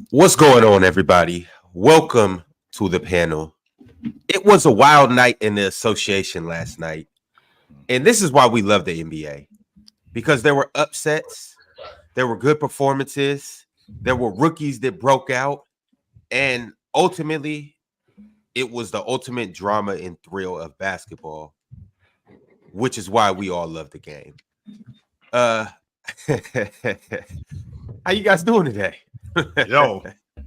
What's going on, everybody? Welcome to the panel. It was a wild night in the association last night. And this is why we love the NBA. Because there were upsets, there were good performances, there were rookies that broke out, and ultimately, it was the ultimate drama and thrill of basketball, which is why we all love the game. How you guys doing today? Yo,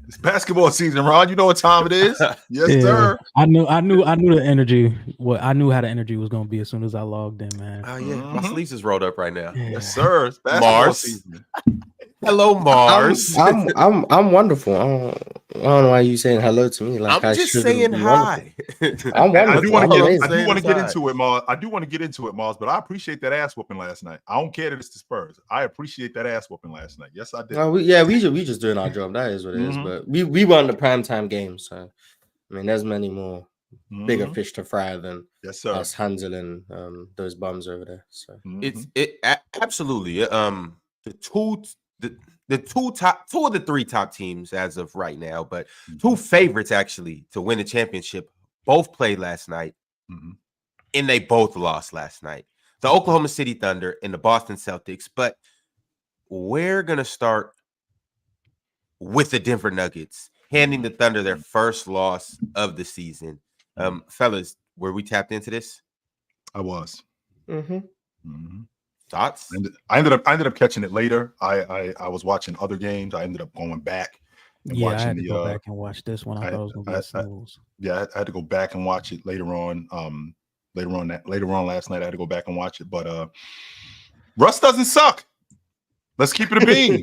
it's basketball season, Ron. You know what time it is? Yes, sir. I knew the energy. I knew how the energy was gonna be as soon as I logged in, man. Oh yeah, my sleeves is rolled up right now. Yeah. Yes, sir. It's basketball Mars. season. Hello, Mars. I'm wonderful. I don't know why you saying hello to me. Like I'm just saying hi. I'm wonderful. I do want to get Hi. into it, Mars. I do want to get into it, Mars. But I appreciate that ass whooping last night. I don't care that it's the Spurs. I appreciate that ass whooping last night. Yes, I did. we just doing our job. That is what it is. But we won the primetime game, so I mean, there's many more bigger fish to fry than us handling those bums over there. So Absolutely. The two of the three top teams as of right now, but two favorites actually to win the championship both played last night, and they both lost last night. The Oklahoma City Thunder and the Boston Celtics. But we're gonna start with the Denver Nuggets, handing the Thunder their first loss of the season. Fellas, were we tapped into this? I was. Thoughts? I ended up catching it later. I was watching other games. I ended up going back and watching I had to go back and watch this one. I thought it was gonna be snooze. I had to go back and watch it later on. Later on last night, I had to go back and watch it. But Russ doesn't suck. Let's keep it a bean.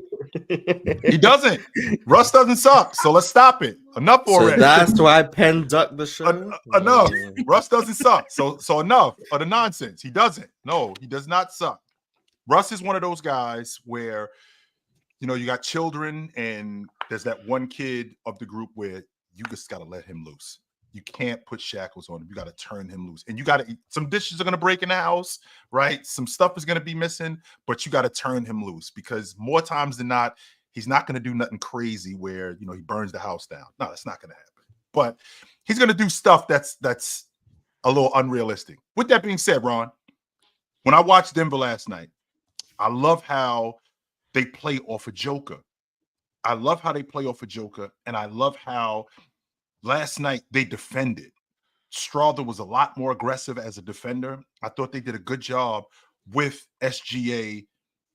He doesn't. Russ doesn't suck. So let's stop it. Enough already. So that's why Penn ducked the show. Enough. Russ doesn't suck. So enough of the nonsense. He doesn't. No, he does not suck. Russ is one of those guys where, you got children and there's that one kid of the group where you just got to let him loose. You can't put shackles on him. You got to turn him loose. And you got to, some dishes are going to break in the house, right? Some stuff is going to be missing, but you got to turn him loose because more times than not, he's not going to do nothing crazy where, he burns the house down. No, that's not going to happen. But he's going to do stuff that's a little unrealistic. With that being said, Ron, when I watched Denver last night, I love how they play off a Joker. And I love how last night they defended. Strawther was a lot more aggressive as a defender. I thought they did a good job with SGA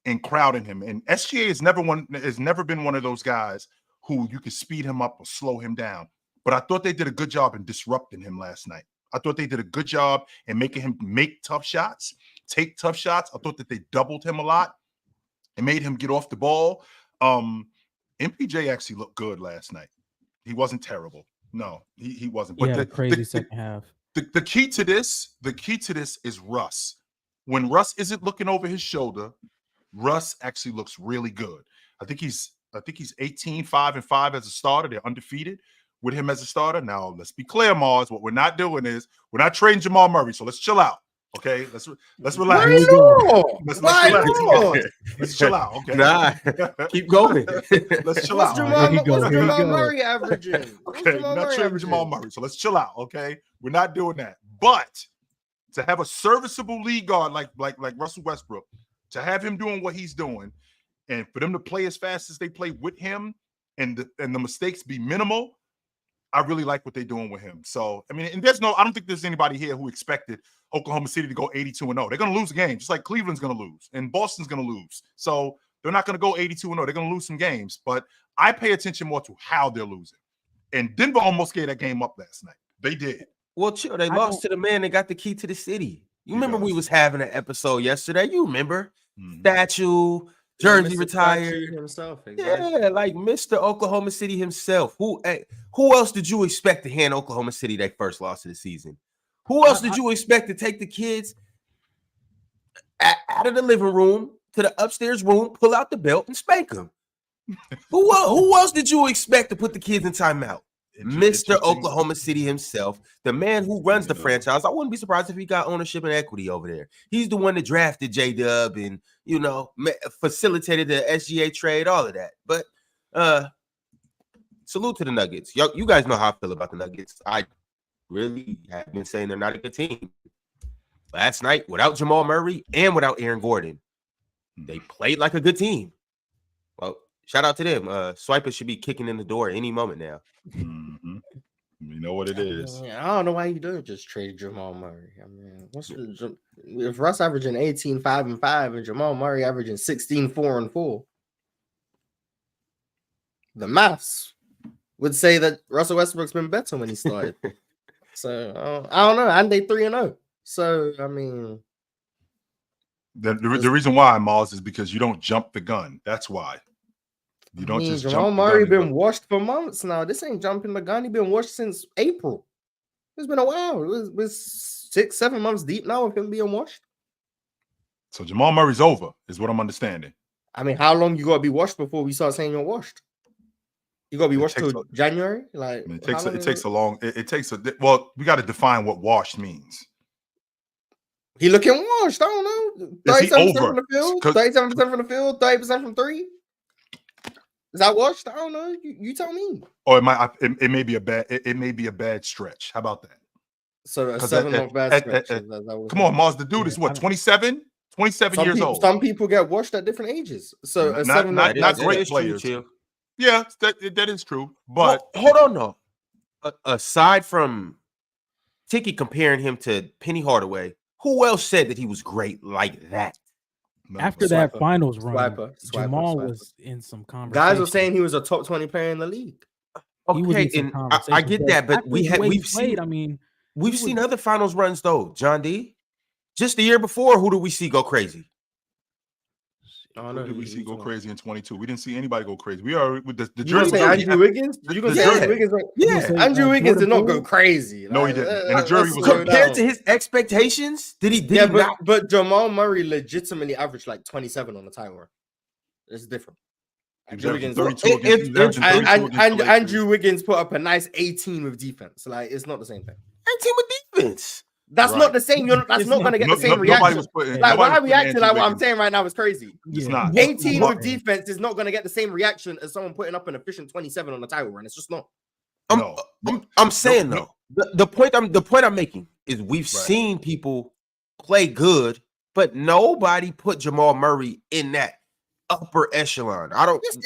and crowding him. And SGA has never been one of those guys who you can speed him up or slow him down. But I thought they did a good job in disrupting him last night. I thought they did a good job in making him make tough shots, take tough shots. I thought that they doubled him a lot and made him get off the ball. MPJ actually looked good last night. He wasn't terrible. No, he wasn't. But the crazy second half. The key to this is Russ. When Russ isn't looking over his shoulder, Russ actually looks really good. I think he's 18-5-5 as a starter. They're undefeated with him as a starter. Now, let's be clear, Mars. What we're not doing is we're not trading Jamal Murray. So let's chill out. Okay, let's relax. Let's relax. Let's chill out. Okay, nah, keep going. Let's chill out. What's Jamal Murray averaging? Okay, we're not trading Jamal Murray. So let's chill out. Okay, we're not doing that. But to have a serviceable league guard like Russell Westbrook, to have him doing what he's doing, and for them to play as fast as they play with him, and the mistakes be minimal. I really like what they're doing with him. So, I mean, and I don't think there's anybody here who expected Oklahoma City to go 82-0. They're going to lose a game, just like Cleveland's going to lose and Boston's going to lose. So they're not going to go 82-0. They're going to lose some games. But I pay attention more to how they're losing. And Denver almost gave that game up last night. They did. Well, chill. They lost to the man that got the key to the city. You remember we was having an episode yesterday. You remember? Statue, jersey retired. Himself, exactly. Yeah, like Mr. Oklahoma City himself. Who else did you expect to hand Oklahoma City their first loss of the season? Who else did you expect to take the kids out of the living room to the upstairs room, pull out the belt, and spank them? Who else did you expect to put the kids in timeout? Mr. Oklahoma City himself, the man who runs the franchise. I wouldn't be surprised if he got ownership and equity over there. He's the one that drafted J-Dub and, facilitated the SGA trade, all of that. But salute to the Nuggets. You guys know how I feel about the Nuggets. I really have been saying they're not a good team. Last night, without Jamal Murray and without Aaron Gordon, they played like a good team. Well, shout out to them. Swiper should be kicking in the door any moment now. Mm-hmm. You know what it is. I don't know why you don't just trade Jamal Murray. I mean, if Russ averaging 18, 5 and 5, and Jamal Murray averaging 16, 4 and 4, the maths would say that Russell Westbrook's been better when he started. So I don't know. And they 3-0. So I mean, the reason why, Mars, is because you don't jump the gun. That's why. You don't just Jamal jump Murray the gun. been washed for months now. This ain't jumping the gun. He been washed since April. It's been a while. It was 6-7 months deep now of him being washed. So Jamal Murray's over, is what I'm understanding. I mean, how long you gotta be washed before we start saying you're washed? You gotta be washed till January. Like it takes a long. Well, we got to define what washed means. He looking washed. I don't know. 37% from the field. 37% from the field. 30% from three. Is that washed? I don't know. You tell me. Or it may be a bad. It may be a bad stretch. How about that? So a 7-month bad stretch. Come on, Mars. The dude is what, 27? 27 years old. Some people get washed at different ages. So a not great players. Yeah, that is true. But hold on, though. Aside from Tiki comparing him to Penny Hardaway, who else said that he was great like that? After that finals run, Jamal was in some conversation. Guys were saying he was a top 20 player in the league. Okay, and I get that, but we've seen. I mean, we've seen other finals runs though, John D. Just the year before, who do we see go crazy? Who did we see go crazy in 22? We didn't see anybody go crazy. We are with the jury. Andrew Wiggins? You gonna say Andrew Wiggins? Yeah, Andrew Wiggins did not go crazy. No, he didn't. And the jury was compared to his expectations. Did he? But Jamal Murray legitimately averaged like 27 on the title run. It's different. Andrew Wiggins put up a nice 18 with defense. Like it's not the same thing. 18 with defense. That's not the same. That's not going to get the same reaction. Like why are we acting like what I'm saying right now is crazy? It's not. 18 with defense is not going to get the same reaction as someone putting up an efficient 27 on the title run. It's just not. I'm saying though. The point I'm making is we've seen people play good, but nobody put Jamal Murray in that upper echelon. I don't. Yes,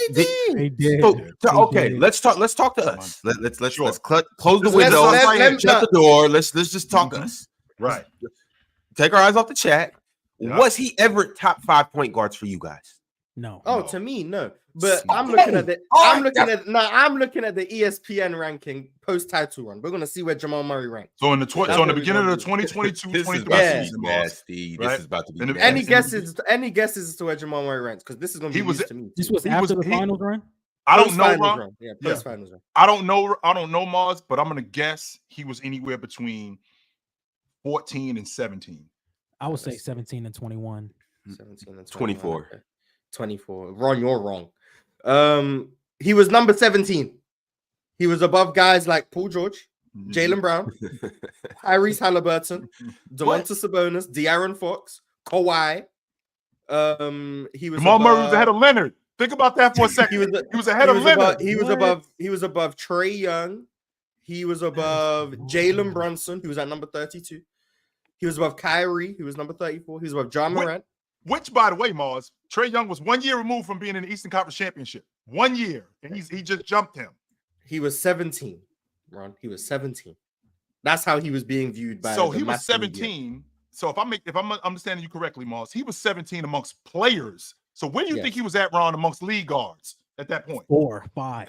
they did. Okay, let's talk to us. Let's close the window, shut the door. Let's just talk us. Right. Take our eyes off the chat. Yeah. Was he ever top 5 point guards for you guys? No. Oh, to me, no. But I'm looking at I'm looking at the ESPN ranking post title run. We're gonna see where Jamal Murray ranks. So in the beginning of the 2022-23 season, nasty. This is about to be nasty. Any guesses as to where Jamal Murray ranks? Because this is gonna be news to me. This was after the finals run. I don't know. Yeah, post finals run. I don't know Mars, but I'm gonna guess he was anywhere between 14 and 17. I would say 17 and 21. 17 and 24. Okay. 24. Ron, you're wrong. He was number 17. He was above guys like Paul George, Jaylen Brown, Tyrese Halliburton, Domantas Sabonis, De'Aaron Fox, Kawhi. He was Jamal Murray was ahead of Leonard. Think about that for a second. He was ahead of Leonard. He was above Trae Young. He was above Jalen Brunson, who was at number 32. He was above Kyrie, who was number 34. He was above John Morant. Which, by the way, Mars, Trae Young was 1 year removed from being in the Eastern Conference Championship. 1 year, and he just jumped him. He was 17, Ron. He was 17. That's how he was being viewed by. So he was 17. Media. So if I'm understanding you correctly, Mars, he was 17 amongst players. So where do you think he was at, Ron, amongst league guards at that point? 4, 5.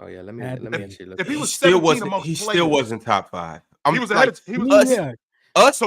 Oh yeah, let me actually look. If he was 17 amongst players, still wasn't top 5. He was ahead. So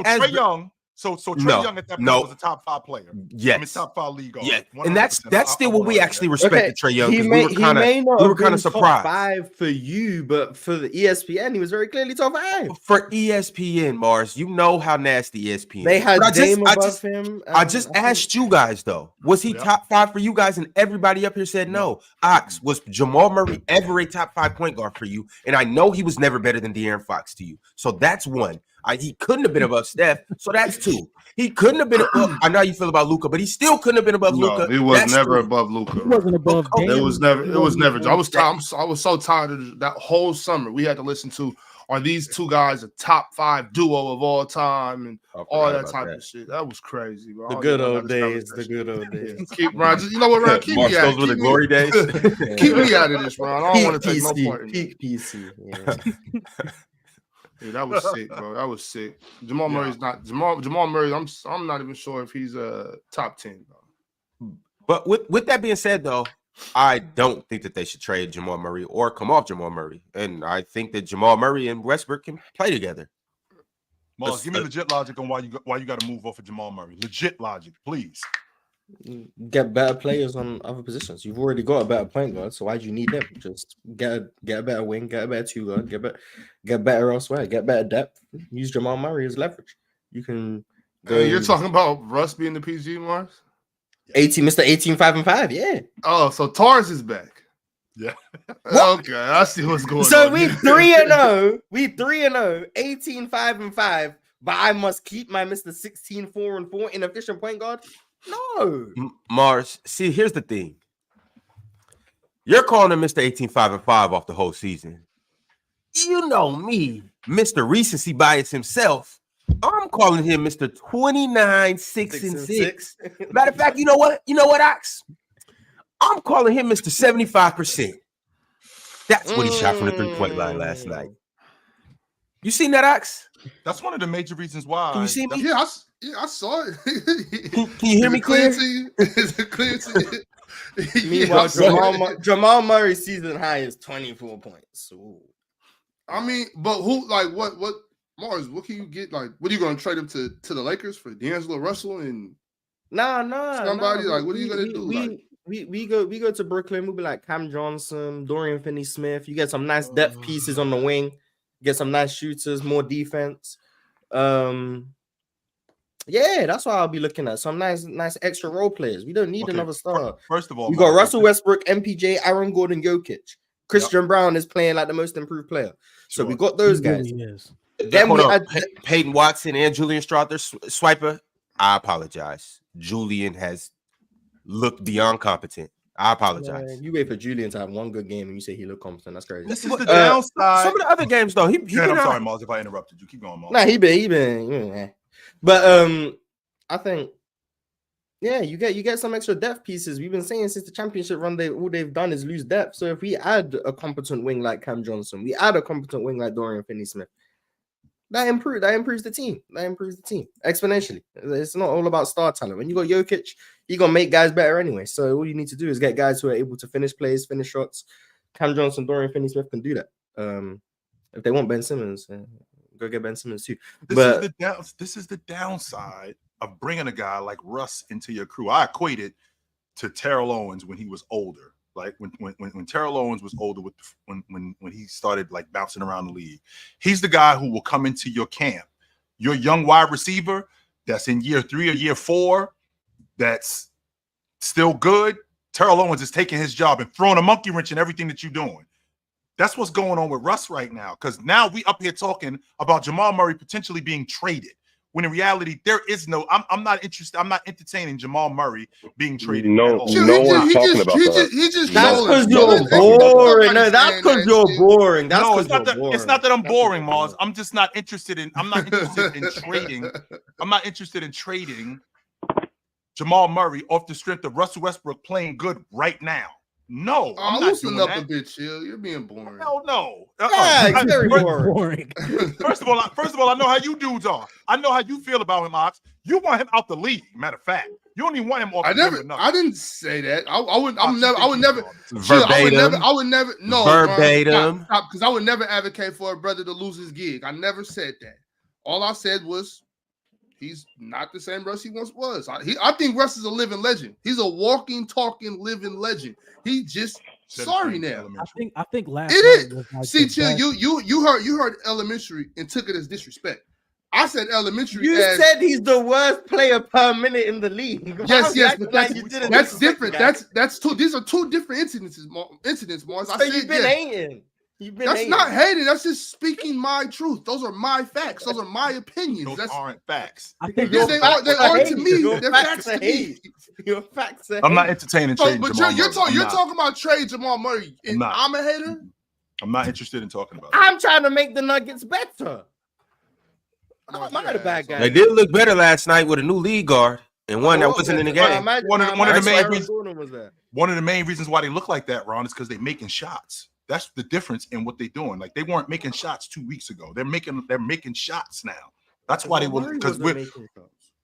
Trae Young. So Trae Young at that point was a top 5 player. Yes. I mean, top 5 league guard. Yeah. And that's still what we actually respected Trae Young. We were kind of surprised. Top 5 for you, but for the ESPN, he was very clearly top 5. For ESPN, Mars, you know how nasty ESPN. They had Dame above him. I just asked you guys though, was he top 5 for you guys? And everybody up here said no. Ox, was Jamal Murray ever a top 5 point guard for you? And I know he was never better than De'Aaron Fox to you. So that's one. He couldn't have been above Steph, so that's 2. He couldn't have been above. I know how you feel about Luka, but he still couldn't have been above Luka. He was That's never 3. above Luka. He wasn't above. Okay. Dame. It was never. It was never. I was Dame. tired. I was so tired of that whole summer. We had to listen to, are these 2 guys a top 5 duo of all time and all that type of shit. That was crazy, bro. The good old days. The good old days. Keep Ron. You know what, Ron? Keep me out. Those were the glory days. Keep me out of this, Ron. I don't want to take no part in it. Peak PC. Yeah. Yeah, that was sick, bro. That was sick. Jamal Murray's not Jamal Murray. I'm not even sure if he's a top 10, bro. But with that being said, though, I don't think that they should trade Jamal Murray or come off Jamal Murray. And I think that Jamal Murray and Westbrook can play together. Mars, give me legit logic on why you got to move off of Jamal Murray. Legit logic, please. Get better players on other positions. You've already got a better point guard, so why do you need them? Just get a better wing, get a better 2 guard, get better elsewhere, get better depth. Use Jamal Murray as leverage. You can go. You're talking about Russ being the PG, Mars? 18, Mr. 18, 5 and 5, yeah. Oh, so Tars is back. Yeah. Okay, I see what's going on. So we 3-0. We 3-0, 18, 5 and 5. But I must keep my Mr. 16, 4 and 4 inefficient point guard. No. Mars, see, here's the thing. You're calling him Mr. 18, 5 and 5 off the whole season. You know me, Mr. Recency bias himself. I'm calling him Mr. 29, 6 and 6. Matter of fact, you know what? Ox? I'm calling him Mr. 75%. That's what he shot from the 3-point line last night. You seen that, Ox? That's one of the major reasons why. Can you see me? Yeah, I saw it. Can you hear me clear? Is it clear to you? Meanwhile, Jamal Murray's season high is 24 points. Ooh. I mean, but who, like, what, Mars, what can you get? Like, what are you going to trade him to the Lakers for D'Angelo Russell and somebody? Like, what are you going to do? We go to Brooklyn. We'll be like Cam Johnson, Dorian Finney-Smith. You get some nice depth pieces on the wing. Get some nice shooters, more defense. Yeah, that's what I'll be looking at. Some nice extra role players. We don't need another star. First of all, we got Russell Westbrook, MPJ, Aaron Gordon, Jokic. Christian Brown is playing like the most improved player. So we got those guys. Then we had Peyton Watson and Julian Strawther Swiper. I apologize. Julian has looked beyond competent. I apologize. Man, you wait for Julian to have one good game and you say he looked competent. That's crazy. This is the downside. Some of the other games, though, I'm sorry, Mars, if I interrupted you. Keep going, Mars. Nah, he been. But I think, yeah, you get some extra depth pieces. We've been saying since the championship run, all they've done is lose depth. So if we add a competent wing like Cam Johnson, we add a competent wing like Dorian Finney-Smith, that improves the team. That improves the team exponentially. It's not all about star talent. When you got Jokic, you're gonna make guys better anyway. So all you need to do is get guys who are able to finish plays, finish shots. Cam Johnson, Dorian Finney-Smith can do that. If they want Ben Simmons, go get Ben Simmons too. This is the downside of bringing a guy like Russ into your crew. I equate it to Terrell Owens when he was older. Like when Terrell Owens was older, when he started like bouncing around the league, he's the guy who will come into your camp, your young wide receiver that's in year 3 or year 4, that's still good. Terrell Owens is taking his job and throwing a monkey wrench in everything that you're doing. That's what's going on with Russ right now. Because now we up here talking about Jamal Murray potentially being traded. When in reality, there is no. I'm not interested. I'm not entertaining Jamal Murray being traded. No one's talking about that. That's because you're boring. No, that's because you're boring. No, it's not that. It's not that I'm boring, Mars. I'm just not interested in. I'm not interested in trading. I'm not interested in trading Jamal Murray off the strength of Russell Westbrook playing good right now. No, I'm not loosen doing up that. a bit, chill. You're being boring. Hell no. Yeah, it's very boring. First of all, I know how you dudes are. I know how you feel about him, Ox. You want him out the league. Matter of fact, you don't even want him off. I didn't say that. I would never. Verbatim. I would never. No, verbatim. Because I would never advocate for a brother to lose his gig. I never said that. All I said was he's not the same Russ he once was. I think Russ is a living legend. He's a walking, talking, living legend. He just sorry now. I think last it is. Like see, Chill, you heard elementary and took it as disrespect. I said elementary. You said he's the worst player per minute in the league. Yes, but that's different. That's two. These are two different incidents, Mars. So you've been hating. That's not hating. That's just speaking my truth. Those are my facts. Those are my opinions. Those aren't facts. I think Yes, they are to me. They're facts to me. Your facts are I'm not entertaining trading But Jamal you're Murray. talking about trade Jamal Murray. And I'm a hater. I'm not interested in talking about it. I'm trying to make the Nuggets better. I'm not a bad guy. They did look better last night with a new lead guard and one that wasn't in the game. One of the main reasons why they look like that, Ron, is because they're making shots. That's the difference in what they're doing. Like they weren't making shots 2 weeks ago. They're making shots now. That's why they were, because we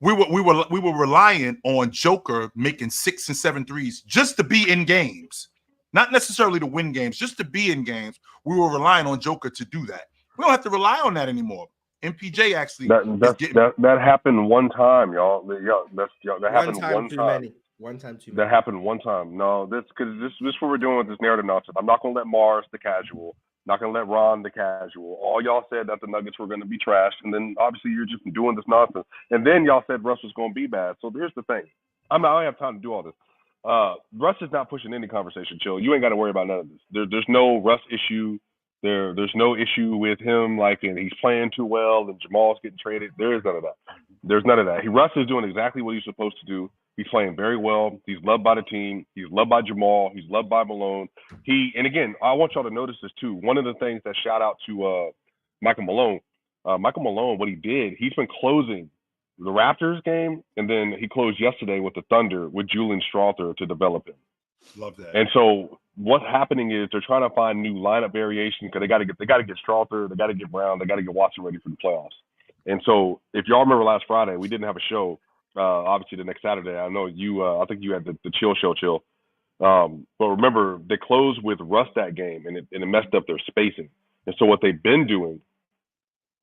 were relying on Joker making 6 and 7 threes just to be in games, not necessarily to win games, just to be in games. We were relying on Joker to do that. We don't have to rely on that anymore. MPJ actually that happened one time, y'all. That happened one time. One time too many. That happened one time. No, this is what we're doing with this narrative nonsense. I'm not gonna let Mars the casual, not gonna let Ron the casual. All y'all said that the Nuggets were gonna be trashed, and then obviously you're just doing this nonsense. And then y'all said Russ was gonna be bad. So here's the thing. I don't have time to do all this. Russ is not pushing any conversation. Chill. You ain't got to worry about none of this. There's no Russ issue. There's no issue with him and he's playing too well and Jamal's getting traded. There is none of that. There's none of that. Russ is doing exactly what he's supposed to do. He's playing very well. He's loved by the team. He's loved by Jamal. He's loved by Malone. And again, I want y'all to notice this too. One of the things that shout out to Michael Malone. Michael Malone, what he did, he's been closing the Raptors game, and then he closed yesterday with the Thunder with Julian Strawther to develop him. Love that. And so what's happening is they're trying to find new lineup variations because they got to get Strawther, they got to get Brown, they got to get Watson ready for the playoffs. And so if y'all remember last Friday, we didn't have a show. Obviously the next Saturday, I know you. I think you had the chill. But remember, they closed with Russ that game, and it messed up their spacing. And so what they've been doing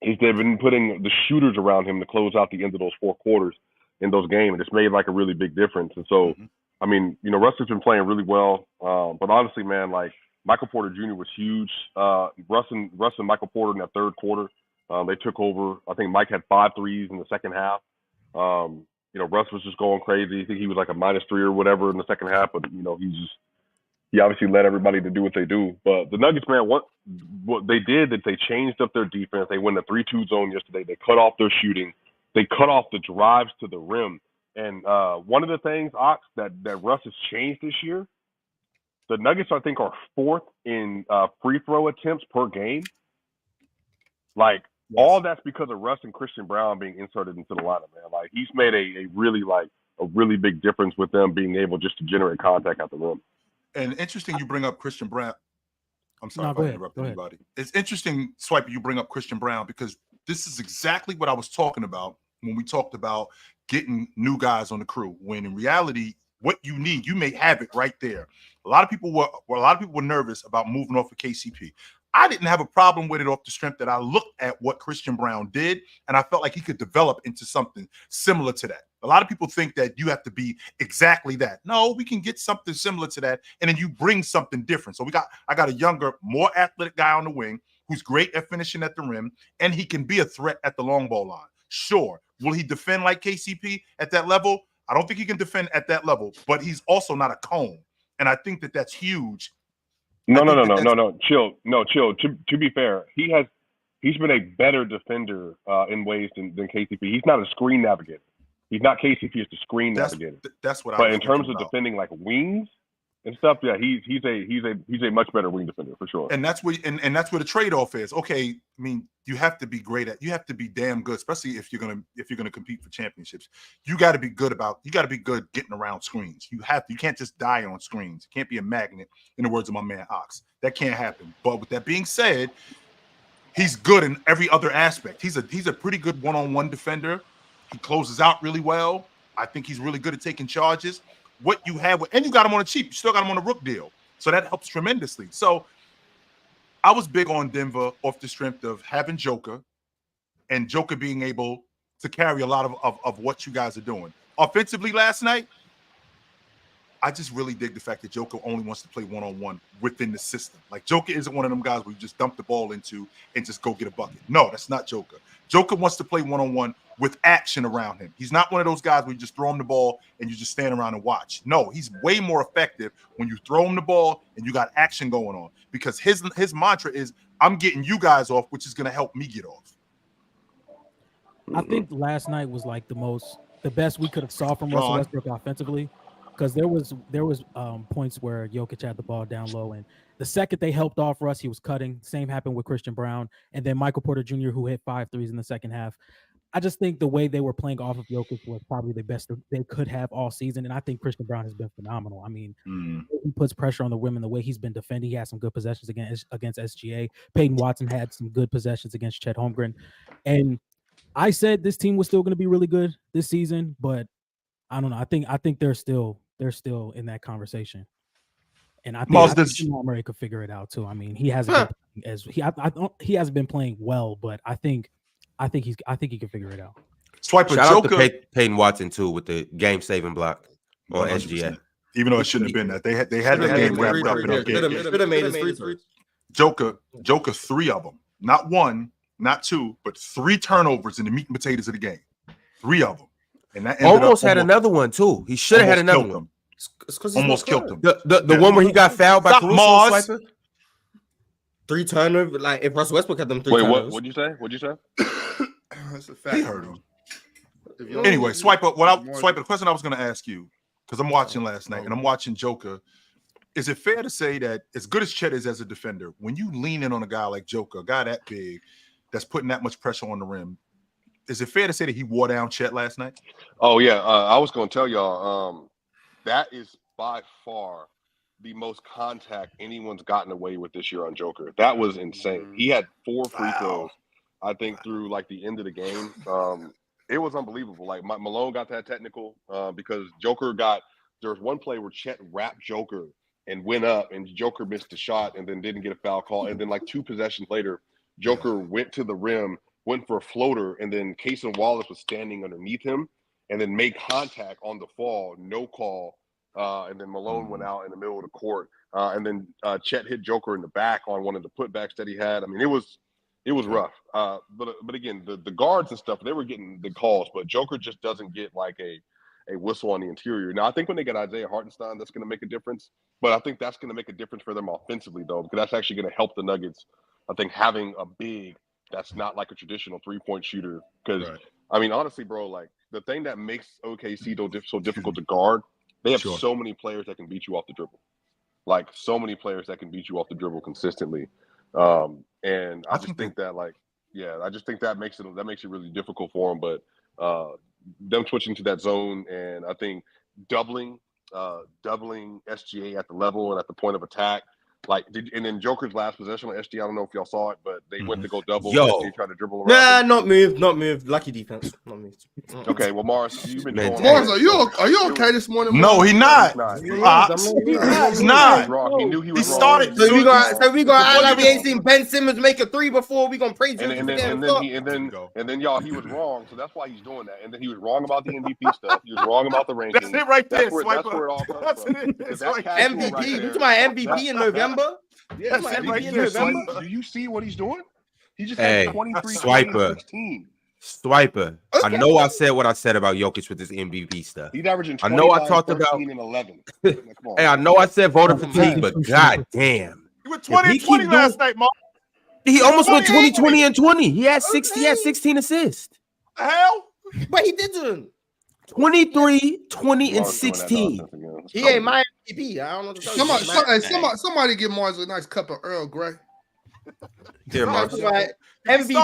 is they've been putting the shooters around him to close out the end of those 4 quarters in those games, and it's made like a really big difference. And so, I mean, Russ has been playing really well. But honestly, man, like Michael Porter Jr. was huge. Russ and Michael Porter in that third quarter, they took over. I think Mike had 5 threes in the second half. Russ was just going crazy. I think he was like a -3 or whatever in the second half, but he obviously led everybody to do what they do. But the Nuggets, man, what they did is they changed up their defense. They went the 3-2 zone yesterday. They cut off their shooting. They cut off the drives to the rim. And one of the things, Ox, that Russ has changed this year, the Nuggets, I think, are 4th in free throw attempts per game. All that's because of Russ and Christian Brown being inserted into the lineup, man. Like he's made a really big difference with them being able just to generate contact at the rim. And interesting, you bring up Christian Brown. I'm sorry if I interrupt anybody. It's interesting, Swipe, you bring up Christian Brown because this is exactly what I was talking about when we talked about getting new guys on the crew. When in reality, what you need, you may have it right there. A lot of people were nervous about moving off of KCP. I didn't have a problem with it off the strength that I looked at what Christian Brown did, and I felt like he could develop into something similar to that. A lot of people think that you have to be exactly that. No, we can get something similar to that, and then you bring something different. So I got a younger, more athletic guy on the wing who's great at finishing at the rim, and he can be a threat at the long ball line. Sure. Will he defend like KCP at that level? I don't think he can defend at that level, but he's also not a cone, and I think that that's huge. No. Chill. To be fair, he's been a better defender in ways than KCP. He's not a screen navigator. He's not KCP. It's a screen navigator. That's what. But in terms of defending like wings and stuff, yeah, he's a much better wing defender for sure. And that's where the trade-off is. Okay, I mean, you have to be damn good, especially if you're gonna compete for championships. You got to be good getting around screens. You can't just die on screens. You can't be a magnet, in the words of my man Ox. That can't happen. But with that being said, he's good in every other aspect. He's a pretty good one-on-one defender. He closes out really well. I think he's really good at taking charges. What you have, and you got him on a cheap. You still got him on a rook deal, so that helps tremendously. So I was big on Denver off the strength of having Joker, and Joker being able to carry a lot of what you guys are doing offensively last night. I just really dig the fact that Joker only wants to play one-on-one within the system. Like Joker isn't one of them guys where you just dump the ball into and just go get a bucket. No, that's not Joker. Joker wants to play one-on-one with action around him. He's not one of those guys where you just throw him the ball and you just stand around and watch. No, he's way more effective when you throw him the ball and you got action going on, because his mantra is, I'm getting you guys off, which is going to help me get off. I think last night was like the best we could have saw from Russell Westbrook offensively, because there was points where Jokic had the ball down low, and the second they helped off Russ, he was cutting. Same happened with Christian Brown, and then Michael Porter Jr., who hit 5 threes in the second half. I just think the way they were playing off of Jokic was probably the best they could have all season, and I think Christian Brown has been phenomenal. I mean, he puts pressure on the rim, and the way he's been defending, he had some good possessions against SGA. Peyton Watson had some good possessions against Chet Holmgren, and I said this team was still going to be really good this season, but I don't know. I think they're still in that conversation, and I think Murray could figure it out too. I mean, he hasn't been he hasn't been playing well, but I think he can figure it out. Shout out to Peyton Watson too with the game saving block on 100%. SGA. Even though it shouldn't have been that, they had the game wrapped up in a game. Should have made his three. Joker, 3 of them, not 1, not 2, but 3 turnovers in the meat and potatoes of the game. 3 of them, and that almost had another one too. He should have had another one. Almost killed him. The one where he got fouled by Caruso. 3 turnovers. Like if Russell Westbrook had them 3 Wait, turnovers. what'd you say? What'd you say? That's a fact. He heard him. Anyway, the question I was going to ask you, because I'm watching last night and I'm watching Joker. Is it fair to say that as good as Chet is as a defender, when you lean in on a guy like Joker, a guy that big, that's putting that much pressure on the rim, is it fair to say that he wore down Chet last night? Oh yeah, I was going to tell y'all that is by far the most contact anyone's gotten away with this year on Joker. That was insane. He had 4 free throws, I think, through like the end of the game. It was unbelievable. Like Malone got that technical because Joker there was one play where Chet wrapped Joker and went up, and Joker missed the shot and then didn't get a foul call. And then like 2 possessions later, Joker went to the rim, went for a floater, and then Cason Wallace was standing underneath him and then made contact on the fall, no call. And then Malone went out in the middle of the court. And then Chet hit Joker in the back on one of the putbacks that he had. I mean, it was rough. But again, the guards and stuff, they were getting the calls, but Joker just doesn't get like a whistle on the interior. Now, I think when they get Isaiah Hartenstein, that's going to make a difference. But I think that's going to make a difference for them offensively, though, because that's actually going to help the Nuggets. I think having a big that's not like a traditional 3-point shooter. Because, I mean, honestly, bro, like the thing that makes OKC so difficult to guard, they have so many players that can beat you off the dribble. Like so many players that can beat you off the dribble consistently. And I just think that, like, I just think that makes it really difficult for them. But them switching to that zone, and I think doubling SGA at the level and at the point of attack. And then Joker's last possession on SGA, I don't know if y'all saw it, but they went to go double. SGA tried to dribble around. Not moved. Lucky defense. Not moved. Okay, well, Mars, you've been Mars, are you okay this morning? No, he's not. He's not. Wrong. He knew he was wrong. Started. So we gonna act like we ain't seen Ben Simmons make a 3 before. We gonna praise him. And then y'all, he was wrong. So that's why he's doing that. And then he was wrong about the MVP stuff. He was wrong about the rankings. That's it right there. That's where it all comes from. MVP. You talking about MVP in November? Yeah, MVP. Do you see what he's doing? He just had 23, Swiper. 16. Swiper. Okay. I know I said what I said about Jokic with this MVP stuff. He's averaging 29, I know I talked 13, about and 11. Hey, I know I said voter fatigue, but god damn. He went 20 last night, Mark. He almost went 20 and 20. He had 16 assists. Hell? But he didn't. 23, 20, and 16. He ain't my MVP. I don't know what to tell you. Somebody give Mars a nice cup of Earl Grey. Dear Mars. MVP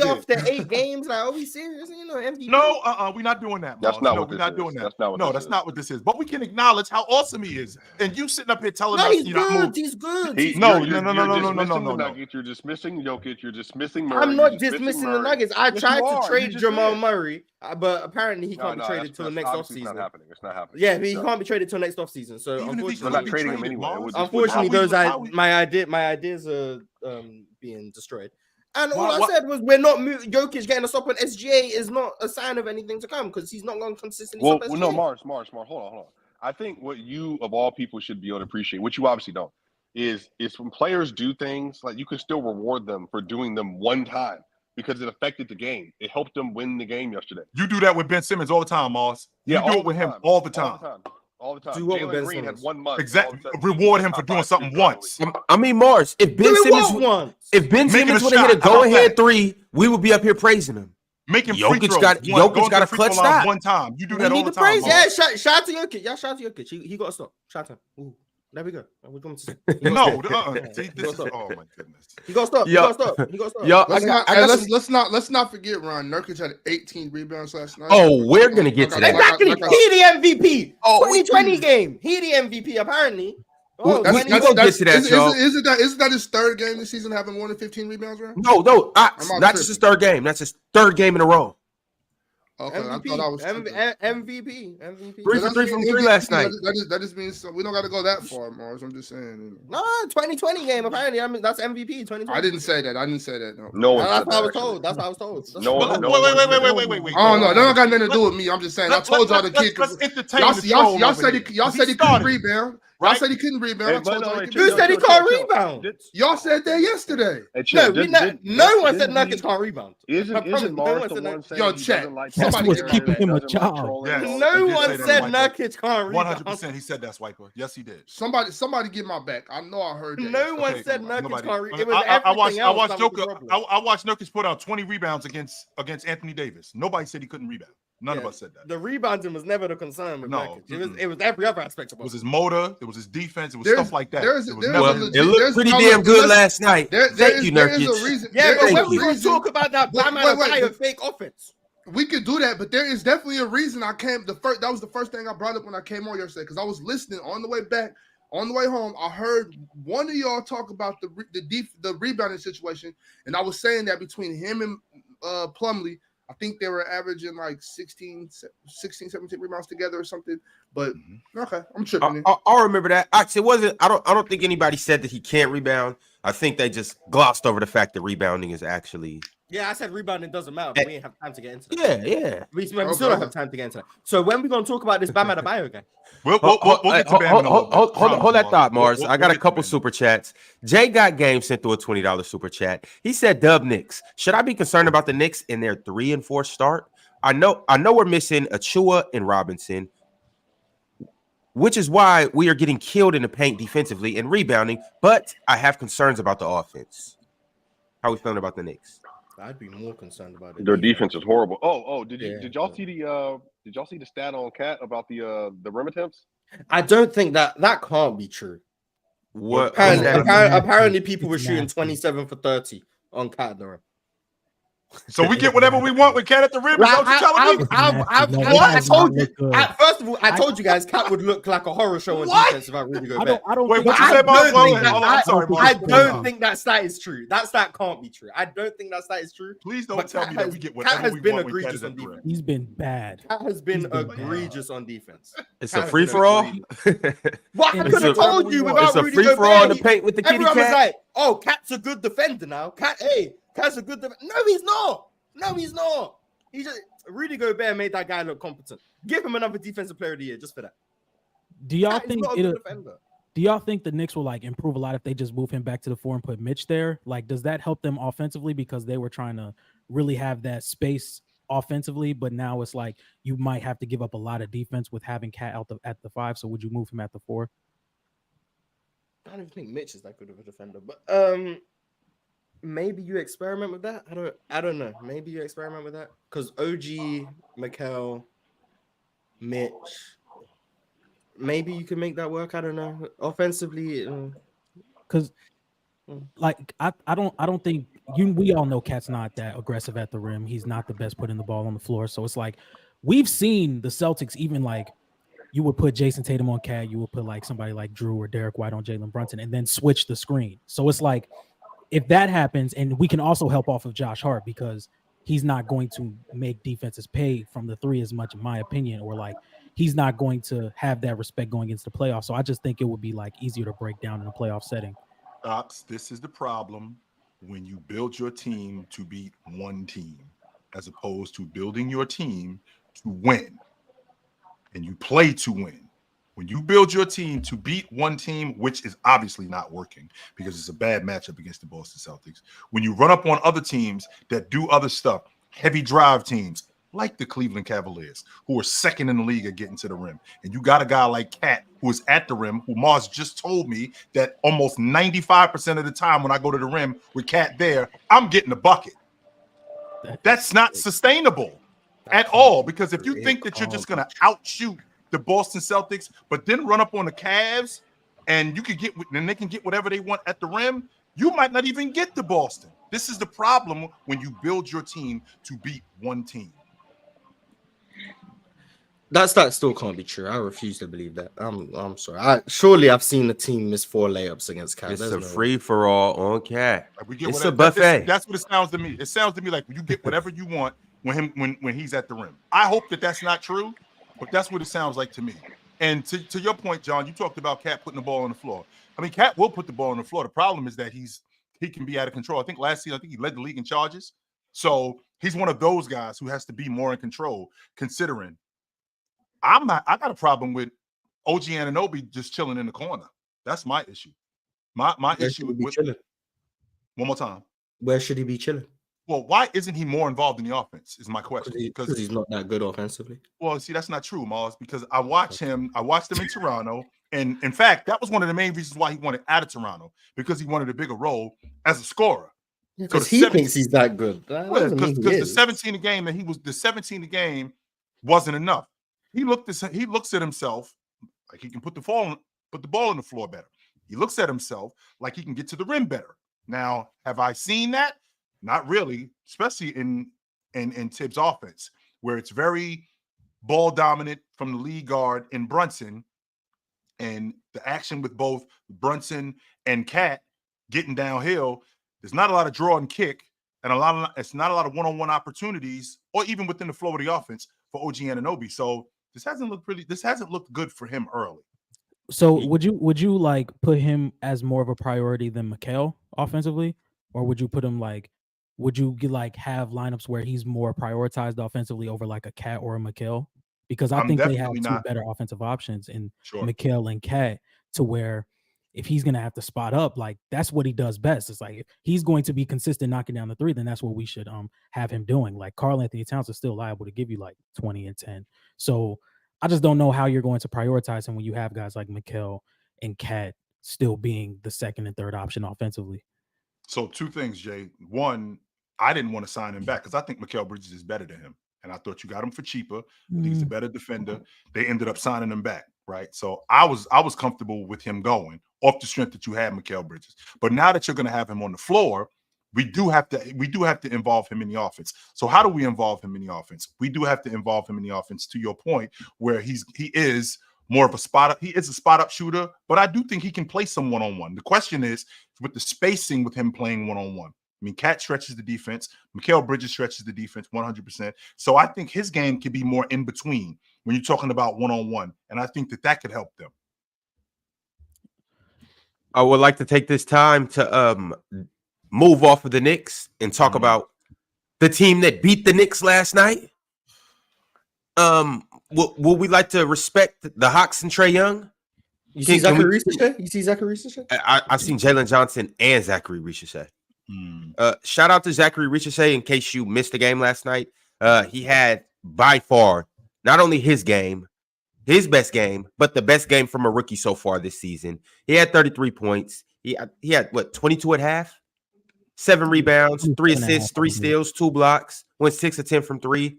off the 8 games. Like, are we serious? You know, MVP. No, we're not doing that. That's not what we're this not is. doing that. That's not what this is. But we can acknowledge how awesome he is. And you sitting up here telling us he's good. He's good. No. You're dismissing Jokic. You're dismissing Murray. I'm not dismissing the Nuggets. I tried to trade Jamal Murray, but apparently he can't be traded till the next offseason. It's not happening. Yeah, but he can't be traded till next offseason. So unfortunately, we're not trading him anyway. Unfortunately, my ideas are being destroyed. And all I said was we're not Jokic getting us up on SGA is not a sign of anything to come because he's not going to consistently. Well, no, Mars, hold on. I think what you of all people should be able to appreciate, which you obviously don't, is when players do things, like you can still reward them for doing them one time. because it affected the game. It helped them win the game yesterday. You do that with Ben Simmons all the time, Moss. You do it with him all the time. All the time. Do what with Jalen Ben Green Simmons? had 1 month. Exactly. Reward him for doing something once. I mean, Mars, if Ben Simmons would have hit a go-ahead 3, we would be up here praising him. Making free throws. Jokic got a clutch stop one time. You do that all the time. Yeah, shout out to Jokic. Yeah, shout out to Jokic. He got a stop. Shout out. Ooh, there we go. We're going to no. See, this is, oh my goodness. He got stop. He got stop. Yo, let's not forget, Ron. Nurkic had 18 rebounds last night. Oh, we're gonna get to that. Exactly. He the MVP. 2020 game. He the MVP apparently. Oh, we gonna get to that, y'all. Isn't that his 3rd game this season having more than 15 rebounds, Ron? No, not just his 3rd game. That's his 3rd game in a row. Okay, MVP, I thought I was MVP. 3 for 3 from 3 last night. That just means we don't got to go that far, Mars. I'm just saying. No, 2020 game apparently. I mean, that's MVP. 2020. I didn't say that. No. That's how I was told. That's how I was told. Wait. Oh no, that don't got nothing to do with me. I'm just saying. I told y'all the kid. Y'all said he couldn't rebound. Y'all said he couldn't rebound. Who said he can't rebound? Y'all said that yesterday. No one said Nurkic can't rebound. Isn't Mars the one saying yo, check. That's what's keeping him a job. No one said Nurkic can't rebound. 100%. He said that, Swiper. Yes, he did. Somebody get my back. I know I heard that. No one said Nurkic can't rebound. It was I watched Jokic put out 20 rebounds against Anthony Davis. Nobody said he couldn't rebound. None of us said that. The rebounding was never the concern with Nurkic. It was every other aspect of it. It was his motor. It was his defense. It was stuff like that. It looked pretty damn good last night. Thank you, Nurkic. Yeah, but when we gonna talk about that Bam Adebayo fake offense? We could do that, but there is definitely a reason I came. That was the first thing I brought up when I came on yesterday because I was listening on the way back. On the way home, I heard one of y'all talk about the rebounding situation, and I was saying that between him and Plumlee, I think they were averaging like 16, 17 rebounds together or something. But okay, I'm tripping. I'll remember that. Actually, it wasn't. I don't think anybody said that he can't rebound. I think they just glossed over the fact that rebounding is actually. Yeah, I said rebounding doesn't matter, but we ain't have time to get into that. Yeah. We still don't have time to get into that. So when we gonna talk about this Bam Adebayo again? We'll get to Bam. Hold that thought, Mars. I got a couple super chats. Jay got game sent through a $20 super chat. He said, "Dub Knicks. Should I be concerned about the Knicks in their 3 and 4 start? I know we're missing Achua and Robinson, which is why we are getting killed in the paint defensively and rebounding. But I have concerns about the offense. How are we feeling about the Knicks?" I'd be more concerned about it. Their defense is horrible. Did y'all see the stat on Cat about the rim attempts? I don't think that can't be true. What? Apparently people were shooting 27 for 30 on Cat at the rim. So we get whatever we want with Cat at the rim. I told you. First of all, I told you guys Cat would look like a horror show on defense if I really go back. Wait, what you say about? I don't think that stat is true. That stat can't be true. I don't think that stat is true. Please don't tell me that we get whatever we want with Cat at the rim. He's been bad. Cat has been egregious on defense. It's a free for all. What I could have told you without Rudy Gobert. It's a free for all in the paint with the kitty Everyone was cat. like, "Oh, Cat's a good defender now." Cat's a good defender. No, he's not. He just Rudy Gobert made that guy look competent. Give him another defensive player of the year just for that. Do y'all think the Knicks will like improve a lot if they just move him back to the 4 and put Mitch there? Like, does that help them offensively because they were trying to really have that space offensively, but now it's like you might have to give up a lot of defense with having Cat out at the 5. So would you move him at the 4? I don't even think Mitch is that good of a defender, but maybe you experiment with that. I don't know. Maybe you experiment with that because OG, Mikel, Mitch. Maybe you can make that work. I don't know. Offensively, because like I don't think we all know Cat's not that aggressive at the rim. He's not the best putting the ball on the floor. So it's like we've seen the Celtics even like you would put Jason Tatum on Cat, you would put like somebody like Drew or Derek White on Jalen Brunson, and then switch the screen. So it's like if that happens, and we can also help off of Josh Hart because he's not going to make defenses pay from the 3 as much, in my opinion, or like he's not going to have that respect going into the playoffs. So I just think it would be like easier to break down in a playoff setting. This is the problem when you build your team to beat one team as opposed to building your team to win. And you play to win. When you build your team to beat one team, which is obviously not working because it's a bad matchup against the Boston Celtics, when you run up on other teams that do other stuff, heavy drive teams like the Cleveland Cavaliers, who are second in the league at getting to the rim, and you got a guy like Cat who is at the rim, who Mars just told me that almost 95% of the time when I go to the rim with Cat there, I'm getting a bucket. That's not sustainable at all, because if you think that you're just going to outshoot the Boston Celtics, but then run up on the Cavs and they can get whatever they want at the rim, you might not even get to Boston. This is the problem when you build your team to beat one team. That still can't be true. I refuse to believe that. I'm sorry. Surely I've seen the team miss 4 layups against Cavs. It's a free for all on Cat. Like it's a buffet. That's what it sounds to me. It sounds to me like you get whatever you want when he's at the rim. I hope that that's not true, but that's what it sounds like to me. And to your point, John, you talked about Cat putting the ball on the floor. I mean, Cat will put the ball on the floor. The problem is that he can be out of control. I think last season, he led the league in charges. So he's one of those guys who has to be more in control, considering I got a problem with OG Anunoby just chilling in the corner. That's my issue. My issue with chilling. One more time. Where should he be chilling? Well, why isn't he more involved in the offense? Is my question. Because he's not that good offensively. Well, see, that's not true, Mars. Because I watched him in Toronto, and in fact, that was one of the main reasons why he wanted out of Toronto, because he wanted a bigger role as a scorer. Because he thinks he's that good. Because the 17 a game the 17 wasn't enough. He looks at himself like he can put the ball on the floor better. He looks at himself like he can get to the rim better. Now, have I seen that? Not really, especially in Tibbs' offense, where it's very ball dominant from the lead guard in Brunson, and the action with both Brunson and Cat getting downhill. There's not a lot of draw and kick, and it's not a lot of one-on-one opportunities, or even within the flow of the offense for OG Anunoby. So this hasn't looked good for him early. So would you like put him as more of a priority than Mikal offensively, or would you put him like? Would you have lineups where he's more prioritized offensively over like a Cat or a Mikal? Because I think they have two better offensive options in Mikal and Cat, to where if he's going to have to spot up, like that's what he does best. It's like if he's going to be consistent knocking down the three, then that's what we should have him doing. Like Karl Anthony Towns is still liable to give you like 20 and 10. So I just don't know how you're going to prioritize him when you have guys like Mikal and Cat still being the second and third option offensively. So 2 things, Jay. One, I didn't want to sign him back because I think Mikal Bridges is better than him. And I thought you got him for cheaper. I think he's a better defender. They ended up signing him back, right? So I was comfortable with him going off the strength that you had Mikal Bridges. But now that you're going to have him on the floor, we do have to involve him in the offense. So how do we involve him in the offense? We do have to involve him in the offense, to your point, where he is more of a spot up. He is a spot up shooter, but I do think he can play some one-on-one. The question is with the spacing with him playing one-on-one. I mean, Cat stretches the defense. Mikal Bridges stretches the defense 100%. So I think his game could be more in between when you're talking about one-on-one, and I think that could help them. I would like to take this time to move off of the Knicks and talk about the team that beat the Knicks last night. Would we like to respect the Hawks and Trae Young? You see Zachary Ricochet? I've seen Jalen Johnson and Zachary Ricochet. Shout out to Zachary Ricochet in case you missed the game last night. He had by far not only his best game, but the best game from a rookie so far this season. He had 33 points. He had 22 at half, 7 rebounds, 3 assists, 3 steals, 2 blocks, went 6 of 10 from 3.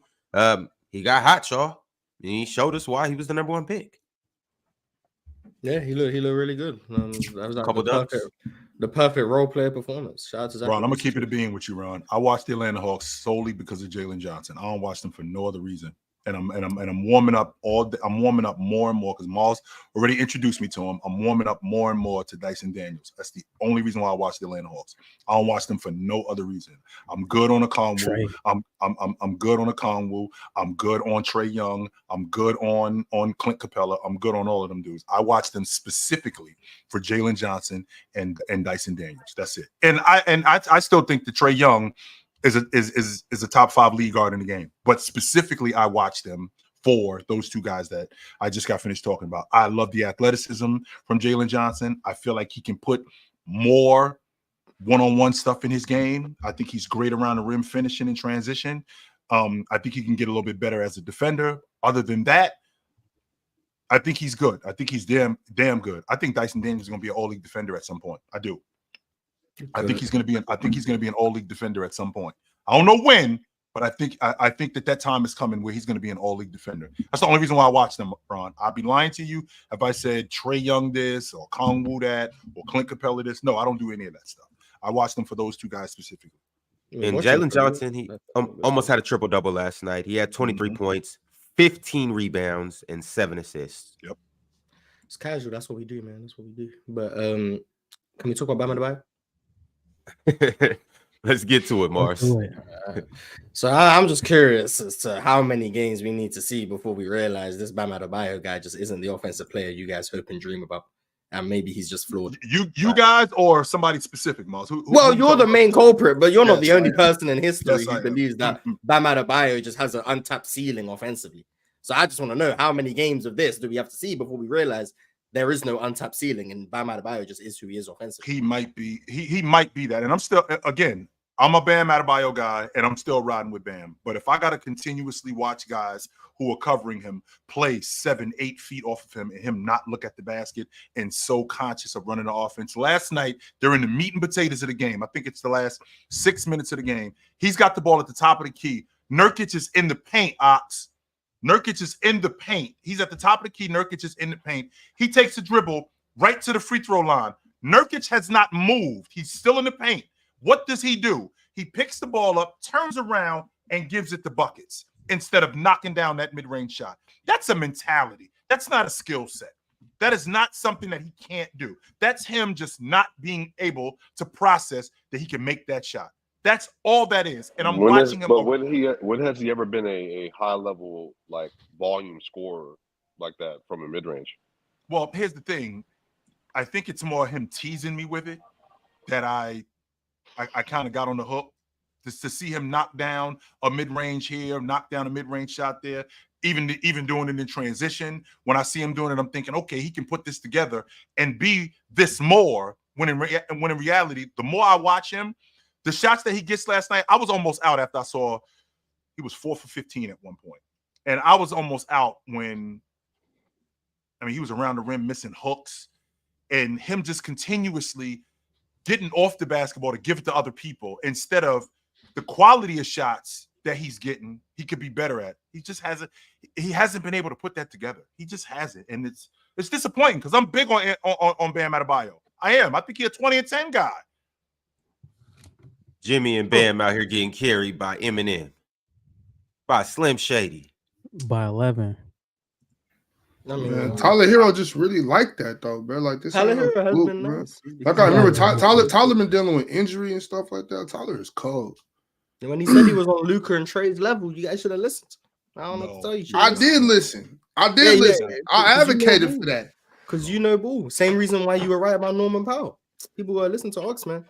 He got hot, y'all. And he showed us why he was the number 1 pick. Yeah, he looked really good. That was like the perfect role player performance. Shout out to Zach. Ron, I'm gonna keep it a being with you, Ron. I watched the Atlanta Hawks solely because of Jalen Johnson. I don't watch them for no other reason. And I'm warming up all day. I'm warming up more and more because Miles already introduced me to him. I'm warming up more and more to Dyson Daniels. That's the only reason why I watch the Atlanta Hawks. I don't watch them for no other reason. I'm good on a Conwoo. I'm good on a Conwoo. I'm good on Trae Young. I'm good on Clint Capella. I'm good on all of them dudes. I watch them specifically for Jalen Johnson and Dyson Daniels. That's it. And I still think that Trae Young is a top 5 league guard in the game. But specifically, I watch them for those two guys that I just got finished talking about. I love the athleticism from Jalen Johnson. I feel like he can put more one-on-one stuff in his game. I think he's great around the rim finishing in transition. I think he can get a little bit better as a defender. Other than that, I think he's good. I think he's damn good. I think Dyson Daniels is going to be an all-league defender at some point. I do. I think he's going to be an all-league defender at some point. I don't know when, but I think that time is coming where he's going to be an all-league defender. That's the only reason why I watch them, Ron. I'd be lying to you if I said Trae Young this or Kongwu that or Clint Capella this. No, I don't do any of that stuff. I watch them for those two guys specifically. And Jalen Johnson, he almost had a triple-double last night. He had 23 points, 15 rebounds, and 7 assists. Yep. It's casual. That's what we do, man. That's what we do. But can we talk about Bam Adebayo? Let's get to it, Mars. So I'm just curious as to how many games we need to see before we realize this Bam Adebayo guy just isn't the offensive player you guys hope and dream about. And maybe he's just flawed. You guys or somebody specific, Mars? You're the main culprit, but you're not the only person in history who I believes that Bam Adebayo just has an untapped ceiling offensively. So I just want to know how many games of this do we have to see before we realize there is no untapped ceiling and Bam Adebayo just is who he is offensively. He might be. He might be that. And I'm still, again, I'm a Bam Adebayo guy, and I'm still riding with Bam. But if I got to continuously watch guys who are covering him play 7-8 feet off of him and him not look at the basket and so conscious of running the offense. Last night, during the meat and potatoes of the game, I think it's the last 6 minutes of the game, he's got the ball at the top of the key. Nurkic is in the paint, Ox. Nurkic is in the paint. He's at the top of the key. Nurkic is in the paint. He takes a dribble right to the free throw line. Nurkic has not moved. He's still in the paint. What does he do? He picks the ball up, turns around, and gives it to buckets instead of knocking down that mid-range shot. That's a mentality. That's not a skill set. That is not something that he can't do. That's him just not being able to process that he can make that shot. That's all that is. And I'm watching him. But when has he ever been a high-level, like, volume scorer like that from a mid-range? Well, here's the thing. I think it's more him teasing me with it that I kind of got on the hook just to see him knock down a mid-range here, knock down a mid-range shot there, even doing it in transition. When I see him doing it, I'm thinking, okay, he can put this together and be this more. When in reality, the more I watch him, the shots that he gets last night, I was almost out after I saw he was 4 for 15 at one point. And I was almost out when, he was around the rim missing hooks and him just continuously getting off the basketball to give it to other people instead of the quality of shots that he's getting, he could be better at. He hasn't been able to put that together. He just hasn't. And it's disappointing because I'm big on Bam Adebayo. I am. I think he's a 20 and 10 guy. Jimmy and Bam out here getting carried by Eminem, by Slim Shady. By 11. Man, Tyler Hero just really liked that though, bro. Like this. Tyler Hero has been nice. Like I remember Tyler been dealing with injury and stuff like that. Tyler is cold. And when he said he was on Luka and Trey's level, you guys should have listened. I don't know what to tell you. I did listen. I advocated for that. Because you know ball. Same reason why you were right about Norman Powell. People were listening to Ox, man.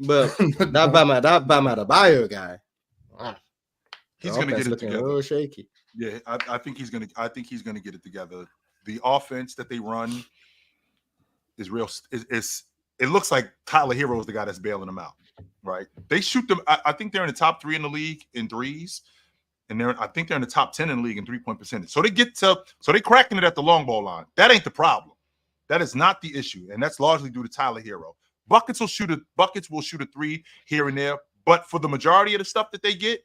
But that Bam Adebayo guy, he's gonna get it together. Real shaky. Yeah, I think he's gonna get it together. The offense that they run is real. It looks like Tyler Hero is the guy that's bailing them out, right? They shoot them. I think they're in the top 3 in the league in threes, and I think they're in the top 10 in the league in 3-point percentage. So they cracking it at the long ball line. That ain't the problem. That is not the issue, and that's largely due to Tyler Hero. Buckets will shoot a 3 here and there, but for the majority of the stuff that they get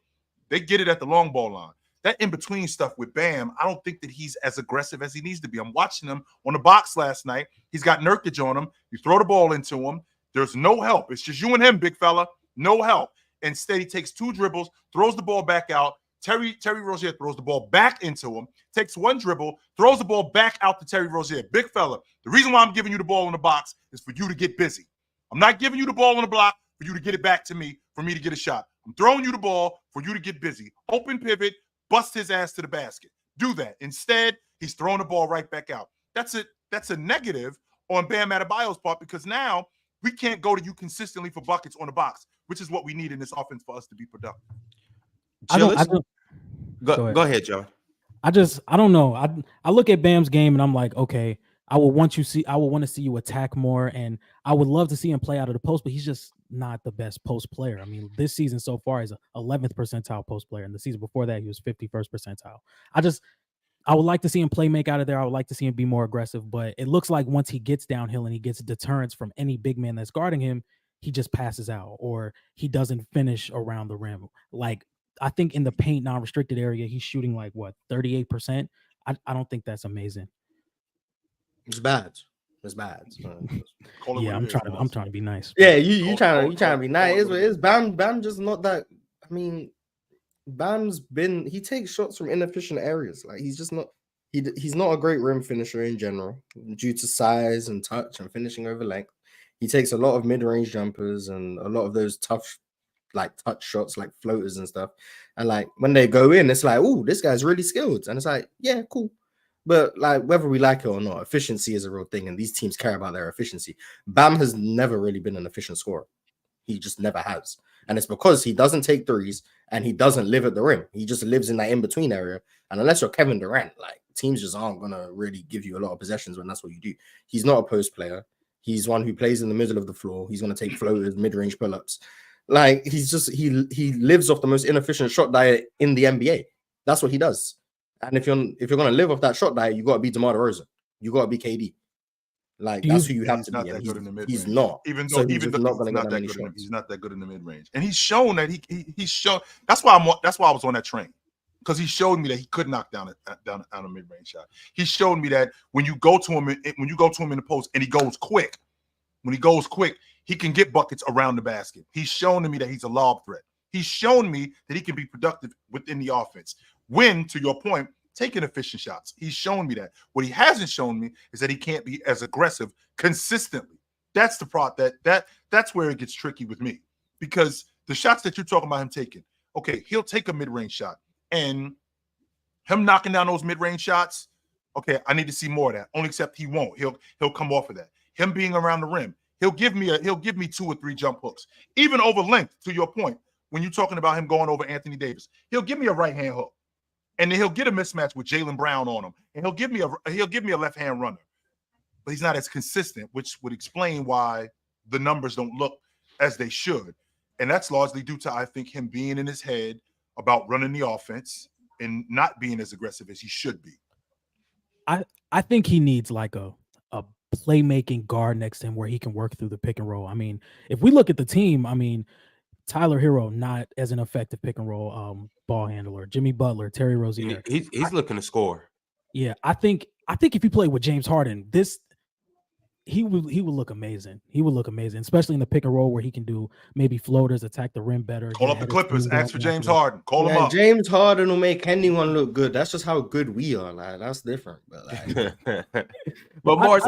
it at the long ball line. That in-between stuff with Bam, I don't think that he's as aggressive as he needs to be. I'm watching him on the box last night. He's got Nurkic on him. You throw the ball into him. There's no help. It's just you and him, big fella. No help. Instead, he takes 2 dribbles, throws the ball back out. Terry Rozier throws the ball back into him, takes 1 dribble, throws the ball back out to Terry Rozier. Big fella, the reason why I'm giving you the ball in the box is for you to get busy. I'm not giving you the ball on the block for you to get it back to me, for me to get a shot. I'm throwing you the ball for you to get busy. Open pivot, bust his ass to the basket. Do that. Instead, he's throwing the ball right back out. That's a negative on Bam Adebayo's part because now we can't go to you consistently for buckets on the box, which is what we need in this offense for us to be productive. Go ahead, John. I don't know. I look at Bam's game and I'm like, okay, I will want to see you attack more, and I would love to see him play out of the post, but he's just not the best post player. I mean, this season so far he's a 11th percentile post player, and the season before that he was 51st percentile. I would like to see him play make out of there. I would like to see him be more aggressive, but it looks like once he gets downhill and he gets deterrence from any big man that's guarding him, he just passes out or he doesn't finish around the rim. Like, I think in the paint non-restricted area, he's shooting like 38%. I don't think that's amazing. It's bad. It's bad. Yeah, I'm trying to be nice. Yeah, you trying to be nice. It's Bam just not that. I mean, he takes shots from inefficient areas. Like he's just not. He's not a great rim finisher in general due to size and touch and finishing over length. He takes a lot of mid-range jumpers and a lot of those tough, like touch shots, like floaters and stuff. And like when they go in, it's like, oh, this guy's really skilled. And it's like, yeah, cool. But like whether we like it or not, efficiency is a real thing, and these teams care about their efficiency. Bam has never really been an efficient scorer. He just never has. And it's because he doesn't take threes and he doesn't live at the rim. He just lives in that in-between area. And unless you're Kevin Durant, like teams just aren't gonna really give you a lot of possessions when that's what you do. He's not a post player. He's one who plays in the middle of the floor. He's gonna take floaters, mid-range pull-ups. Like he's just he lives off the most inefficient shot diet in the NBA. That's what he does. And if you're gonna live off that shot diet, you gotta be DeMar DeRozan. You gotta be KD. Like that's who you have to be. He's not. Even though he's not that good in the mid range, and he's shown that he's shown. That's why I was on that train, because he showed me that he could knock down a mid range shot. He showed me that when you go to him in the post and he goes quick, he can get buckets around the basket. He's shown to me that he's a lob threat. He's shown me that he can be productive within the offense. When, to your point, taking efficient shots. He's shown me that. What he hasn't shown me is that he can't be as aggressive consistently. That's the part that's where it gets tricky with me, because the shots that you're talking about him taking, okay, he'll take a mid-range shot, and him knocking down those mid-range shots, okay, I need to see more of that. Only except he won't. He'll come off of that. Him being around the rim, he'll give me 2 or 3 jump hooks, even over length. To your point, when you're talking about him going over Anthony Davis, he'll give me a right hand hook. And then he'll get a mismatch with Jaylen Brown on him, and he'll give me a left hand runner, but he's not as consistent, which would explain why the numbers don't look as they should. And that's largely due to, I think, him being in his head about running the offense and not being as aggressive as he should be. I think he needs like a playmaking guard next to him where he can work through the pick and roll. I mean, if we look at the team, I mean, Tyler Hero not as an effective pick and roll ball handler. Jimmy Butler, Terry Rozier. He's looking to score. Yeah, I think if he played with James Harden, he would look amazing. He would look amazing, especially in the pick and roll where he can do maybe floaters, attack the rim better. Call up the Clippers, ask for James Harden. Call him up. James Harden will make anyone look good. That's just how good we are. Like that's different. But like, but Mars,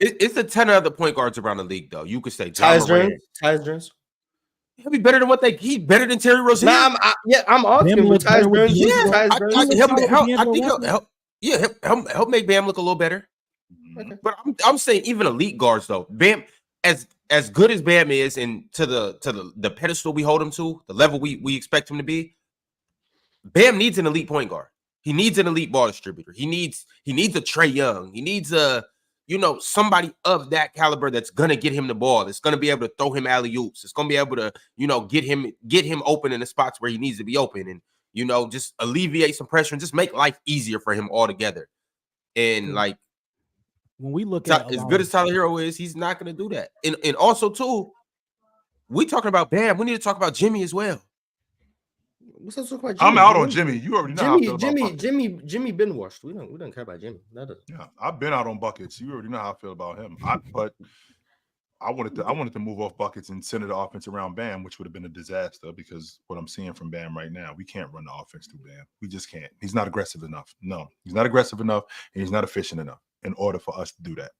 it's the 10 other point guards around the league, though. You could say Tyus Jones. He'll be better than he's better than Terry Rozier. I'm asking with Tyus Jones. Help make Bam look a little better. Okay. But I'm saying even elite guards though. Bam, as good as Bam is, and to the pedestal we hold him to, the level we expect him to be, Bam needs an elite point guard. He needs an elite ball distributor. He needs a Trae Young. He needs somebody of that caliber that's gonna get him the ball. That's gonna be able to throw him alley-oops. It's gonna be able to, get him open in the spots where he needs to be open, and just alleviate some pressure and just make life easier for him altogether. And like when we look at as good as Tyler Hero is, he's not gonna do that. And also too, we talking about Bam. We need to talk about Jimmy as well. I'm out on Jimmy. You already know how I feel about Jimmy been washed. We don't care about Jimmy. Yeah, I've been out on buckets. You already know how I feel about him. But I wanted to move off buckets and center the offense around Bam, which would have been a disaster, because what I'm seeing from Bam right now, we can't run the offense through Bam. We just can't. He's not aggressive enough. No, he's not aggressive enough, and he's not efficient enough in order for us to do that.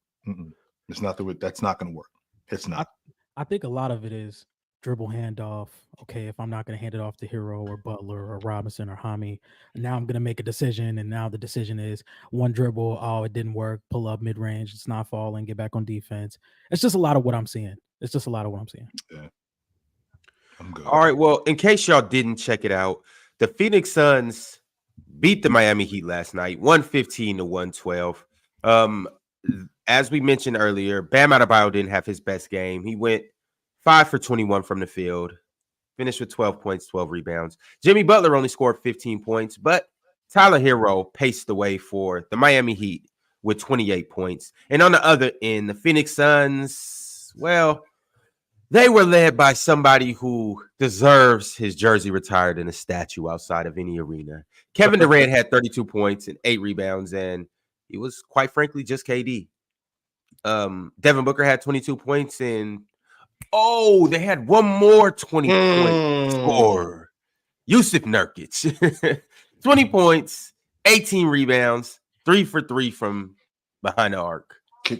It's not that's not going to work. It's not. I think a lot of it is dribble handoff. Okay, if I'm not going to hand it off to Hero or Butler or Robinson or Hami, now I'm going to make a decision, and now the decision is one dribble. Oh, it didn't work. Pull up mid range. It's not falling. Get back on defense. It's just a lot of what I'm seeing. Yeah, I'm good. All right. Well, in case y'all didn't check it out, the Phoenix Suns beat the Miami Heat last night, 115-112. As we mentioned earlier, Bam Adebayo didn't have his best game. He went 5 for 21 from the field, finished with 12 points, 12 rebounds. Jimmy Butler only scored 15 points, but Tyler Hero paced the way for the Miami Heat with 28 points. And on the other end, the Phoenix Suns, well, they were led by somebody who deserves his jersey retired in a statue outside of any arena. Kevin Durant had 32 points and 8 rebounds, and he was, quite frankly, just KD. Devin Booker had 22 points, and they had one more 20-point scorer. Yusuf Nurkic, 20 points, 18 rebounds, 3 for 3 from behind the arc.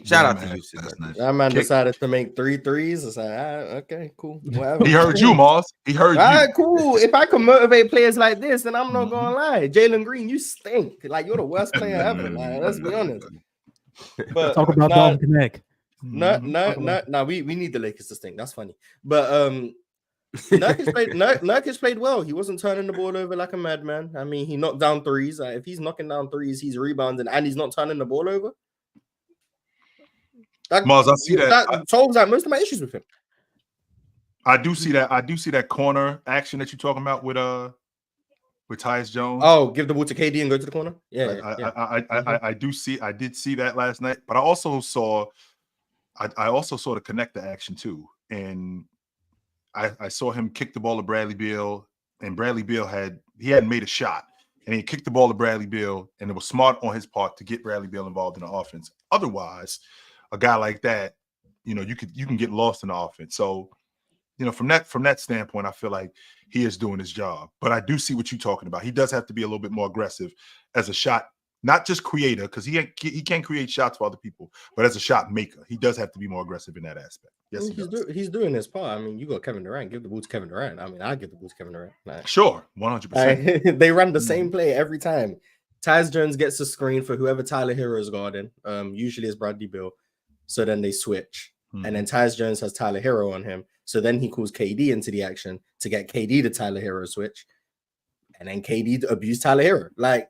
Shout out to Yusuf Nurkic. That man decided to make 3 threes. It's like, okay, cool. Whatever. He heard you, Mars. He heard you. All right, cool. If I can motivate players like this, then I'm not gonna lie. Jalen Green, you stink. Like, you're the worst player ever. Like, let's be honest. But Talk about Dalton Connect. No, we need the Lakers to stink. That's funny. But Nurkic played well. He wasn't turning the ball over like a madman. I mean, he knocked down threes. If he's knocking down threes, he's rebounding, and he's not turning the ball over. Mars, I see that. That solves out most of my issues with him. I do see that. I do see that corner action that you're talking about with Tyus Jones. Oh, give the ball to KD and go to the corner. Yeah, I do see. I did see that last night, but I also saw the connector action too, and I saw him kick the ball to Bradley Beal, and Bradley Beal hadn't made a shot, and he kicked the ball to Bradley Beal, and it was smart on his part to get Bradley Beal involved in the offense. Otherwise, a guy like that, you can get lost in the offense. So, from that standpoint, I feel like he is doing his job. But I do see what you're talking about. He does have to be a little bit more aggressive as a shot, not just creator, because he can't create shots for other people, but as a shot maker, he does have to be more aggressive in that aspect. Yes, he's doing his part. I mean, you got Kevin Durant, give the ball to Kevin Durant. I mean, I give the ball to Kevin Durant. Like, sure, 100%. They run the same play every time. Tyus Jones gets a screen for whoever Tyler Hero is guarding. Usually it's Bradley Beal. So then they switch. And then Tyus Jones has Tyler Hero on him. So then he calls KD into the action to get KD to Tyler Hero switch. And then KD abuse Tyler Hero. Like,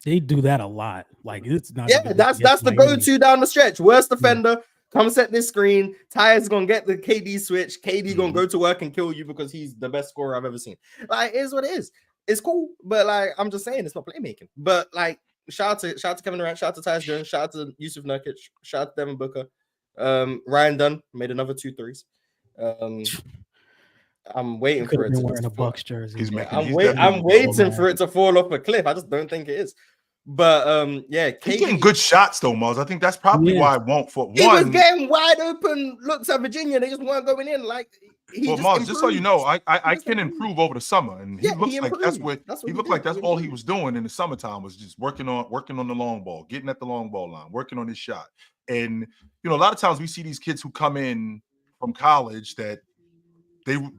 they do that a lot. Like, it's not. Yeah, that's the go-to down the stretch. Worst defender, come set this screen. Tyus gonna get the KD switch. KD gonna go to work and kill you because he's the best scorer I've ever seen. Like, it is what it is. It's cool, but like, I'm just saying, it's not playmaking. But like, shout out to Kevin Durant, shout out to Tyus Jones, shout out to Yusuf Nurkic, shout out to Devin Booker. Ryan Dunn made another 2 threes. I'm waiting for it to wearing a Bucks jersey. I'm waiting for it to fall off a cliff. I just don't think it is. But he's getting good shots though, Mars. I think that's probably why I won't. For he one, was getting wide open looks at Virginia. They just weren't going in. Like, Mars, just so you know, I can improve over the summer, and he looks like that's what he looked like. That's all he was doing in the summertime was just working on the long ball, getting at the long ball line, working on his shot. And a lot of times we see these kids who come in from college that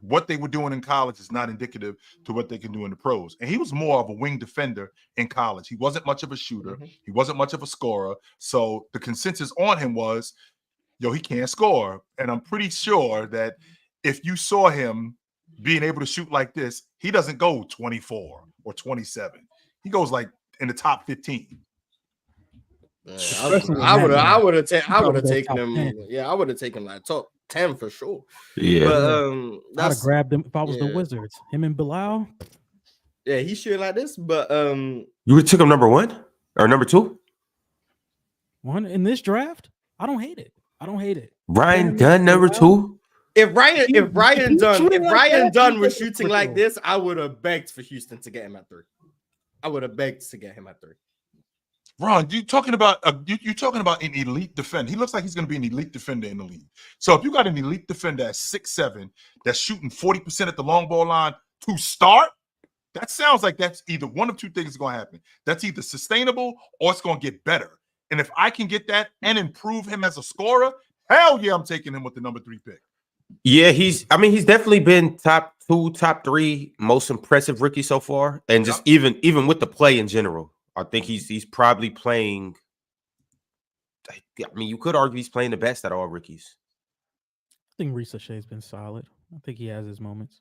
what they were doing in college is not indicative to what they can do in the pros. And he was more of a wing defender in college. He wasn't much of a shooter. He wasn't much of a scorer. So the consensus on him was, he can't score. And I'm pretty sure that if you saw him being able to shoot like this, he doesn't go 24 or 27. He goes like in the top 15. I would have taken him. Yeah, I would have taken like top 10 for sure. Yeah, but I'd have grabbed him if I was the Wizards. Him and Bilal. Yeah, he's shooting like this. But you took him number 1 or number 2? 1 in this draft. I don't hate it. Ryan Dunn number 2. If Ryan Dunn was shooting like this, I would have begged for Houston to get him at 3. I would have begged to get him at 3. Ron, you're talking about an elite defender. He looks like he's going to be an elite defender in the league. So if you got an elite defender at 6'7" that's shooting 40% at the long ball line to start, that sounds like that's either one of 2 things is going to happen. That's either sustainable or it's going to get better. And if I can get that and improve him as a scorer, hell yeah, I'm taking him with the number 3 pick. Yeah, he's definitely been top 2, top 3 most impressive rookie so far, and just even with the play in general. I think he's probably playing. I mean, you could argue he's playing the best out of all rookies. I think Risa Shea's been solid. I think he has his moments.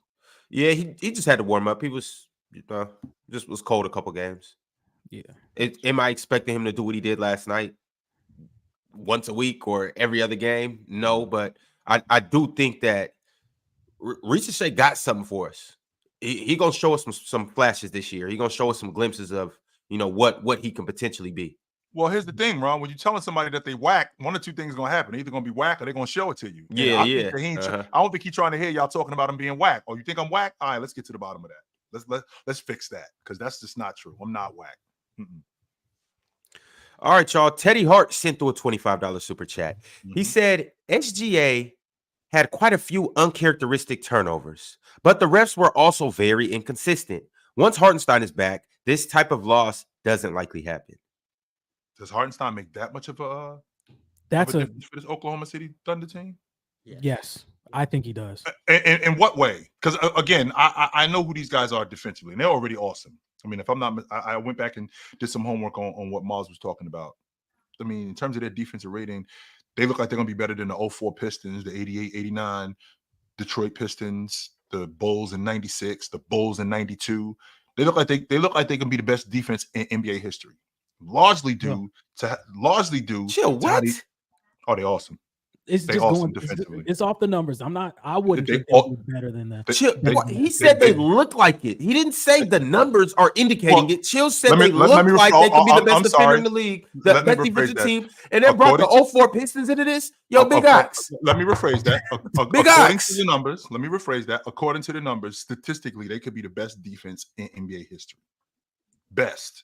Yeah, he just had to warm up. He was just was cold a couple games. Yeah. Am I expecting him to do what he did last night once a week or every other game? No, but I do think that Ricochet got something for us. He gonna show us some flashes this year. He gonna show us some glimpses of what he can potentially be. Well, here's the thing, Ron. When you're telling somebody that they whack, one or two things gonna happen. They're either gonna be whack or they're gonna show it to you. Yeah, think that I don't think he's trying to hear y'all talking about him being whack. Oh, you think I'm whack? All right, let's get to the bottom of that. Let's fix that because that's just not true. I'm not whack. Mm-mm. All right, y'all. Teddy Hart sent through a $25 super chat. He said SGA had quite a few uncharacteristic turnovers, but the refs were also very inconsistent. Once Hartenstein is back, this type of loss doesn't likely happen. Does Hartenstein make that much of a difference for this Oklahoma City Thunder team? Yes, I think he does. In what way? Because again, I know who these guys are defensively, and they're already awesome. I mean, if I'm not, I went back and did some homework on what Miles was talking about. I mean, in terms of their defensive rating, they look like they're going to be better than the 04 Pistons, the 88, 89 Detroit Pistons, the Bulls in 96, the Bulls in 92. They look like they can be the best defense in NBA history. Largely due to Chill, what? They're awesome. It's they just awesome going. defensively. It's off the numbers. I wouldn't think they do better than that. Chill, he said they look like it. He didn't say the numbers are indicating it. Chill said they look like they could be the best defender in the league, the best defensive team, and then brought the 04 Pistons into this. Yo, Big Ox. Let me rephrase that. According to the numbers, let me rephrase that. According to the numbers, statistically, they could be the best defense in NBA history. Best.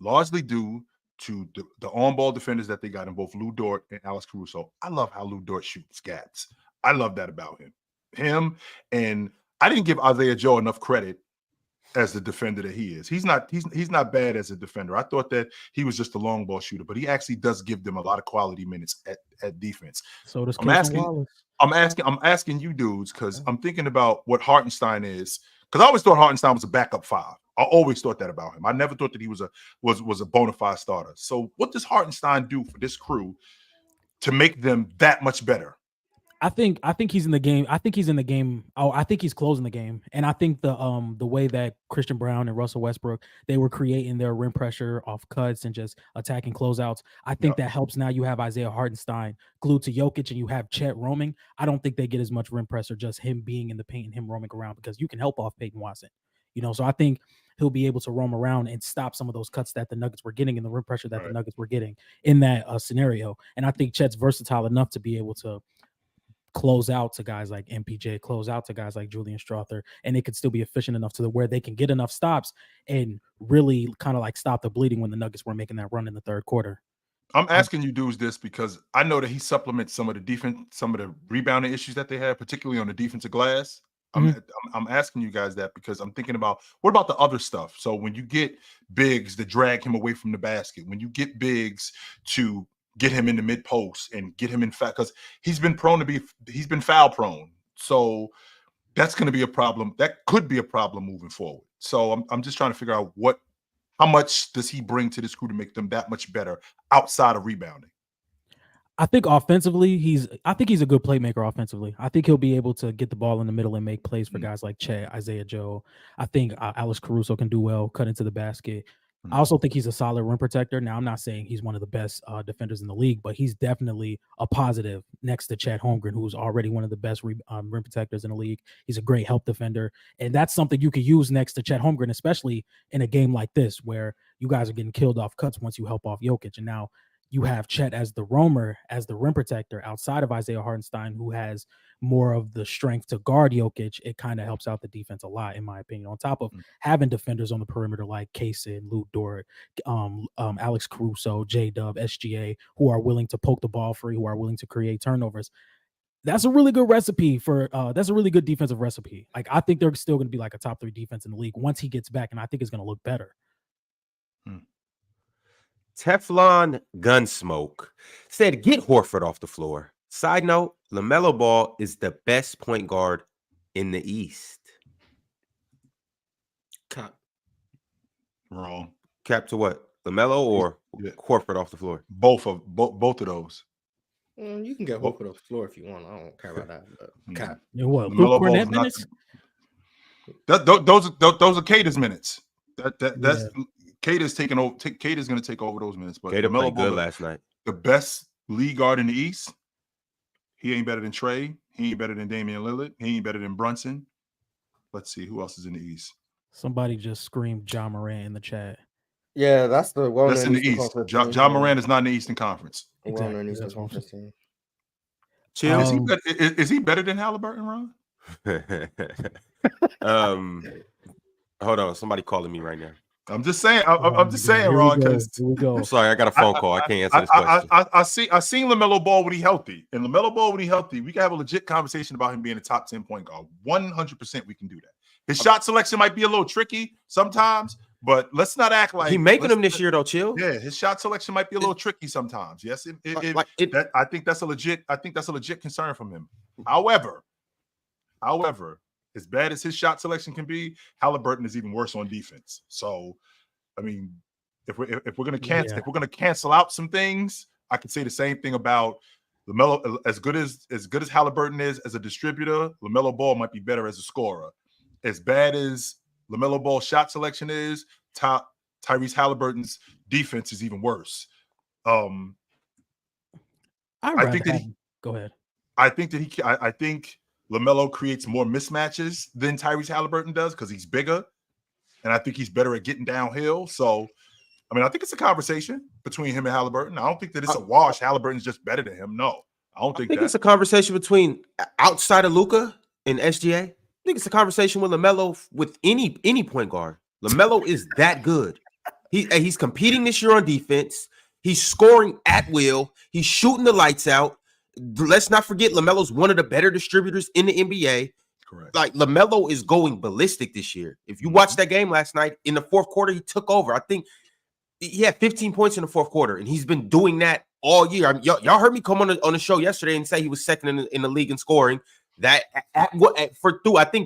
Largely due to the on-ball defenders that they got in both Lou Dort and Alex Caruso. I love how Lou Dort shoots gaps. I love that about him. And I didn't give Isaiah Joe enough credit as the defender that he is. He's not bad as a defender. I thought that he was just a long ball shooter, but he actually does give them a lot of quality minutes at defense. So does I'm asking you dudes because I'm thinking about what Hartenstein is. Because I always thought Hartenstein was a backup five. I always thought that about him. I never thought that he was a bona fide starter. So what does Hartenstein do for this crew to make them that much better? I think he's in the game. I think he's in the game. Oh, I think he's closing the game. And I think the way that Christian Brown and Russell Westbrook, they were creating their rim pressure off cuts and just attacking closeouts. I think that helps. Now you have Isaiah Hartenstein glued to Jokic and you have Chet roaming. I don't think they get as much rim pressure just him being in the paint and him roaming around because you can help off Peyton Watson. So I think he'll be able to roam around and stop some of those cuts that the Nuggets were getting and the rim pressure that the Nuggets were getting in that scenario. And I think Chet's versatile enough to be able to close out to guys like MPJ, close out to guys like Julian Strawther, and it could still be efficient enough to where they can get enough stops and really kind of like stop the bleeding when the Nuggets were making that run in the third quarter. I'm asking you dudes this because I know that he supplements some of the defense, some of the rebounding issues that they have, particularly on the defensive glass. I'm asking you guys that because I'm thinking about what about the other stuff? So when you get bigs that drag him away from the basket, when you get bigs to get him in the mid post and get him in foul, because he's been foul prone. So that's going to be a problem. That could be a problem moving forward. So I'm just trying to figure out how much does he bring to this crew to make them that much better outside of rebounding? I think offensively, he's a good playmaker offensively. I think he'll be able to get the ball in the middle and make plays for guys like Chet, Isaiah Joe. I think Alex Caruso can do well, cut into the basket. I also think he's a solid rim protector. Now, I'm not saying he's one of the best defenders in the league, but he's definitely a positive next to Chet Holmgren, who's already one of the best rim protectors in the league. He's a great help defender. And that's something you could use next to Chet Holmgren, especially in a game like this where you guys are getting killed off cuts once you help off Jokic. And now you have Chet as the roamer, as the rim protector outside of Isaiah Hartenstein, who has more of the strength to guard Jokic. It kind of helps out the defense a lot, in my opinion, on top of having defenders on the perimeter like Kaysen, Lou Dort, Alex Caruso, J-Dub, SGA, who are willing to poke the ball free, who are willing to create turnovers. That's a really good recipe that's a really good defensive recipe. Like, I think they're still going to be like a top 3 defense in the league once he gets back, and I think it's going to look better. Teflon Gunsmoke said, get Horford off the floor. Side note, LaMelo Ball is the best point guard in the East. Cap. Wrong. Cap to what? LaMelo or Horford off the floor? Both of those. You can get Horford off the floor if you want. I don't care about that. But Cap. What? Luke Cornett minutes? Those are Cater's minutes. That's Cater's taking over. Cater's going to take over those minutes. But Cater LaMelo played good Ball, last night. the best league guard in the East. He ain't better than Trey. He ain't better than Damian Lillard. He ain't better than Brunson. Let's see who else is in the East. Somebody just screamed John Morant in the chat. Yeah, that's the well. That's in the East. John Moran is not in the Eastern Conference. Exactly. Eastern Conference team. Chill. Is he better than Halliburton, Ron? Hold on. Somebody calling me right now. I'm just saying. I'm just saying, Ron. Because I'm sorry, I got a phone call. I can't answer this question. I seen LaMelo Ball when he healthy, and LaMelo Ball when he healthy, we can have a legit conversation about him being a top 10 point guard. 100%, we can do that. His shot selection might be a little tricky sometimes, but let's not act like he making them this year though. Chill. Yeah, his shot selection might be a little tricky sometimes. Yes, I think that's a legit concern from him. However, as bad as his shot selection can be, Halliburton is even worse on defense. So, I mean, if we're gonna cancel out some things, I could say the same thing about LaMelo. As good as Halliburton is as a distributor, LaMelo Ball might be better as a scorer. As bad as LaMelo Ball's shot selection is, Tyrese Halliburton's defense is even worse. Go ahead. I think LaMelo creates more mismatches than Tyrese Halliburton does because he's bigger, and I think he's better at getting downhill. So, I mean, I think it's a conversation between him and Halliburton. I don't think that it's a wash. Halliburton's just better than him. No, I think it's a conversation between outside of Luka and SGA. I think it's a conversation with LaMelo with any point guard. LaMelo is that good. He's competing this year on defense. He's scoring at will. He's shooting the lights out. Let's not forget LaMelo's one of the better distributors in the NBA. Correct. Like LaMelo is going ballistic this year. If you watched that game last night, in the fourth quarter, he took over. I think he had 15 points in the fourth quarter, and he's been doing that all year. I mean, y'all heard me come on the show yesterday and say he was second in the league in scoring. That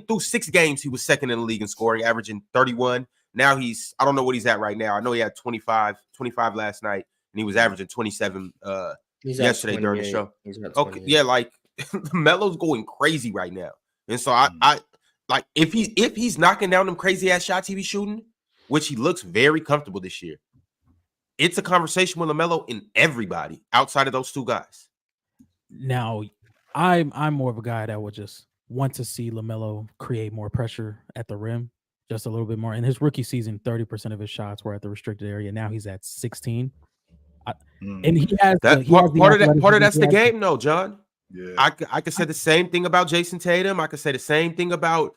through 6 games he was second in the league in scoring, averaging 31. Now I don't know what he's at right now. I know he had 25 last night, and he was averaging 27 yesterday during the show. Okay, yeah, like LaMelo's going crazy right now, and so I like if he's knocking down them crazy ass shots he be shooting, which he looks very comfortable this year. It's a conversation with LaMelo and everybody outside of those 2 guys. Now, I'm more of a guy that would just want to see LaMelo create more pressure at the rim, just a little bit more. In his rookie season, 30% of his shots were at the restricted area. Now he's at 16. And he has part of that's the game, though, John. Yeah, I could say the same thing about Jason Tatum. I could say the same thing about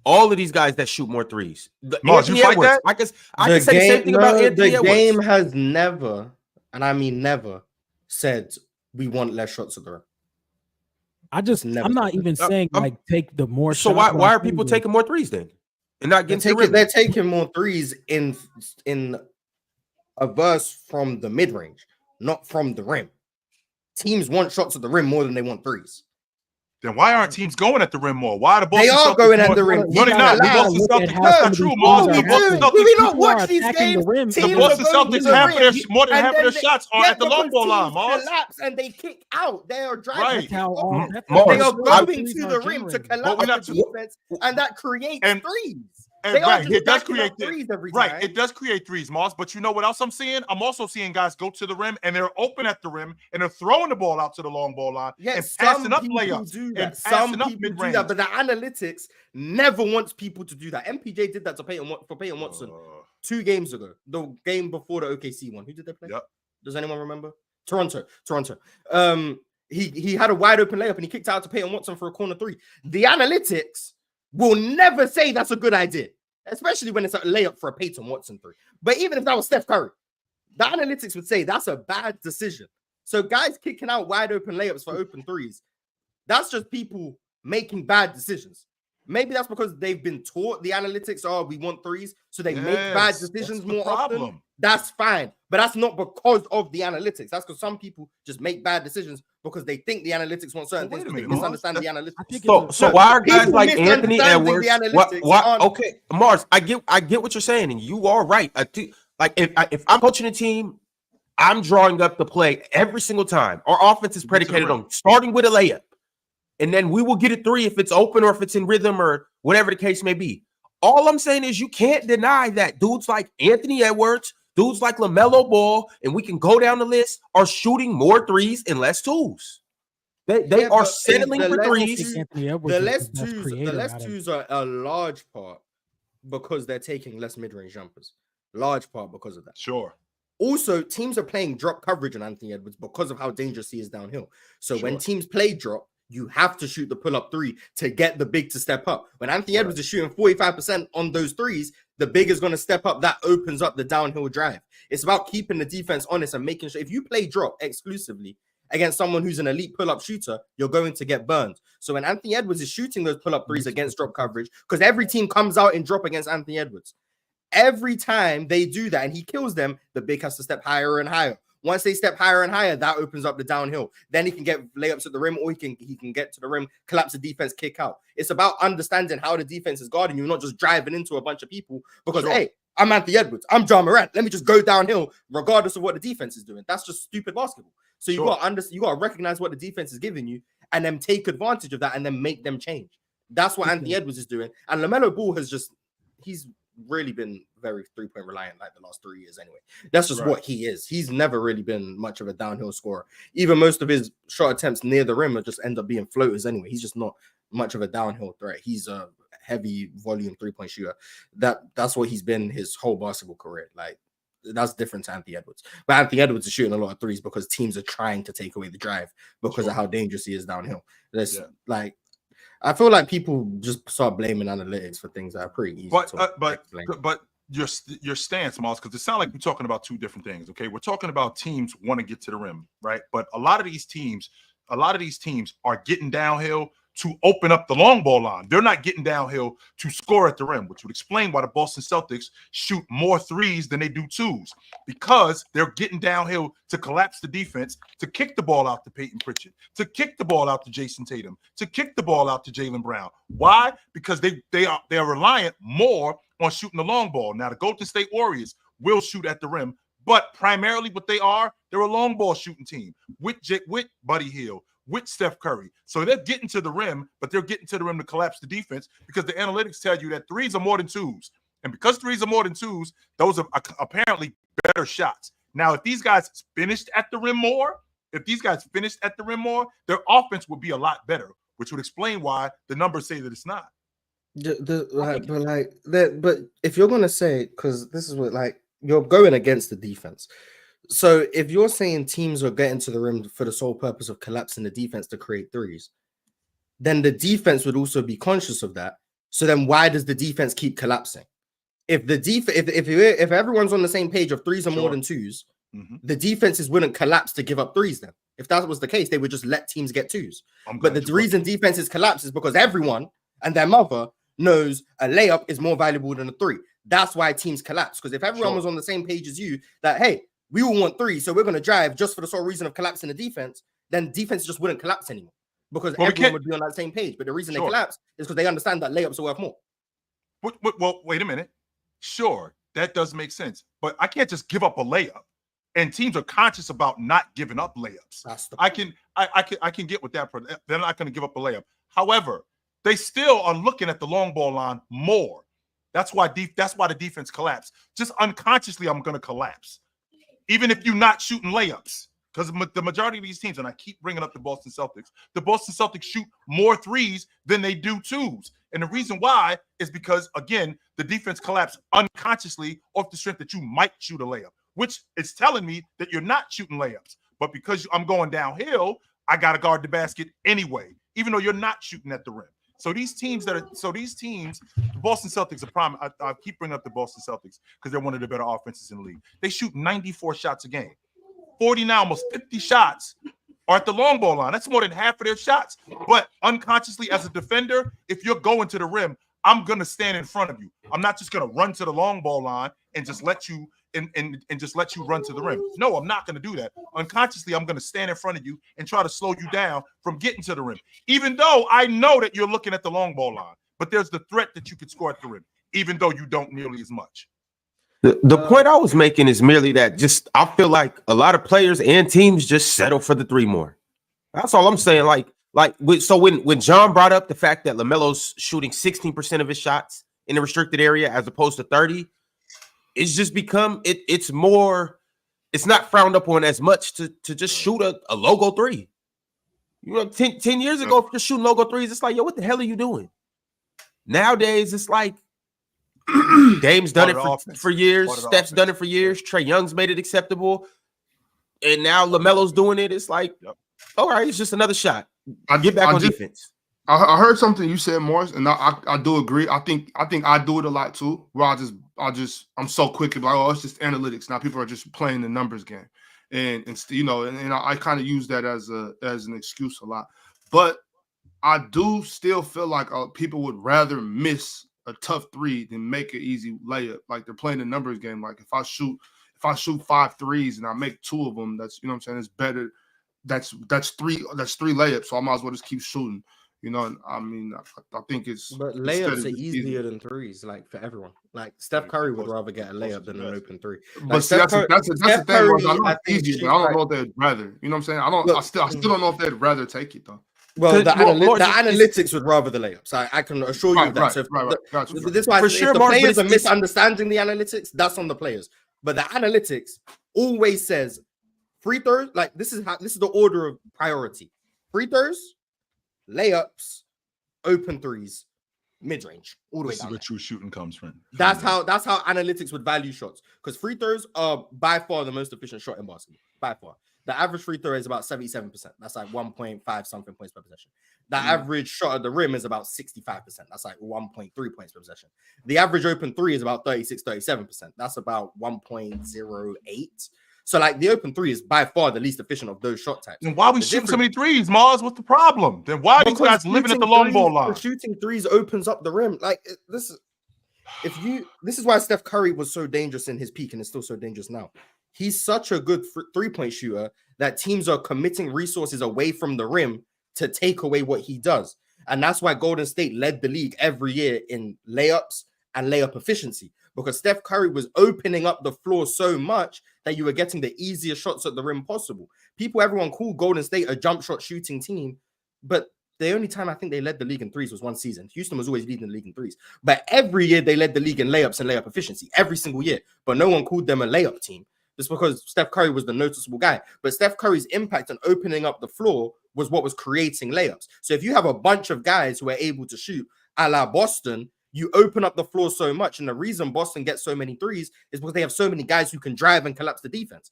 all of these guys that shoot more threes. Mars, you fight that? I could say the same thing about Anthony Edwards. The game has never, and I mean never, said we want less shots at the rim. I'm not even saying take the more. So why are people taking more threes then and not getting to the rim? They're taking more threes in a verse from the mid range, not from the rim. Teams want shots at the rim more than they want threes. Then why aren't teams going at the rim more? Why are the Boston Celtics going at the rim? No, they're not. The Boston Celtics. That's not true, Mars. Do we not watch these games? The Boston Celtics more than half of their shots are at the long ball line, Mars. Collapse and they kick out. They are driving. They are going to the rim to collapse the defense, and that creates threes. It does create threes every time. Right, it does create threes, Moss. But you know what else I'm seeing? I'm also seeing guys go to the rim and they're open at the rim and they're throwing the ball out to the long ball line and passing up layups. Some people do that, but the analytics never wants people to do that. MPJ did that for Peyton Watson 2 games ago. The game before the OKC one. Who did they play? Yep. Does anyone remember? Toronto. He had a wide open layup and he kicked out to Peyton Watson for a corner 3. The analytics will never say that's a good idea, especially when it's a layup for a Peyton Watson 3. But even if that was Steph Curry, the analytics would say that's a bad decision. So guys kicking out wide open layups for open threes, that's just people making bad decisions. Maybe that's because they've been taught the analytics are we want threes, so they make bad decisions more often. That's fine, but that's not because of the analytics. That's because some people just make bad decisions because they think the analytics want certain things, but they misunderstand the analytics. So why are guys like Anthony Edwards? Okay, Mars, I get what you're saying, and you are right. If I'm coaching a team, I'm drawing up the play every single time. Our offense is predicated on starting with a layup, and then we will get a 3 if it's open or if it's in rhythm or whatever the case may be. All I'm saying is you can't deny that dudes like Anthony Edwards, dudes like LaMelo Ball, and we can go down the list, are shooting more threes and less twos. They are settling for threes. The less twos are a large part because they're taking less mid-range jumpers. Large part because of that. Sure. Also, teams are playing drop coverage on Anthony Edwards because of how dangerous he is downhill. So when teams play drop, you have to shoot the pull-up three to get the big to step up. When Anthony Edwards is shooting 45% on those threes, the big is going to step up. That opens up the downhill drive. It's about keeping the defense honest and making sure if you play drop exclusively against someone who's an elite pull-up shooter, you're going to get burned. So when Anthony Edwards is shooting those pull-up threes against drop coverage, because every team comes out in drop against Anthony Edwards, every time they do that and he kills them, the big has to step higher and higher. Once they step higher and higher, that opens up the downhill. Then he can get layups at the rim, or he can get to the rim, collapse the defense, kick out. It's about understanding how the defense is guarding you, not just driving into a bunch of people because, hey, I'm Anthony Edwards, I'm John Morant. Let me just go downhill regardless of what the defense is doing. That's just stupid basketball. So you got to recognize what the defense is giving you and then take advantage of that and then make them change. That's what Anthony Edwards is doing. And LaMelo Ball he's really been very three-point reliant like the last 3 years anyway. That's just what he is. He's never really been much of a downhill scorer. Even most of his shot attempts near the rim just end up being floaters anyway. He's just not much of a downhill threat. He's a heavy volume three-point shooter. That's what he's been his whole basketball career. Like, that's different to Anthony Edwards. But Anthony Edwards is shooting a lot of threes because teams are trying to take away the drive because of how dangerous he is downhill. I feel like people just start blaming analytics for things that are pretty easy. But your stance, Miles, because it sounds like we're talking about two different things. Okay, we're talking about teams want to get to the rim, right? But a lot of these teams are getting downhill to open up the long ball line. They're not getting downhill to score at the rim, which would explain why the Boston Celtics shoot more threes than they do twos, because they're getting downhill to collapse the defense, to kick the ball out to Peyton Pritchard, to kick the ball out to Jason Tatum, to kick the ball out to Jaylen Brown. Why? Because they are reliant more on shooting the long ball. Now, the Golden State Warriors will shoot at the rim, but primarily what they're a long ball shooting team with Buddy Hield, with Steph Curry. So they're getting to the rim, but they're getting to the rim to collapse the defense because the analytics tell you that threes are more than twos. And because threes are more than twos, those are apparently better shots. Now, if these guys finished at the rim more, their offense would be a lot better, which would explain why the numbers say that it's not. But if you're gonna say, because this is what you're going against the defense. So if you're saying teams are getting to the rim for the sole purpose of collapsing the defense to create threes, then the defense would also be conscious of that. So then why does the defense keep collapsing? If if everyone's on the same page of threes are more than twos, the defenses wouldn't collapse to give up threes then. If that was the case, they would just let teams get twos. But the reason defenses collapse is because everyone and their mother knows a layup is more valuable than a three. That's why teams collapse. Because if everyone was on the same page as you, that, hey, we all want three, so we're going to drive just for the sole reason of collapsing the defense, then defense just wouldn't collapse anymore because everyone would be on that same page. But the reason they collapse is because they understand that layups are worth more. Well, wait a minute. Sure, that does make sense. But I can't just give up a layup. And teams are conscious about not giving up layups. I can get with that. They're not going to give up a layup. However, they still are looking at the long ball line more. That's why the defense collapsed. Just unconsciously, I'm going to collapse. Even if you're not shooting layups, because the majority of these teams, and I keep bringing up the Boston Celtics shoot more threes than they do twos. And the reason why is because, again, the defense collapsed unconsciously off the strength that you might shoot a layup, which is telling me that you're not shooting layups. But because I'm going downhill, I got to guard the basket anyway, even though you're not shooting at the rim. So these teams, the Boston Celtics are prime. I keep bringing up the Boston Celtics because they're one of the better offenses in the league. They shoot 94 shots a game. 49, almost 50 shots are at the long ball line. That's more than half of their shots. But unconsciously, as a defender, if you're going to the rim, I'm going to stand in front of you. I'm not just going to run to the long ball line and just let you and just let you run to the rim. No, I'm not going to do that. Unconsciously, I'm going to stand in front of you and try to slow you down from getting to the rim, even though I know that you're looking at the long ball line. But there's the threat that you could score at the rim, even though you don't nearly as much. The point I was making is merely that I feel like a lot of players and teams just settle for the three more. That's all I'm saying. So when John brought up the fact that LaMelo's shooting 16% of his shots in the restricted area as opposed to 30, it's just become it's more, it's not frowned upon as much to just shoot a logo three. You know, 10 years ago, if you're shooting logo threes, it's like, yo, what the hell are you doing? Nowadays, it's like Dame's done it for years, Steph's done it for years, Trae Young's made it acceptable, and now LaMelo's doing it. It's like, all right, it's just another shot. Get back on defense. I heard something you said, Morris, and I do agree. I think I do it a lot too. Where I'm so quick to be like, oh, it's just analytics. Now people are just playing the numbers game, and you know, and I kind of use that as an excuse a lot. But I do still feel like people would rather miss a tough three than make an easy layup. Like they're playing the numbers game. Like if I shoot 5 threes and I make 2 of them, that's, you know what I'm saying, it's better. That's 3 layups. So I might as well just keep shooting. You know, I mean, I think it's. But layups are easier than threes, like for everyone. Like Steph Curry would rather get a layup than an open three. But see, that's the thing. I know it's easy, but I don't know if they'd rather. You know what I'm saying? I still don't know if they'd rather take it though. Well, the analytics would rather the layups. I can assure you that. This is why if the players are misunderstanding the analytics, that's on the players. But the analytics always says free throws. Like this is the order of priority: free throws, layups, open threes, mid range, all the way down. This is where true shooting comes from. That's how analytics would value shots, because free throws are by far the most efficient shot in basketball. By far, the average free throw is about 77%. That's like 1.5 something points per possession. The average shot at the rim is about 65%. That's like 1.3 points per possession. The average open three is about 37%. That's about 1.08. So, like, the open three is by far the least efficient of those shot types. And why are we shooting so many threes, Mars? What's the problem? Then why are these guys living at the long ball line? Shooting threes opens up the rim. Like, this is why Steph Curry was so dangerous in his peak and is still so dangerous now. He's such a good three-point shooter that teams are committing resources away from the rim to take away what he does. And that's why Golden State led the league every year in layups and layup efficiency, because Steph Curry was opening up the floor so much that you were getting the easiest shots at the rim possible. Everyone called Golden State a jump shot shooting team, but the only time I think they led the league in threes was one season. Houston was always leading the league in threes, but every year they led the league in layups and layup efficiency, every single year. But no one called them a layup team. Just because Steph Curry was the noticeable guy. But Steph Curry's impact on opening up the floor was what was creating layups. So if you have a bunch of guys who are able to shoot a la Boston, you open up the floor so much. And the reason Boston gets so many threes is because they have so many guys who can drive and collapse the defense.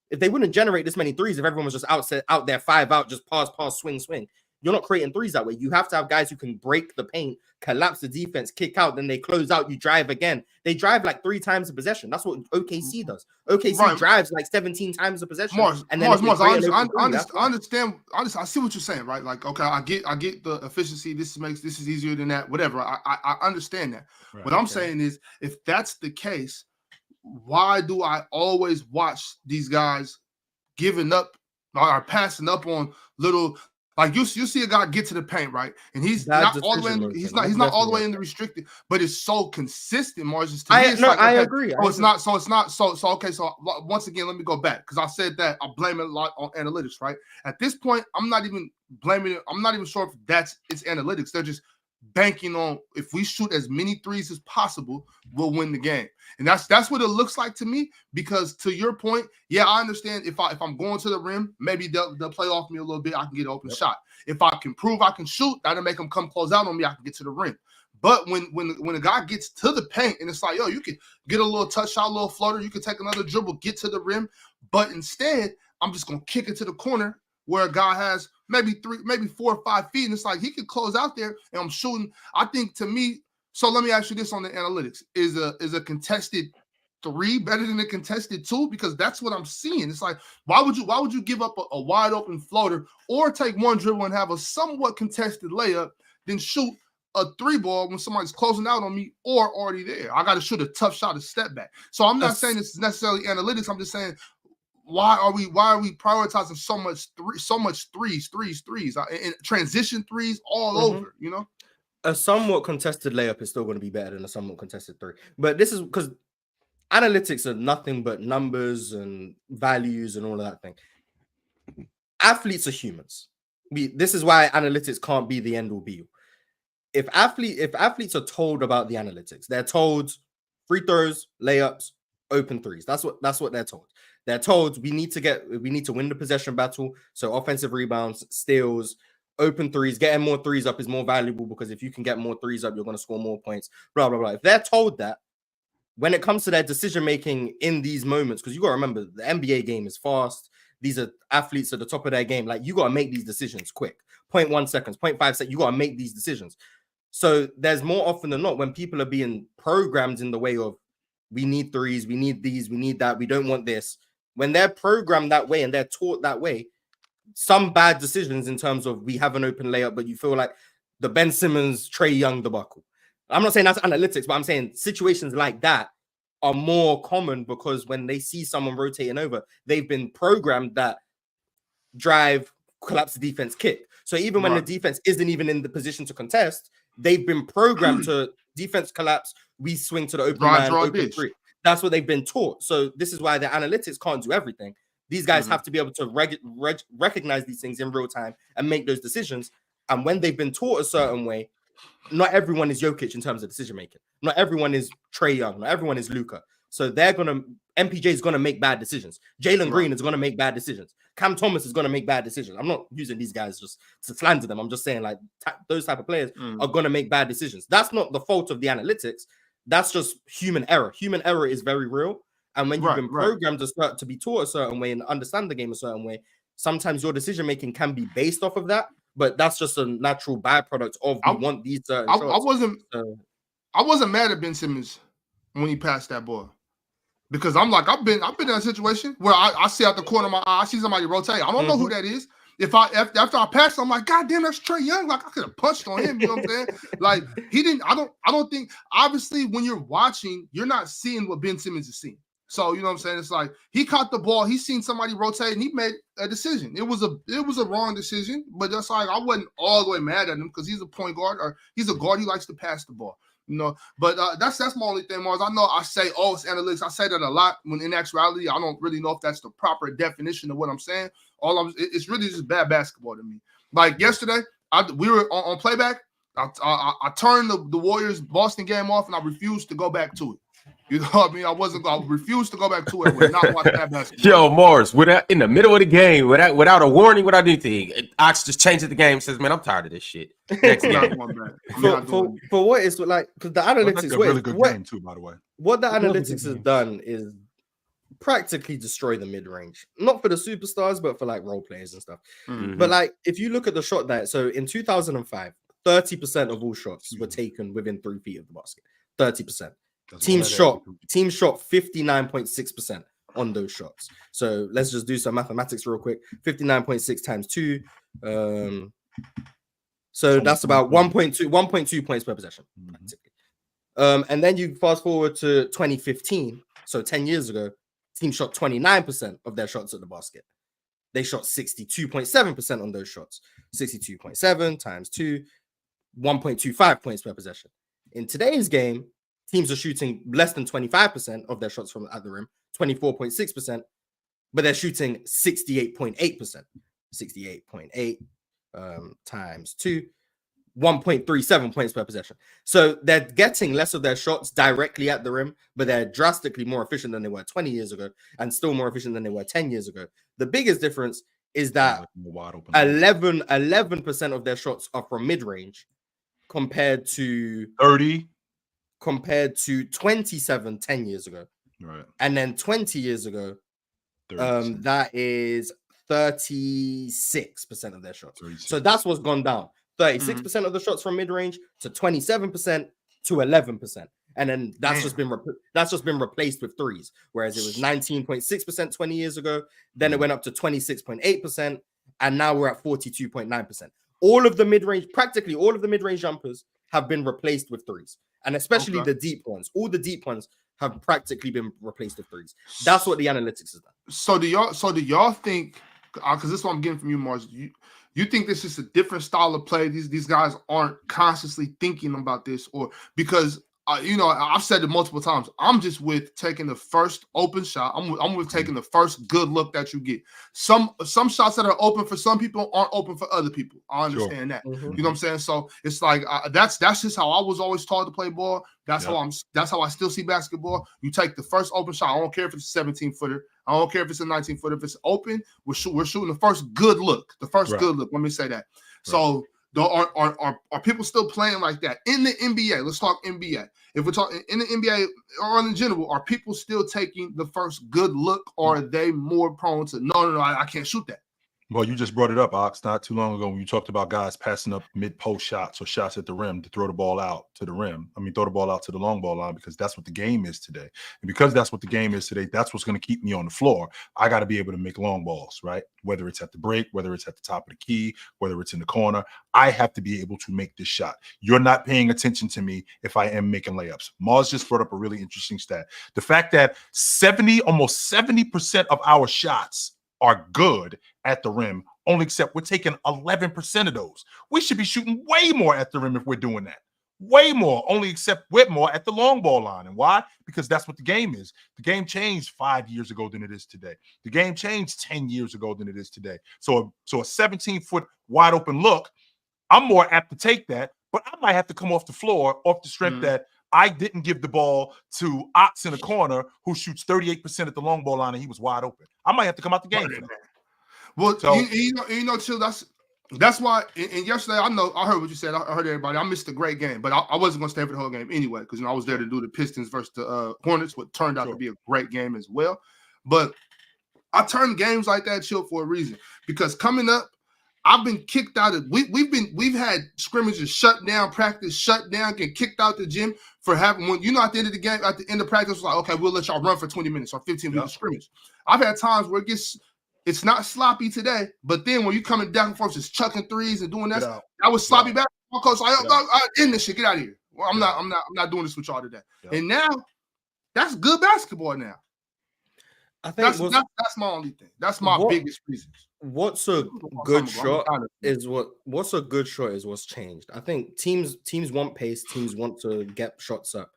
If they wouldn't generate this many threes, if everyone was just out there 5 out, just pass, swing, you're not creating threes that way. You have to have guys who can break the paint, collapse the defense, kick out, then they close out, you drive again. They drive like 3 times a possession. That's what OKC does. OKC drives like 17 times a possession. I understand. I see what you're saying, right? Like, okay, I get the efficiency. This is easier than that. Whatever. I understand that. Right, what I'm saying is, if that's the case, why do I always watch these guys giving up or passing up on little? Like you see a guy get to the paint, right? And he's not all the way in, he's not all the way in the restricted, but it's so consistent margins. To me, I agree. So it's not. Okay. So once again, let me go back, because I said that I blame it a lot on analytics, right? At this point, I'm not even blaming it. I'm not even sure if it's analytics. They're just banking on, if we shoot as many threes as possible, we'll win the game. And that's what it looks like to me, because to your point, yeah, I understand if I'm going to the rim, maybe they'll play off me a little bit, I can get an open shot. If I can prove I can shoot, that'll make them come close out on me, I can get to the rim. But when a guy gets to the paint and it's like, yo, you can get a little touch shot, a little floater, you can take another dribble, get to the rim, but instead I'm just gonna kick it to the corner where a guy has maybe 4 or 5 feet, and it's like he could close out there, and I'm shooting. I think, to me, so let me ask you this on the analytics: is a contested 3 better than a contested 2? Because that's what I'm seeing. It's like, why would you give up a wide open floater or take one dribble and have a somewhat contested layup, then shoot a 3 ball when somebody's closing out on me or already there? I got to shoot a tough shot, a step back. So I'm not saying this is necessarily analytics. I'm just saying, why are we prioritizing so much threes and transition threes all over, you know? A somewhat contested layup is still going to be better than a somewhat contested 3. But this is because analytics are nothing but numbers and values and all of that thing. Athletes are humans. This is why analytics can't be the end all be all. if athletes are told about the analytics, they're told free throws, layups, open threes. That's what they're told. They're told we need to win the possession battle. So offensive rebounds, steals, open threes, getting more threes up is more valuable because if you can get more threes up, you're going to score more points. Blah blah blah. If they're told that, when it comes to their decision making in these moments, because you got to remember the NBA game is fast. These are athletes at the top of their game. Like you got to make these decisions quick. 0.1 seconds, 0.5 seconds. You got to make these decisions. So there's more often than not when people are being programmed in the way of we need threes, we need these, we need that, we don't want this. When they're programmed that way and they're taught that way, some bad decisions in terms of we have an open layup, but you feel like the Ben Simmons, Trae Young debacle. I'm not saying that's analytics, but I'm saying situations like that are more common because when they see someone rotating over, they've been programmed that drive, collapse the defense, kick. So even when the defense isn't even in the position to contest, they've been programmed to defense collapse, we swing to the open man, open three. That's what they've been taught. So this is why the analytics can't do everything. These guys have to be able to recognize these things in real time and make those decisions. And when they've been taught a certain way, not everyone is Jokic in terms of decision making. Not everyone is Trae Young. Not everyone is Luka. So MPJ is going to make bad decisions. Jalen Green is going to make bad decisions. Cam Thomas is going to make bad decisions. I'm not using these guys just to slander them. I'm just saying like those type of players are going to make bad decisions. That's not the fault of the analytics. That's just human error. Human error is very real. And when you've been programmed to be taught a certain way and understand the game a certain way, sometimes your decision making can be based off of that. But that's just a natural byproduct of we want these certain shots. I wasn't mad at Ben Simmons when he passed that ball. Because I'm like, I've been in a situation where I see out the corner of my eye, I see somebody rotate. I don't know who that is. After I passed, I'm like, God damn, that's Trae Young. Like I could have punched on him. You know what I'm saying? Like he didn't. I don't think. Obviously, when you're watching, you're not seeing what Ben Simmons is seeing. So you know what I'm saying? It's like he caught the ball. He seen somebody rotate, and he made a decision. It was a wrong decision, but that's like I wasn't all the way mad at him because he's a point guard or he's a guard. He likes to pass the ball. You know, but that's my only thing, Mars. I know I say, oh, it's analytics. I say that a lot when in actuality, I don't really know if that's the proper definition of what I'm saying. It's really just bad basketball to me. Like yesterday, we were on playback. I turned the Warriors Boston game off, and I refused to go back to it. You know what I mean? I refused to go back to it. We're not watching that basketball. Yo, Morris, in the middle of the game, without a warning, without anything, Ox just changes the game and says, man, I'm tired of this shit. Next game. For what it's like, because the analytics is a really good game too, by the way. What the analytics has done is practically destroy the mid-range. Not for the superstars, but for like role players and stuff. Mm-hmm. But like, if you look at the shot that, so in 2005, 30% of all shots were taken within 3 feet of the basket. 30%. Team shot 59.6% on those shots. So let's just do some mathematics real quick. 59.6 times 2. So that's about 1.2 points per possession. Practically. And then you fast forward to 2015. So 10 years ago, team shot 29% of their shots at the basket. They shot 62.7% on those shots. 62.7 times 2, 1.25 points per possession. In today's game, teams are shooting less than 25% of their shots from at the rim, 24.6%, but they're shooting 68.8%. 68.8 times 2, 1.37 points per possession. So they're getting less of their shots directly at the rim, but they're drastically more efficient than they were 20 years ago and still more efficient than they were 10 years ago. The biggest difference is that 11% of their shots are from mid-range compared to 30. Compared to 27 10 years ago. Right. And then 20 years ago, that is 36% of their shots. 36. So that's what's gone down. 36% of the shots from mid-range to 27% to 11%. And then that's just been replaced with threes. Whereas it was 19.6% 20 years ago, then it went up to 26.8%, and now we're at 42.9%. Practically all of the mid-range jumpers have been replaced with threes. And especially the deep ones. All the deep ones have practically been replaced with threes. That's what the analytics has done. So do y'all think, because this is what I'm getting from you, Mars, you think this is a different style of play? These guys aren't consciously thinking about this, or because I've said it multiple times. I'm just with taking the first open shot. I'm with taking the first good look that you get. Some shots that are open for some people aren't open for other people. I understand that. Mhm. You know what I'm saying? So it's like that's just how I was always taught to play ball. That's how I still see basketball. You take the first open shot. I don't care if it's a 17-footer. I don't care if it's a 19-footer. If it's open, we're shooting the first good look. The first good look. Let me say that. Right. So are people still playing like that in the NBA? Let's talk NBA. If we're talking in the NBA or in general, are people still taking the first good look, or are they more prone to no, I can't shoot that? Well, you just brought it up, Ox, not too long ago when you talked about guys passing up mid-post shots or shots at the rim to throw the ball out to the rim. Throw the ball out to the long ball line, because that's what the game is today. And because that's what the game is today, that's what's going to keep me on the floor. I got to be able to make long balls, right? Whether it's at the break, whether it's at the top of the key, whether it's in the corner, I have to be able to make this shot. You're not paying attention to me if I am making layups. Mars just brought up a really interesting stat. The fact that almost 70% of our shots are good at the rim, only except we're taking 11% of those. We should be shooting way more at the rim if we're doing that. Way more, only except Whitmore at the long ball line. And why? Because that's what the game is. The game changed 5 years ago than it is today. The game changed 10 years ago than it is today. So a 17-foot wide open look, I'm more apt to take that, but I might have to come off the floor off the strength that I didn't give the ball to Ox in the corner who shoots 38% at the long ball line and he was wide open. I might have to come out the game for that. Well, so, Chill, that's why. And yesterday, I heard what you said. I heard everybody. I missed a great game, but I wasn't going to stay for the whole game anyway, because I was there to do the Pistons versus the Hornets, what turned out to be a great game as well. But I turn games like that, Chill, for a reason, because coming up, I've been kicked out of. We've had scrimmages shut down, practice shut down, get kicked out the gym for having at the end of the game, at the end of practice, was like, okay, we'll let y'all run for 20 minutes or 15 minutes of scrimmage. I've had times where it's not sloppy today, but then when you coming down and forth, just chucking threes and doing that, I was sloppy basketball coach. I end this shit. Get out of here. Well, I'm not doing this with y'all today. Yeah. And now that's good basketball now. I think that's my only thing. That's my biggest reason. What's a good shot is what's changed. I think teams want pace, teams want to get shots up.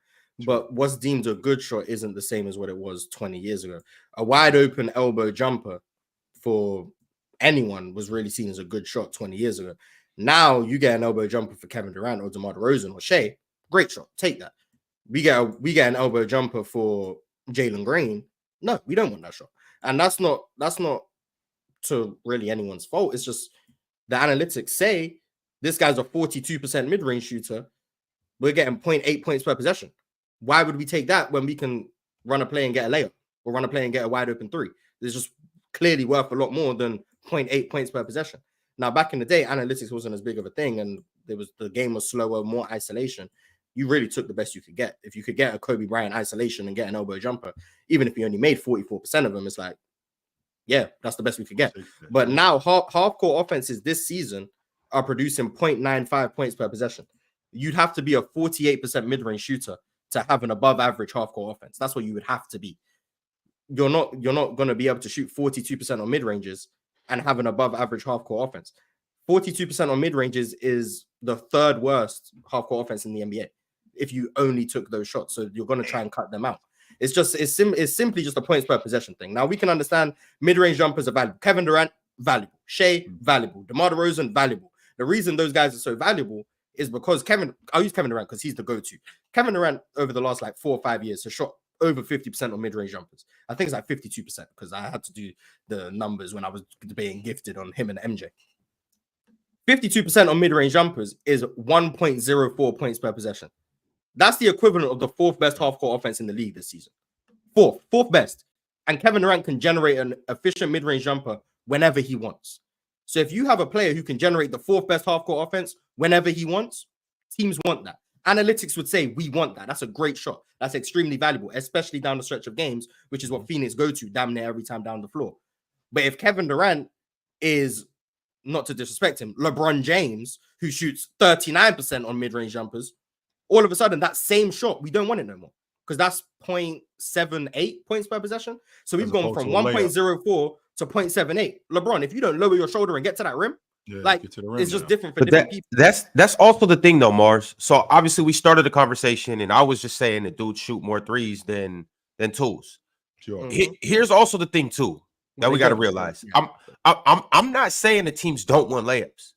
But what's deemed a good shot isn't the same as what it was 20 years ago. A wide open elbow jumper for anyone was really seen as a good shot 20 years ago. Now you get an elbow jumper for Kevin Durant or DeMar DeRozan or Shea, great shot, take that. We get an elbow jumper for Jalen Green. No, we don't want that shot. And that's not to really anyone's fault. It's just the analytics say this guy's a 42% mid-range shooter. We're getting 0.8 points per possession. Why would we take that when we can run a play and get a layup or run a play and get a wide open three? It's just clearly worth a lot more than 0.8 points per possession. Now, back in the day, analytics wasn't as big of a thing, and the game was slower, more isolation. You really took the best you could get. If you could get a Kobe Bryant isolation and get an elbow jumper, even if you only made 44% of them, it's like, yeah, that's the best we could get. But now half-court offenses this season are producing 0.95 points per possession. You'd have to be a 48% mid-range shooter to have an above-average half-court offense. That's what you would have to be. You're not going to be able to shoot 42% on mid-ranges and have an above-average half-court offense. 42% on mid-ranges is the third worst half-court offense in the NBA if you only took those shots. So you're going to try and cut them out. It's simply just a points per possession thing. Now, we can understand mid-range jumpers are valuable. Kevin Durant, valuable. Shea, valuable. DeMar DeRozan, valuable. The reason those guys are so valuable is because I'll use Kevin Durant because he's the go-to. Kevin Durant, over the last 4 or 5 years, has shot over 50% on mid-range jumpers. I think it's 52% because I had to do the numbers when I was being gifted on him and MJ. 52% on mid-range jumpers is 1.04 points per possession. That's the equivalent of the fourth best half-court offense in the league this season. Fourth best. And Kevin Durant can generate an efficient mid-range jumper whenever he wants. So if you have a player who can generate the fourth best half-court offense whenever he wants, teams want that. Analytics would say we want that. That's a great shot. That's extremely valuable, especially down the stretch of games, which is what Phoenix go to damn near every time down the floor. But if Kevin Durant is, not to disrespect him, LeBron James, who shoots 39% on mid-range jumpers, all of a sudden that same shot, we don't want it no more because that's 0.78 points per possession. So we've gone from 1.04 to 0.78. LeBron, if you don't lower your shoulder and get to that rim, Yeah, Like, get to the rim it's just now. different for But different people. that's also the thing though, Mars. So obviously we started the conversation, and I was just saying that dudes shoot more threes than twos. Sure. Here's also the thing too that we got to realize. I'm not saying the teams don't want layups,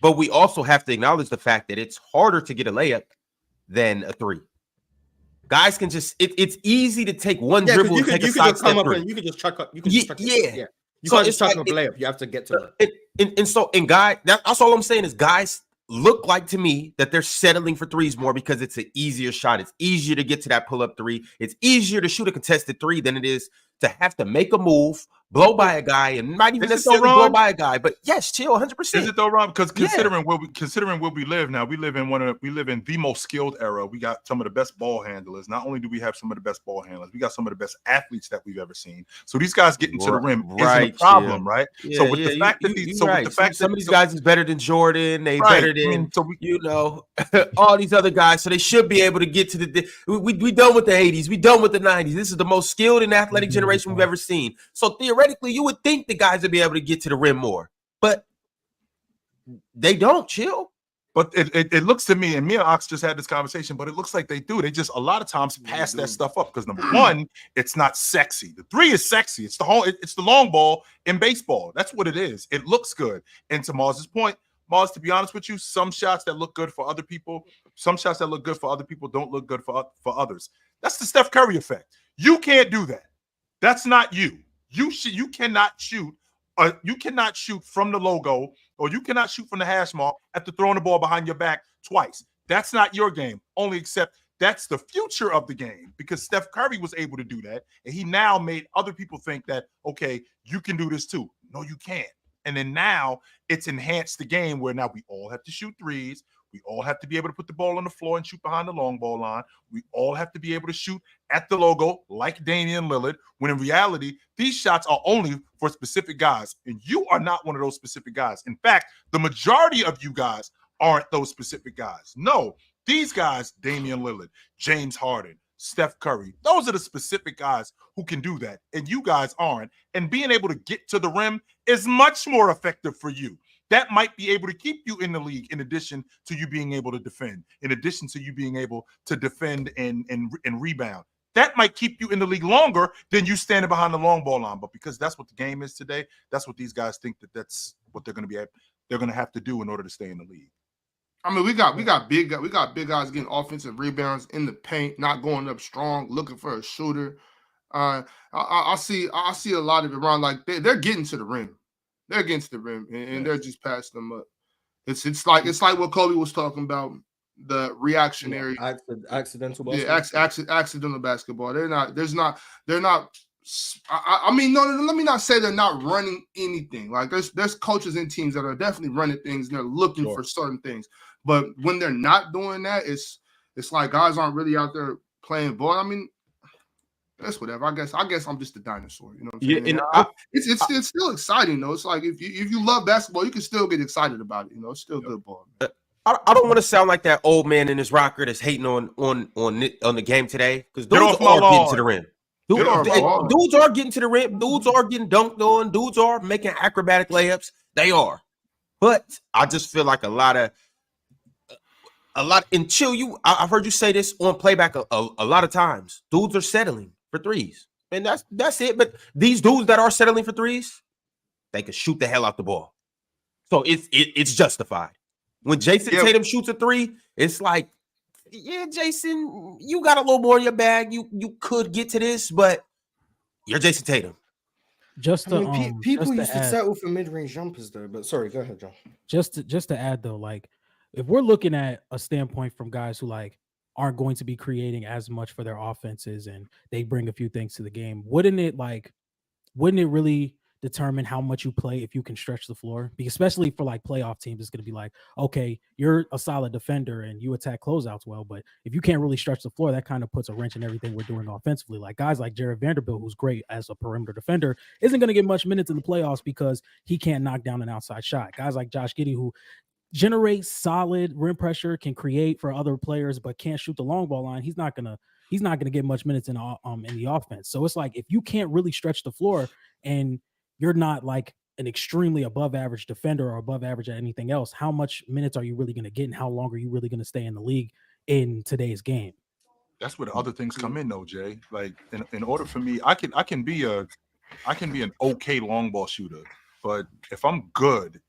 but we also have to acknowledge the fact that it's harder to get a layup than a three. Guys can just it's easy to take one dribble and take a side step up three. and you can just chuck up. You can just chuck it. Yeah. You So can't it's just chuck like up a layup. You have to get to it. Guy, that's all I'm saying is guys look like to me that they're settling for threes more because it's an easier shot. It's easier to get to that pull-up three. It's easier to shoot a contested three than it is to have to make a move, blow by a guy, and not even necessarily blow by a guy. But yes, chill, 100%. Is it though, Rob? Because considering where we live now, we live in the most skilled era. We got some of the best ball handlers. Not only do we have some of the best ball handlers, we got some of the best athletes that we've ever seen. So these guys getting to the rim isn't a problem, right? Yeah, so with the fact that some of these guys is better than Jordan, they better than all these other guys. So they should be able to get to the. We done with the 80s. We done with the 90s. This is the most skilled and athletic generation we've ever seen. So theoretically, you would think the guys would be able to get to the rim more, but they don't. Chill. But it looks to me, and me and Ox just had this conversation, but it looks like they do. They just a lot of times pass that stuff up because number one, it's not sexy. The three is sexy. It's the long ball in baseball. That's what it is. It looks good. And to Mars's point, Mars, to be honest with you, some shots that look good for other people, some shots that look good for other people don't look good for others. That's the Steph Curry effect. You can't do that. That's not you. You cannot shoot. You cannot shoot from the logo, or you cannot shoot from the hash mark after throwing the ball behind your back twice. That's not your game. Only except that's the future of the game because Steph Curry was able to do that, and he now made other people think that okay, you can do this too. No, you can't. And then now it's enhanced the game where now we all have to shoot threes. We all have to be able to put the ball on the floor and shoot behind the long ball line. We all have to be able to shoot at the logo like Damian Lillard, when in reality, these shots are only for specific guys. And you are not one of those specific guys. In fact, the majority of you guys aren't those specific guys. No, these guys, Damian Lillard, James Harden, Steph Curry, those are the specific guys who can do that. And you guys aren't. And being able to get to the rim is much more effective for you. That might be able to keep you in the league in addition to you being able to defend, in addition to you being able to defend and rebound. That might keep you in the league longer than you standing behind the long ball line. But because that's what the game is today, that's what these guys think that's what they're going to have to do in order to stay in the league. I mean, we got big guys getting offensive rebounds in the paint, not going up strong, looking for a shooter. I see a lot of it around, like they're getting to the rim. They're against the rim, and they're just passing them up. It's like what Kobe was talking about, the reactionary, accidental basketball. Yeah, accidental basketball. They're not. I mean, no. Let me not say they're not running anything. Like there's coaches and teams that are definitely running things. And they're looking for certain things, but when they're not doing that, it's like guys aren't really out there playing ball. I mean, that's whatever. I guess I'm just a dinosaur. You know what I'm saying? It's still exciting though. It's like if you love basketball, you can still get excited about it. You know, it's still good ball. I don't want to sound like that old man in his rocker that's hating on the game today, because dudes are getting to the rim. Dudes are getting to the rim. Dudes are getting dunked on. Dudes are making acrobatic layups. They are, but I just feel like a lot. And chill. I've heard you say this on playback a lot of times. Dudes are settling for threes, and that's it. But these dudes that are settling for threes, they can shoot the hell out the ball. So it's justified. When Jason Tatum shoots a three, it's like, yeah, Jason, you got a little more in your bag. You could get to this, but you're Jason Tatum. People used to settle for mid-range jumpers though. But sorry, go ahead, John. Just to add though, like if we're looking at a standpoint from guys who like aren't going to be creating as much for their offenses and they bring a few things to the game, wouldn't it really determine how much you play if you can stretch the floor? Because especially for like playoff teams, it's going to be like, okay, you're a solid defender and you attack closeouts well, but if you can't really stretch the floor, that kind of puts a wrench in everything we're doing offensively. Like guys like Jared Vanderbilt, who's great as a perimeter defender, isn't going to get much minutes in the playoffs because he can't knock down an outside shot. Guys like Josh Giddey, who generates solid rim pressure, can create for other players, but can't shoot the long ball line, he's not gonna get much minutes in the offense. So it's like if you can't really stretch the floor and you're not like an extremely above average defender or above average at anything else, how much minutes are you really going to get and how long are you really going to stay in the league in today's game? That's where the other things come in, though, Jay. Like in order for me, I can be an okay long ball shooter, but if I'm good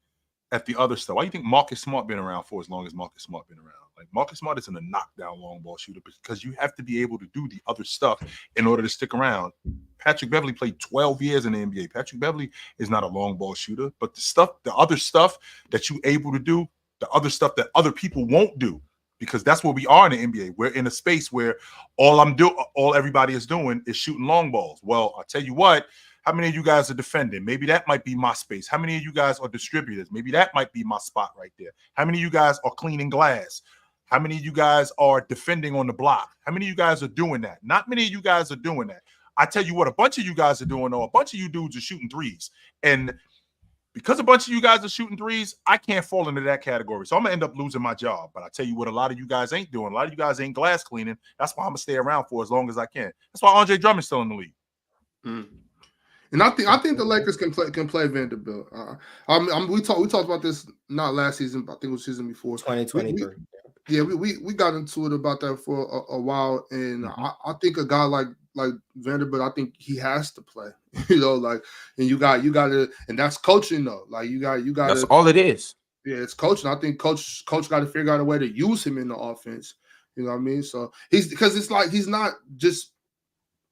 at the other stuff, why do you think Marcus Smart been around for as long as Marcus Smart been around? Like Marcus Smart isn't a knockdown long ball shooter because you have to be able to do the other stuff in order to stick around. Patrick Beverley played 12 years in the NBA. Patrick Beverley is not a long ball shooter, but the other stuff that you able to do, the other stuff that other people won't do, because that's where we are in the NBA. We're in a space where all everybody is doing is shooting long balls. Well, I'll tell you what. How many of you guys are defending? Maybe that might be my space. How many of you guys are distributors? Maybe that might be my spot right there. How many of you guys are cleaning glass? How many of you guys are defending on the block? How many of you guys are doing that? Not many of you guys are doing that. I tell you what, a bunch of you guys are doing, though. A bunch of you dudes are shooting threes. And because a bunch of you guys are shooting threes, I can't fall into that category. So I'm going to end up losing my job. But I tell you what, a lot of you guys ain't doing. A lot of you guys ain't glass cleaning. That's why I'm going to stay around for as long as I can. That's why Andre Drummond's still in the league. And I think the Lakers can play Vanderbilt. We talked about this not last season, but I think it was season before. 2023. We got into it about that for a while, and I think a guy like Vanderbilt, I think he has to play. And you got to, and that's coaching though. Like you got. That's all it is. Yeah, it's coaching. I think coach got to figure out a way to use him in the offense. You know what I mean? So because it's like he's not just.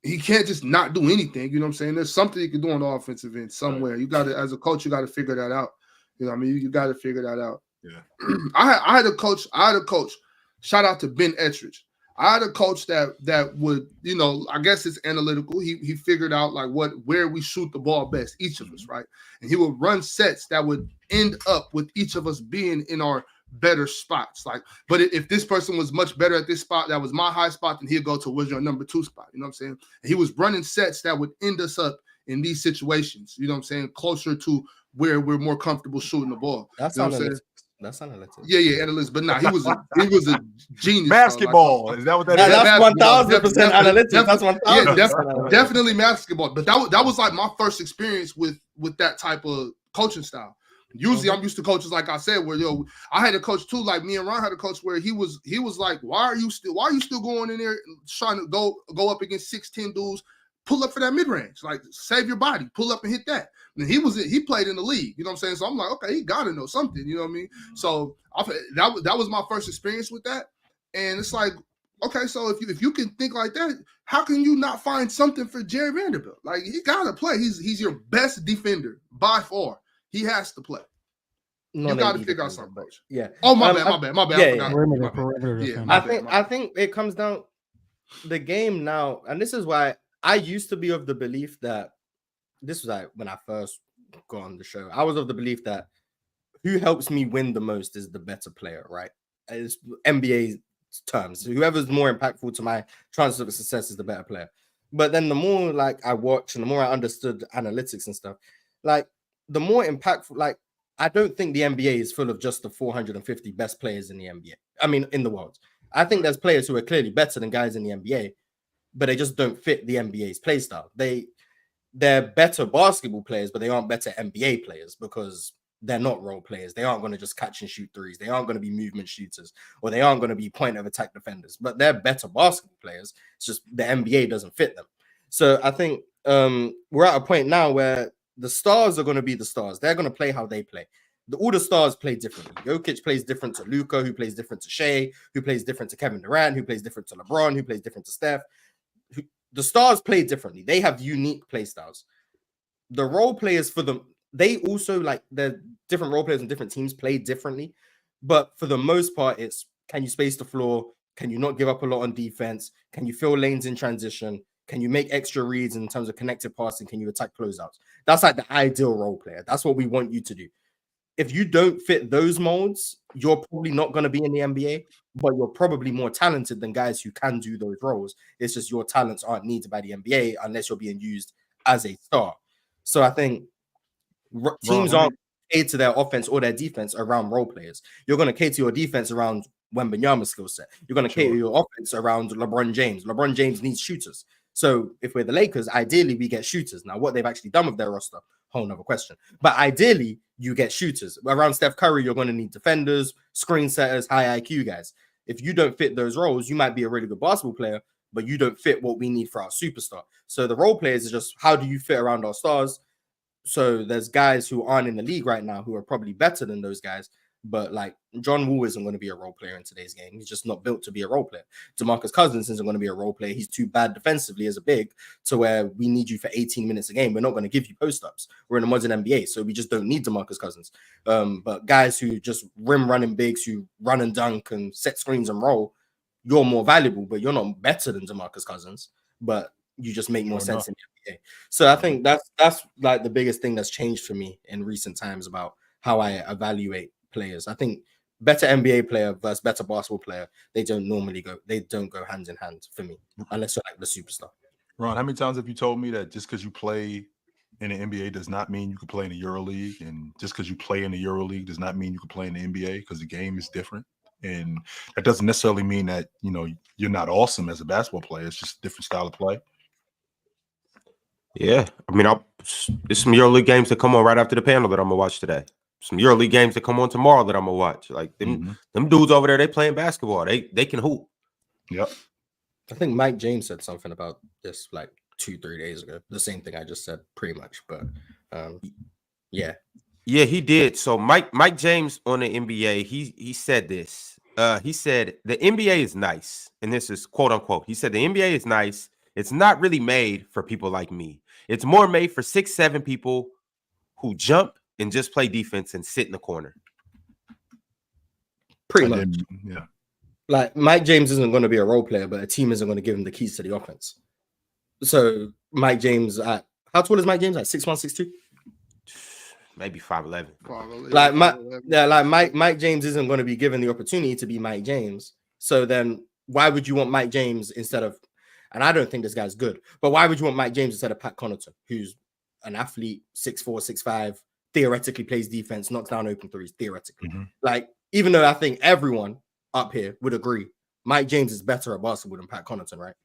He can't just not do anything. You know what I'm saying? There's something you can do on the offensive end somewhere. You got to, as a coach, you got to figure that out. You know what I mean? You got to figure that out. Yeah. I had a coach. Shout out to Ben Ettridge. I had a coach that would, I guess it's analytical. He figured out like where we shoot the ball best, each of us, right? And he would run sets that would end up with each of us being in our better spots. But if this person was much better at this spot, that was my high spot, then he'd go to where's your number 2 spot. You know what I'm saying? And he was running sets that would end us up in these situations. You know what I'm saying? Closer to where we're more comfortable shooting the ball. That's you know what I'm saying? That's analytics. Yeah, analytics. But he was a genius. Basketball. Is that what that is? That's 1,000% analytics. That's 1,000%. Yeah, definitely basketball. But that was like my first experience with that type of coaching style. Usually I'm used to coaches, like I said, where I had a coach too, like me and Ron had a coach where he was like, why are you still going in there trying to go up against 6'10" dudes, pull up for that mid-range, like save your body, pull up and hit that. And he played in the league, you know what I'm saying? So I'm like, okay, he gotta know something, you know what I mean? So that was my first experience with that. And it's like, okay, so if you can think like that, how can you not find something for Jerry Vanderbilt? Like he gotta play. He's your best defender by far. He has to play. You got to figure out something, coach. Yeah. Oh, my bad. Yeah, I I think it comes down the game now, and this is why I used to be of the belief that this was like when I first got on the show. I was of the belief that who helps me win the most is the better player, right? It's NBA terms. Whoever's more impactful to my chances of success is the better player. But then the more like I watch and the more I understood analytics and stuff, like the more impactful, like I don't think the NBA is full of just the 450 best players in the NBA. I mean, in the world. I think there's players who are clearly better than guys in the NBA, but they just don't fit the NBA's play style. They're better basketball players, but they aren't better NBA players because they're not role players. They aren't going to just catch and shoot threes. They aren't going to be movement shooters, or they aren't going to be point of attack defenders, but they're better basketball players. It's just the NBA doesn't fit them. So I think we're at a point now where the stars are going to be the stars. They're going to play how they play. All the stars play differently. Jokic plays different to Luka, who plays different to Shea, who plays different to Kevin Durant, who plays different to LeBron, who plays different to Steph. The stars play differently. They have unique play styles. The role players for them, they also like the different role players and different teams play differently. But for the most part, it's can you space the floor? Can you not give up a lot on defense? Can you fill lanes in transition? Can you make extra reads in terms of connected passing? Can you attack closeouts? That's like the ideal role player. That's what we want you to do. If you don't fit those molds, you're probably not going to be in the NBA, but you're probably more talented than guys who can do those roles. It's just your talents aren't needed by the NBA unless you're being used as a star. So I think teams aren't cater to their offense or their defense around role players. You're going to cater your defense around Wembanyama's skill set. You're going to cater your offense around LeBron James. LeBron James needs shooters. So if we're the Lakers, ideally we get shooters. Now, what they've actually done with their roster whole nother question. But ideally, you get shooters. Around Steph Curry, you're going to need defenders, screen setters, high IQ guys. If you don't fit those roles, you might be a really good basketball player, but you don't fit what we need for our superstar. So the role players is just how do you fit around our stars? So there's guys who aren't in the league right now who are probably better than those guys. But like John Wall isn't going to be a role player in today's game. He's just not built to be a role player. DeMarcus Cousins isn't going to be a role player. He's too bad defensively as a big to where we need you for 18 minutes a game. We're not going to give you post-ups. We're in a modern NBA, so we just don't need DeMarcus Cousins. But guys who just rim running bigs, who run and dunk and set screens and roll, you're more valuable, but you're not better than DeMarcus Cousins. But you just make more sense in the NBA. So I think that's like the biggest thing that's changed for me in recent times about how I evaluate players. I think better NBA player versus better basketball player, they don't go hand in hand for me, unless you're like the superstar. Ron, how many times have you told me that just because you play in the NBA does not mean you can play in the EuroLeague, and just because you play in the EuroLeague does not mean you can play in the NBA, because the game is different, and that doesn't necessarily mean that you're not awesome as a basketball player. It's just a different style of play. Yeah, I mean, there's some EuroLeague games that come on right after the panel that I'm gonna watch today. Some EuroLeague games that come on tomorrow that I'm gonna watch. Like them dudes over there, they playing basketball. They can hoop. Yep. I think Mike James said something about this like 2-3 days ago. The same thing I just said, pretty much. But yeah, he did. So Mike James on the NBA, he said this. He said the NBA is nice, and this is quote unquote. He said the NBA is nice. It's not really made for people like me. It's more made for 6-7 people who jump and just play defense and sit in the corner. Pretty much. Yeah. Like Mike James isn't going to be a role player, but a team isn't going to give him the keys to the offense. So Mike James, how tall is Mike James? Like 6'1", 6'2"? Maybe 5'11". Mike James isn't going to be given the opportunity to be Mike James. So then why would you want Mike James instead of, and I don't think this guy's good, but why would you want Mike James instead of Pat Connaughton, who's an athlete, 6'4", 6'5", theoretically plays defense, knocks down open threes, theoretically. Like, even though I think everyone up here would agree, Mike James is better at basketball than Pat Connaughton, right?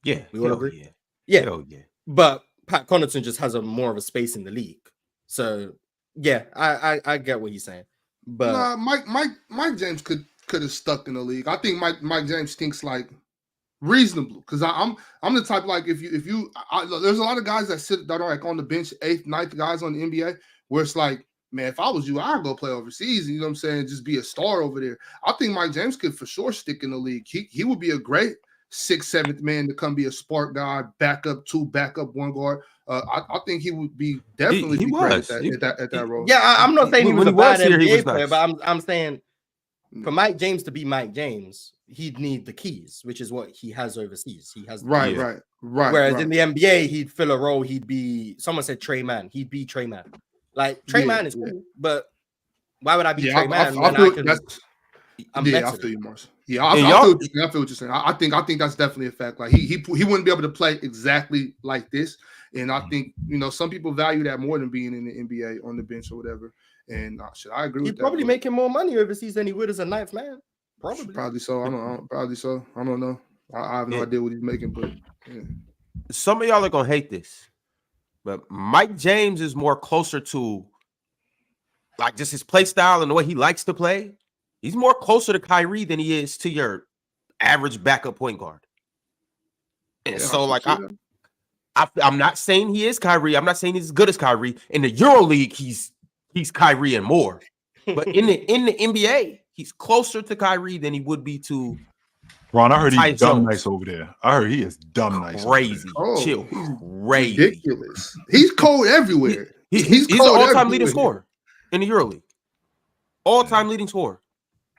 Yeah. We all agree? Yeah. Yeah. But Pat Connaughton just has more of a space in the league. So, yeah, I get what he's saying. But Mike James could have stuck in the league. I think Mike James thinks like reasonable, because I'm the type, like, if you there's a lot of guys that are like on the bench, 8th, 9th guys on the NBA, where it's like, man, if I was you, I'd go play overseas. You know what I'm saying? Just be a star over there. I think Mike James could for sure stick in the league. He would be a great 6th, 7th man to come be a spark guy, backup 2, backup 1 guard. I think he would be definitely be great at that role. Yeah, I'm not saying he was a bad NBA player, nice. but I'm saying for Mike James to be Mike James, he'd need the keys, which is what he has overseas. He has right. Whereas in the NBA, he'd fill a role. He'd be, someone said Trey Mann. He'd be Trey Mann. Like Trey Mann is cool, but why would I be Trey Mann? I feel you, Mars. Yeah, I feel what you're saying. I think that's definitely a fact. Like he wouldn't be able to play exactly like this, and I think some people value that more than being in the NBA on the bench or whatever. And I agree with that. He'd probably making more money overseas than he would as a 9th man. Probably so. I don't know. I have no idea what he's making, but yeah. Some of y'all are gonna hate this, but Mike James is more closer to like just his play style and the way he likes to play. He's more closer to Kyrie than he is to your average backup point guard. And so, like, I'm not saying he is Kyrie. I'm not saying he's as good as Kyrie. In the EuroLeague, he's Kyrie and more. But in the NBA, he's closer to Kyrie than he would be to Ron. I heard he's dumb nice over there. I heard he is dumb nice. Crazy. Chill. Crazy. Ridiculous. He's cold everywhere. He's the all-time leading scorer in the EuroLeague. All-time leading scorer.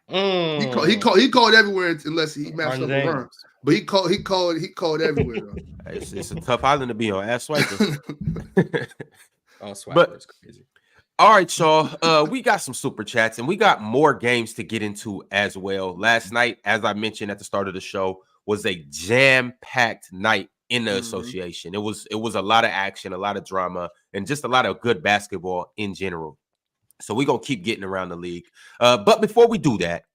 He called everywhere unless he matched up around. But he called everywhere. It's a tough island to be on. Ask Swiper. Swiper is crazy. All right, y'all. We got some super chats and we got more games to get into as well. Last night, as I mentioned at the start of the show, was a jam-packed night in the association. It was a lot of action, a lot of drama, and just a lot of good basketball in general. So we're going to keep getting around the league. But before we do that,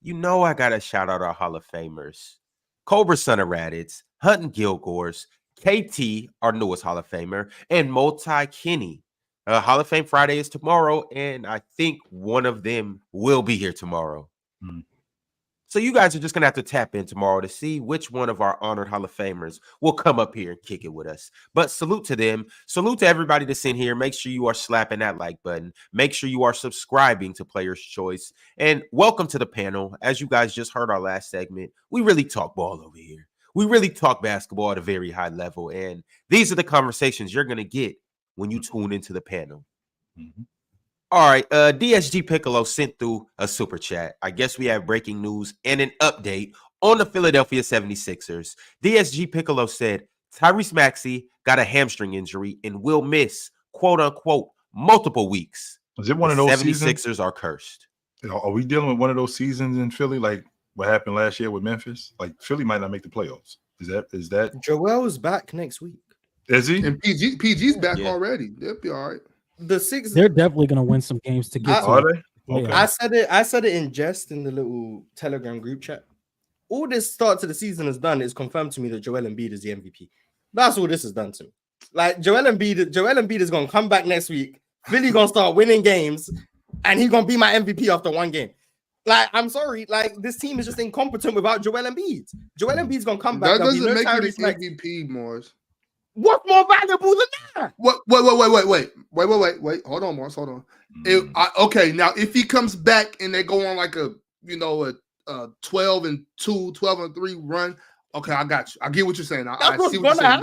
I got to shout out our Hall of Famers. Cobra Son of Raditz, Hunting Gilgores, KT, our newest Hall of Famer, and Multi Kenny. Hall of Fame Friday is tomorrow, and I think one of them will be here tomorrow. Mm. So you guys are just going to have to tap in tomorrow to see which one of our honored Hall of Famers will come up here and kick it with us. But salute to them. Salute to everybody that's in here. Make sure you are slapping that like button. Make sure you are subscribing to Player's Choice. And welcome to the panel. As you guys just heard our last segment, we really talk ball over here. We really talk basketball at a very high level. And these are the conversations you're going to get when you tune into the panel. Mm-hmm. All right, DSG Piccolo sent through a super chat. I guess we have breaking news and an update on the Philadelphia 76ers. DSG Piccolo said Tyrese Maxey got a hamstring injury and will miss, quote unquote, multiple weeks. Is it one of those 76ers seasons? are cursed. Are we dealing with one of those seasons in Philly, like what happened last year with Memphis? Like Philly might not make the playoffs. Is that Joel's back next week. Is he? And PG's back Yeah. already. They'll be all right. The Sixers. They're definitely going to win some games to get to. Are it. they? Okay. I said it in jest in the little Telegram group chat. All this start to the season has done is confirmed to me that Joel Embiid is the MVP. That's all this has done to me. Like Joel Embiid is gonna come back next week. Philly gonna start winning games, and he's gonna be my MVP after one game. Like, I'm sorry, like this team is just incompetent without Joel Embiid. Joel Embiid's gonna come back. That doesn't make Tyrese it an Maxey. MVP, Morris. What's more valuable than that? What? Wait. Hold on, Morris. Hold on. Okay, now if he comes back and they go on like a 12-2, 12-3 run, okay, I got you. I get what you're saying. I see what you're saying.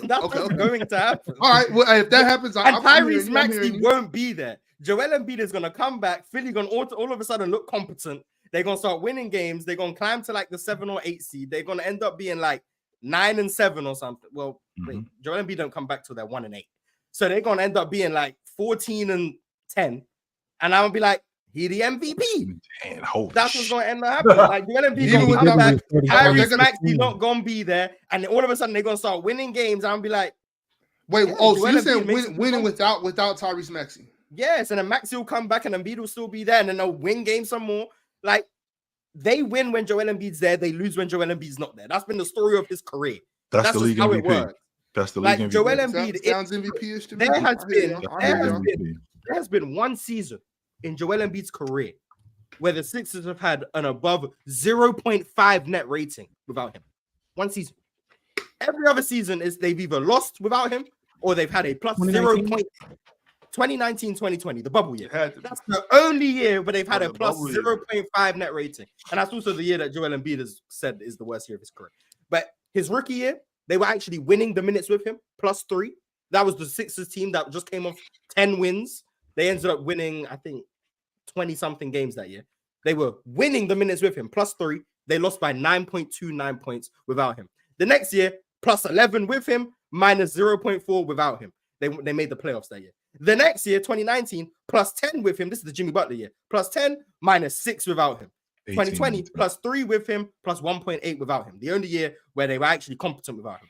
That's what's going to happen. All right. Well, if that happens, And Tyrese Maxey won't be there. Joel Embiid is gonna come back. Philly gonna all of a sudden look competent. They're gonna start winning games. They're gonna climb to like the 7 or 8 seed. They're gonna end up being like 9 and 7 or something. Well, wait, Joel Embiid don't come back till they're 1 and 8. So they're gonna end up being like 14 and 10. And I'm gonna be like, he the MVP. Man, that's what's gonna end up happening. Like Joel Embiid gonna come back. Tyrese Maxey not gonna be there, and all of a sudden they're gonna start winning games. I'm gonna be like, wait, yeah, so Joel you're Embiid saying makes winning without Tyrese Maxey? Yes, and then Maxey will come back and Embiid will still be there, and then they'll win games some more. Like, they win when Joel Embiid's there, they lose when Joel Embiid's not there. That's been the story of his career. That's the league how MVP. it works. That's the like league MVP. Joel Embiid sounds MVP-ish to me. There has been one season in Joel Embiid's career where the Sixers have had an above 0.5 net rating without him. One season. Every other season is they've either lost without him or they've had a plus 2019, 2020, the bubble year. That's the only year where they've had a plus 0.5 net rating. And that's also the year that Joel Embiid has said is the worst year of his career. But his rookie year, they were actually winning the minutes with him, plus 3. That was the Sixers team that just came off 10 wins. They ended up winning, I think, 20-something games that year. They were winning the minutes with him, plus 3. They lost by 9.29 points without him. The next year, plus 11 with him, minus 0.4 without him. They made the playoffs that year. The next year, 2019, plus 10 with him. This is the Jimmy Butler year. Plus 10, minus 6 without him. 2020, plus 3 with him, plus 1.8 without him. The only year where they were actually competent without him.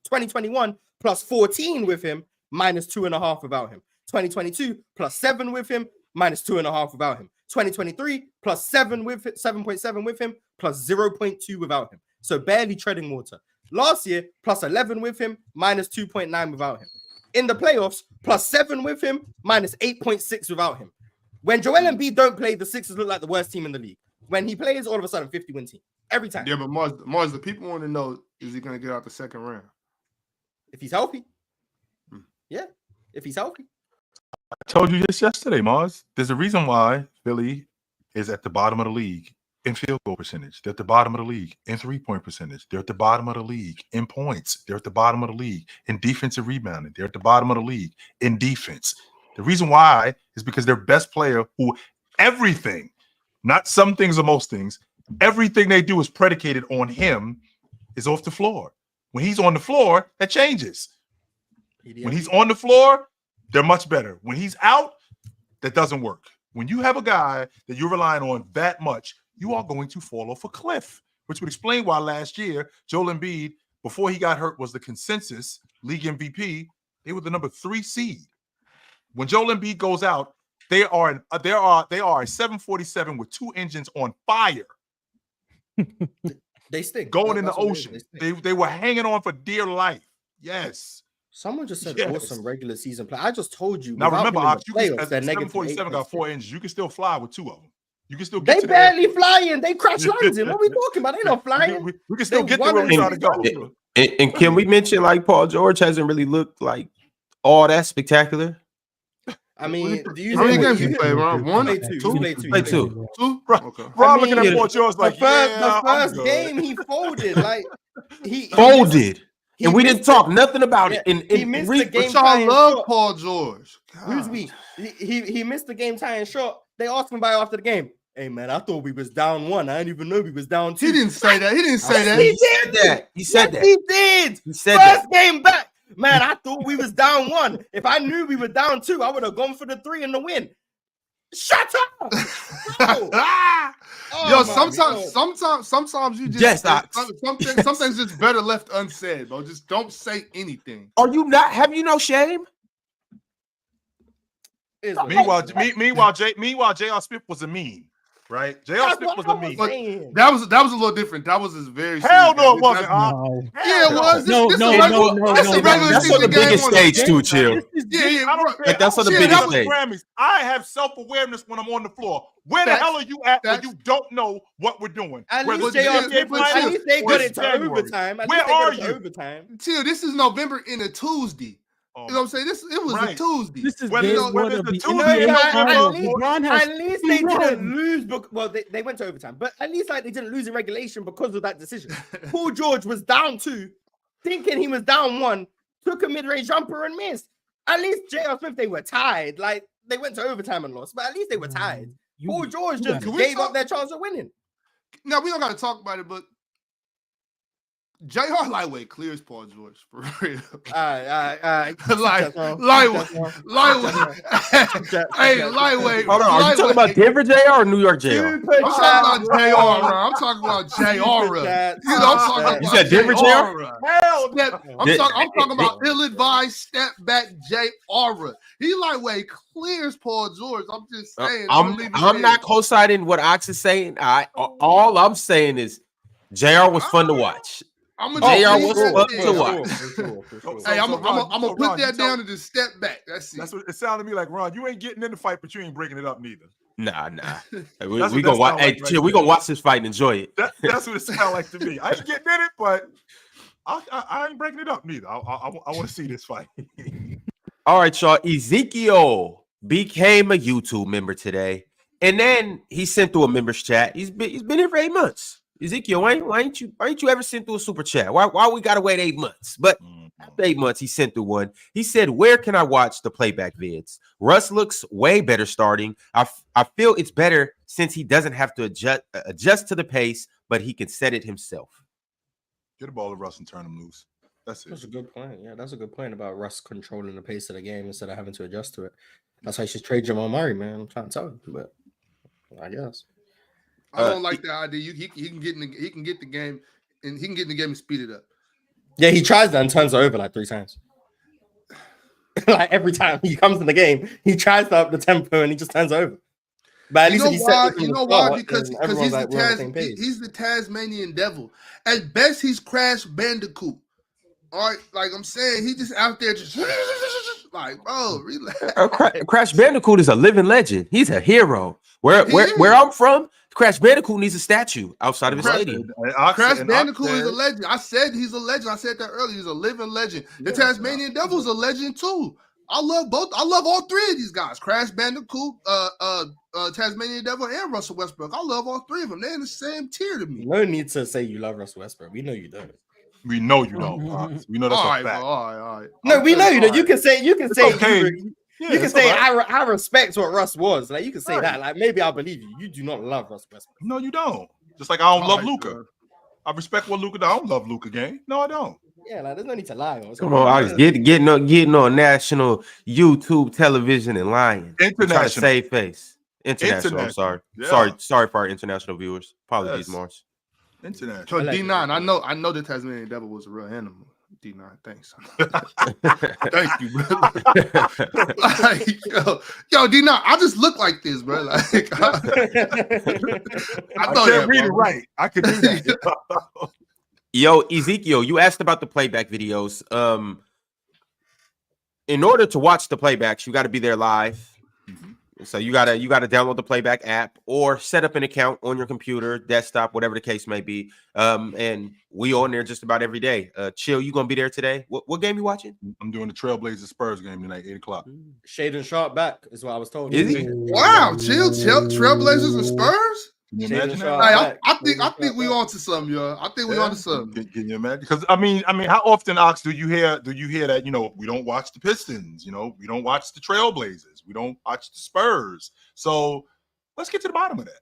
2021, plus 14 with him, minus 2.5 without him. 2022, plus 7 with him, minus 2.5 without him. 2023, plus 7.7 with him, plus 0.2 without him. So barely treading water. Last year, plus 11 with him, minus 2.9 without him. In the playoffs, plus 7 with him, minus 8.6 without him. When Joel Embiid don't play, the Sixers look like the worst team in the league. When he plays, all of a sudden, 50-win team. Every time. Yeah, but Mars, the people want to know, is he going to get out the second round? If he's healthy. Yeah, if he's healthy. I told you this yesterday, Mars. There's a reason why Philly is at the bottom of the league in field goal percentage. They're at the bottom of the league in three-point percentage. They're at the bottom of the league in points. They're at the bottom of the league in defensive rebounding. They're at the bottom of the league in defense. The reason why is because their best player, who everything, not some things or most things, everything they do is predicated on him, is off the floor. When he's on the floor, that changes. When he's on the floor, they're much better. When he's out, that doesn't work. When you have a guy that you're relying on that much, you are going to fall off a cliff, which would explain why last year, Joel Embiid, before he got hurt, was the consensus league MVP. They were the number 3 seed. When Joel Embiid goes out, they are a 747 with 2 engines on fire. They stink. Going in the ocean. They were hanging on for dear life. Yes. Someone just said Yes. awesome regular season play. I just told you. Now without remember, him in Ox, the playoffs, they're 747 got 4 -8. inches. You can still fly with 2 of them. You can still get They to barely flying. They crash landing. What are we talking about? They not the flying. we can still They get there where won we and trying to go. done. And can we mention like Paul George hasn't really looked like all that spectacular? I mean, do you How many know games what you play, Ron? One, Played two. two, Played two. Play two. two. Bro, Okay. Rob I mean, looking at Paul George like, the I'm first good. game he folded. Like he Folded. he And we missed didn't talk nothing about Yeah, it. he missed the game. But y'all tying love shot. Paul George. Who's God. we? He missed the game tying shot. They asked him about it after the game. Hey man, I thought we was down 1. I didn't even know we was down 2. He didn't say that. He didn't say that. He said that. He said Yes, that. he did. He said First that. game back. Man, I thought we was down 1. If I knew we were down 2, I would have gone for the 3 and the win. Shut up. Bro. Oh, Yo, my sometimes you just Yes, Ox. some things just better left unsaid, bro. Just don't say anything. Are you not? Have you no shame? Is what Meanwhile, J.R. Smith was a meme, right? J.R. That's Smith what was I a meme. was saying. That was a little different. That was his very Hell serious no, it game. wasn't. That's- No. Yeah, it was. No, This no, a regular, no, this no, a regular That's on season the biggest game stage on too, chill. Yeah, I don't right. care. Like, that's on the Shit, biggest that was stage. Grammys. I have self-awareness when I'm on the floor. Where the Facts. hell are you at when Facts. you don't know what we're doing? At Whether least it's JR NBA Smith, finals at least they or got it's it to January. overtime. At Where least they got are it to you? overtime. Till this is November in a Tuesday. Oh, You know what I'm saying? It was a Right. Tuesday. This is Whether day it's- one whether of it's the the You know, Tuesday, NBA at Finals. least- LeBron has At least they 51. didn't lose. Well, they went to overtime, but at least like they didn't lose in regulation because of that decision. Paul George was down 2, thinking he was down 1, took a mid-range jumper and missed. At least J.R. Smith, they were tied. Like they went to overtime and lost, but at least they were tied. Paul George you just got it. gave up their chance of winning. Now we don't got to talk about it, but J.R. lightweight clears Paul George for real. Lightweight. Hold on. Are you talking about Denver JR or New York JR? I'm talking about J.R. I'm talking about J.R. You know, I'm talking about You said Denver JR? hell no. I'm talking about ill-advised step back J.R. He lightweight clears Paul George. I'm just saying. I'm not co-signing what Ox is saying. All I'm saying is JR was fun to watch. I'm JR was fun to watch. Hey, I'm gonna put Ron, that down and just step back. That's it. That's what it sounded to me like. Ron, you ain't getting in the fight, but you ain't breaking it up neither. Nah. That's We what gonna that watch. sound Hey, like right chill. We there. gonna watch this fight and enjoy it. That's what it sounded like to me. I ain't getting in it, but I ain't breaking it up neither. I want to see this fight. All right, y'all. Ezekiel became a YouTube member today, and then he sent through a members chat. He's been here for 8 months. Ezekiel, why ain't you ever sent through a super chat? Why we gotta wait 8 months? But after 8 months, he sent through one. He said, "Where can I watch the playback vids? Russ looks way better starting. I feel it's better since he doesn't have to adjust to the pace, but he can set it himself." Get the ball to Russ and turn him loose. That's That's it. a good point. Yeah, that's a good point about Russ controlling the pace of the game instead of having to adjust to it. That's why you should trade Jamal Murray, man. I'm trying to tell you, but I guess. I don't like the idea. He can get the game and speed it up. Yeah, he tries that and turns it over like 3 times. Like every time he comes in the game, he tries to up the tempo and he just turns it over. But at least if he sets it from You the know why? start, Because then everyone's he's like, we're on the same page. he's the Tasmanian devil. At best, he's Crash Bandicoot. All right, like I'm saying, he just out there just like, bro, relax. Crash Bandicoot is a living legend. He's a hero. Where I'm from, Crash Bandicoot needs a statue outside of his stadium. Crash Bandicoot is a legend. I said he's a legend. I said that earlier. He's a living legend. The Tasmanian Devil is a legend too. I love both. I love all 3 of these guys. Crash Bandicoot, Tasmanian Devil, and Russell Westbrook. I love all 3 of them. They're in the same tier to me. No need to say you love Russell Westbrook. We know you don't. We know you don't. We know that's All a right, fact. bro, all right. No, we know you don't. You can say okay. You can say I respect what Russ was. Like you can say that. Like maybe I'll believe you. You do not love Russ Westbrook. No, you don't. Just like I don't love Luka. I respect what Luka does. I don't love Luka game. No, I don't. Yeah, like there's no need to lie. Come on, I was getting on national YouTube television and lying. International. To save face. International. I'm sorry. Yeah. Sorry for our international viewers. Apologies, Mars. International. So D9, I know the Tasmanian Devil was a real animal. D9, thanks. Thank you, brother. Like, yo, D9, I just look like this, bro. Like, I can't read it right. I could do that. Yo, Ezekiel, you asked about the playback videos. In order to watch the playbacks, you got to be there live. So you gotta download the playback app or set up an account on your computer, desktop, whatever the case may be. And we on there just about every day. Chill, you gonna be there today? What game you watching? I'm doing the Trailblazers Spurs game tonight, 8:00. Shaden Sharp back is what I was told. Is he? Wow, chill, Trailblazers and Spurs. Can you Shaden imagine Sharp that? Hey, I think we on to something, yo. I think we on to something. Can you imagine? Because I mean, how often, Ox, do you hear that? We don't watch the Pistons. We don't watch the Trailblazers. We don't watch the Spurs. So let's get to the bottom of that.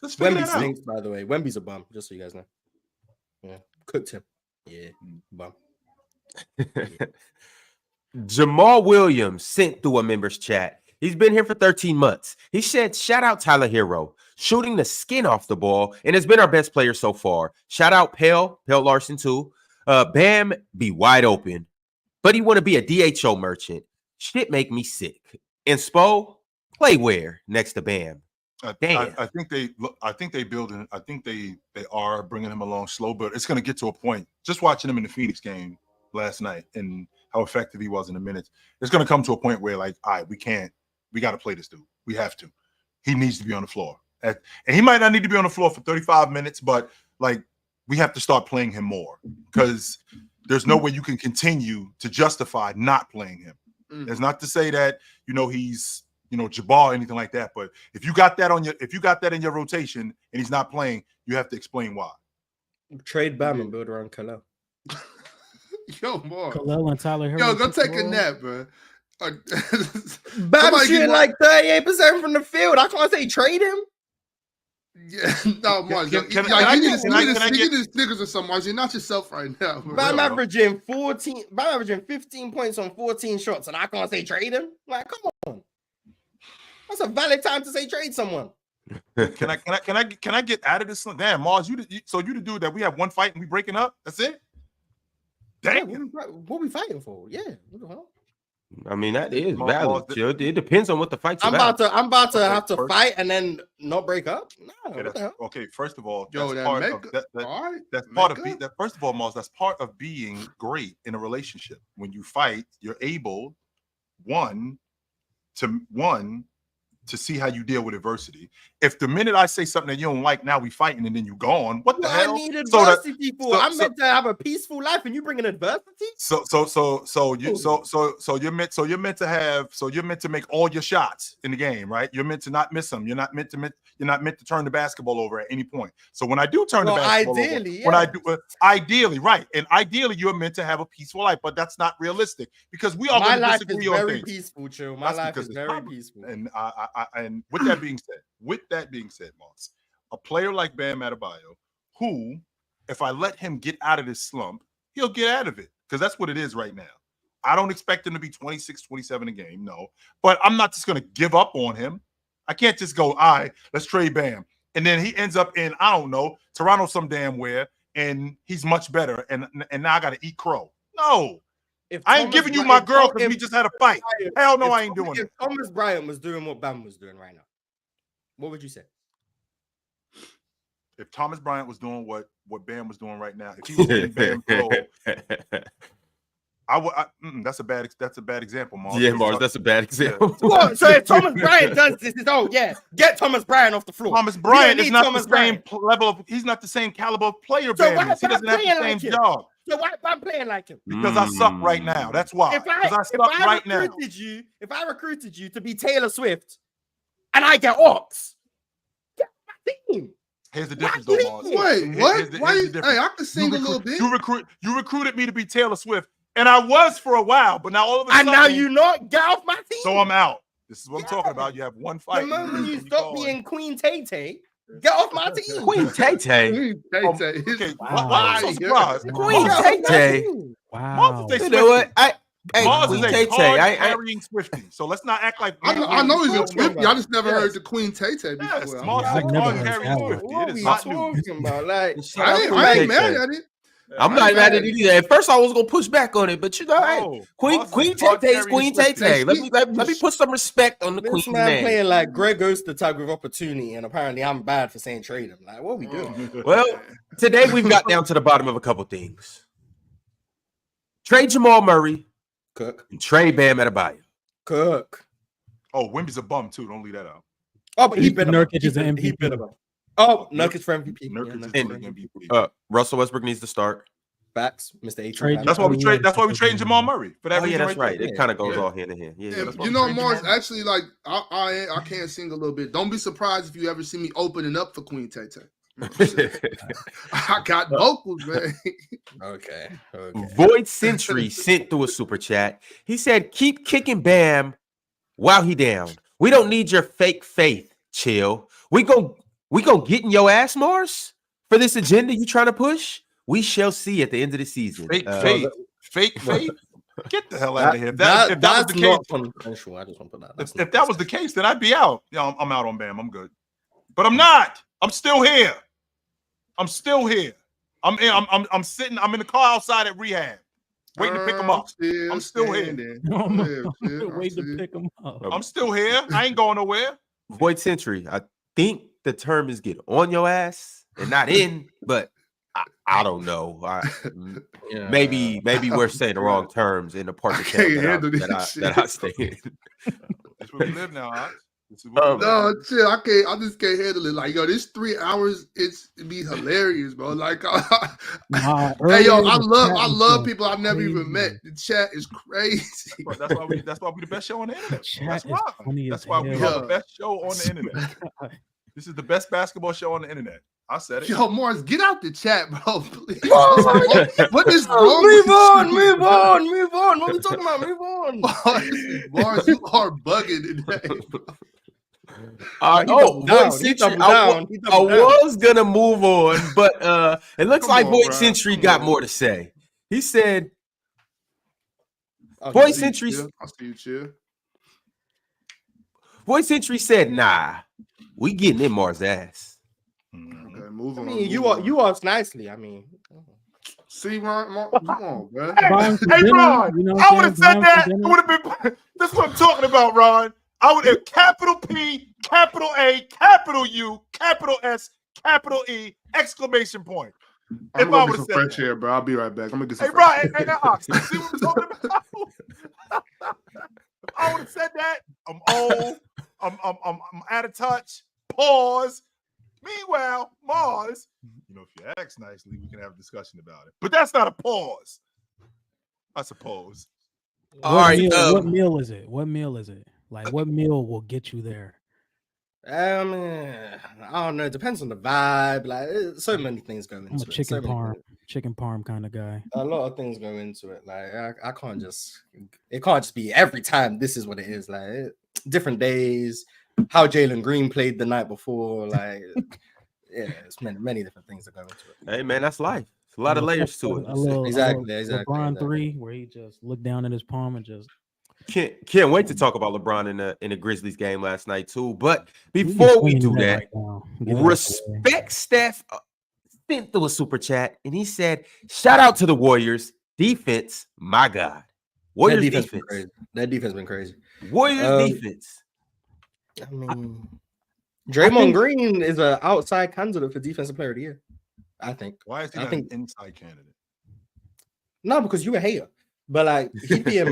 Let's figure Wemby that out. stinks, by the way. Wemby's a bum, just so you guys know. Yeah, cooked him. Yeah, bum. Jamal Williams sent through a member's chat. He's been here for 13 months. He said, shout out Tyler Hero, shooting the skin off the ball, and has been our best player so far. Shout out Pale Larson too. Bam be wide open, but he want to be a DHO merchant. Shit make me sick. And Spo, play where next to Bam. Damn. I think they building. I think they are bringing him along slow, but it's going to get to a point. Just watching him in the Phoenix game last night and how effective he was in the minutes, it's going to come to a point where, like, all right, we got to play this dude. We have to. He needs to be on the floor, and he might not need to be on the floor for 35 minutes, but like we have to start playing him more because there's no way you can continue to justify not playing him. It's not to say that he's Jabbar or anything like that, but if you got that in your rotation and he's not playing, you have to explain why. Trade Bam and build around Kalel. Yo, boy. Kalel and Tyler Hero. Yo, go take a nap, bro. Bam shooting like 38% from the field. I can't say trade him. Yeah, no, Mars. You need to Snickers or something, Mars. You're not yourself right now. Bro. Bam averaging 15 points on 14 shots, and I can't say trade him. Like, come on. That's a valid time to say trade someone. Can I get out of this? Damn, Mars, you the dude that we have one fight and we breaking up? That's it? Dang. Yeah, what we fighting for? Yeah. What the hell? I mean, that is valid. It depends on what the fight's I'm about. about to have to fight and then not break up. Okay, first of all, Yo, that's part of first of all, Mars, that's part of being great in a relationship. When you fight, you're able to see how you deal with adversity. If the minute I say something that you don't like, now we fighting and then you gone, what the hell? I need adversity for. I'm meant to have a peaceful life, and you bringing adversity. So you're meant to make all your shots in the game, right? You're meant to not miss them. You're not meant to turn the basketball over at any point. So when I do turn the basketball over, ideally, right, and ideally you're meant to have a peaceful life, but that's not realistic because we are going to disagree on things. Peaceful, chill. My life is very peaceful. And with that being said, Moss, a player like Bam Adebayo, who, if I let him get out of this slump, he'll get out of it because that's what it is right now. I don't expect him to be 26, 27 a game, no. But I'm not just going to give up on him. I can't just go, all right, let's trade Bam. And then he ends up in, I don't know, Toronto some damn where, and he's much better, and now I got to eat crow. No. I ain't giving you my girl because we just had a fight. Hell no, I ain't doing it. If Thomas Bryant was doing what Bam was doing right now, what would you say? If Thomas Bryant was doing what Bam was doing right now, if he was in Bam role, that's a bad example, Mars. Yeah, Mars, that's a bad example. What? So if Thomas Bryant does this, get Thomas Bryant off the floor. Thomas Bryant is not the same level of. He's not the same caliber of player. So Bam is. He doesn't have the same job. So why am I playing like him? Because I suck right now. That's why. If I recruited you to be Taylor Swift, and I get Ox, get my team. Here's the difference, though, Mars. Wait, what? Hey, I can sing a little bit. You recruited me to be Taylor Swift, and I was for a while, but now all of a sudden, and now you not get off my team. So I'm out. This is what I'm talking about. You have one fight. The moment you stop being Queen Tay-Tay, get off my team. Queen Tay-Tay. Okay, why are you so surprised? Queen Tay-Tay. Wow. You know what? Mars is Queen a Tay-Tay. carrying Swiftie, so let's not act like I know he's a Swiftie. I just never heard the Queen Tay-Tay before. Yes, Mars is a carrying Swiftie. It is not new. About? Like, I ain't mad at it. I'm not mad at it either. At first, I was gonna push back on it, but you know, hey, No, Queen Boston's Tay Tay is very Queen Tay respected. Tay. Let me put some respect on the This Queen's man name. playing like Greg Oster tag with opportunity, and apparently I'm bad for saying trade him. Like, what are we doing? Well, today we've got down to the bottom of a couple things. Trade Jamal Murray Cook. and trade Bam Adebayo. Cook. Oh, Wemby's a bum too. Don't leave that out. Oh, but he been Nurkic is an He MVP. been about. Oh, Nurkic for MVP. Nurkic Yeah, is And- the MVP. Russell Westbrook needs to start. Facts, Mr. H. Trade- That's why we trade. That's why we trading Jamal Murray for that Oh yeah, reason. that's right. there. It kind of goes Yeah. all hand in hand. Yeah, Yeah, that's why you we know, trade Mars, Jamal. actually, like, I can't sing a little bit. Don't be surprised if you ever see me opening up for Queen Tay Tay. I got vocals, man. Okay. Void Century sent through a super chat. He said, "Keep kicking Bam while he down. We don't need your fake faith. Chill. We gon' get in your ass, Mars, for this agenda you trying to push. We shall see at the end of the season." Fake faith. Get the hell out of here. If That's that was the case, not confidential. I just want to put that. That's if not that was the case, then I'd be out. Yeah, I'm out on Bam. I'm good, but I'm not. I'm still here. I'm still here. I'm sitting. I'm in the car outside at rehab, waiting to pick him up. I'm still here. Wait to pick him up. I'm still here. I ain't going nowhere. Void Century. I think the term is get on your ass and not in, but I don't know. Yeah. Maybe we're saying the wrong terms in the part of can't town handle this that I stay in. That's where we live now, Ox. This is where we live. No, chill. I just can't handle it. Like, yo, this 3 hours, it'd be hilarious, bro. Like, Nah, hey, yo, earlier I the chat love was people I've never even met. crazy. The chat is crazy. That's why we the best show on the internet. Chat That's is why. funny That's as why we hell. are the best show on the internet. This is the best basketball show on the internet. I said it. Yo, Morris, get out the chat, bro. Please. What? What is wrong? Move with on, you? move on, move on. What are we talking about? Move on. Morris, you are bugging today. Void down. He Century. doubled I down. He doubled down. was gonna move on, but it looks Come like on, Void bro. Century Come got on. more to say. He said, Okay. Void Century. I see you, chill. Void Century said, "Nah, we getting in Mars' ass." Okay, move I on. mean, move you on. asked nicely. I mean, See, Ron, come on, bro. Brian for Hey, dinner, Ron, you know I would what have I'm said saying? that. Brian It for would have been. That's what I'm talking about, Ron. I would have capital P, capital A, capital U, capital S, capital E, exclamation point. I'm If I gonna get would've some said fresh that. air, bro. I'll be right back. I'm gonna get some Hey, fresh Ron, hey, Ox, you see what I'm talking about? I would have said that. I'm old. I'm out of touch. Pause. Meanwhile, Mars, you know, if you ask nicely, we can have a discussion about it. But that's not a pause, I suppose. All right, what meal is it? What meal is it? Like, what meal will get you there? I don't know. It depends on the vibe. Like, so many things go I'm into a it. chicken parm kind of guy. A lot of things go into it. Like, I can't just. It can't just be every time. This is what it is. Like, different days. How Jalen Green played the night before. Like, yeah, it's many different things that go into it. Hey man, that's life. It's a lot of layers to it. Exactly. LeBron 3, where he just looked down at his palm and just Can't wait to talk about LeBron in the Grizzlies game last night too. But before we do that, respect Steph sent through a super chat and he said, "Shout out to the Warriors defense, my God, Warriors defense. That defense been crazy. Warriors defense. I mean, Draymond Green is an outside candidate for defensive player of the year. I think. Why is he not an inside candidate? No, because you a hater. But like he'd be in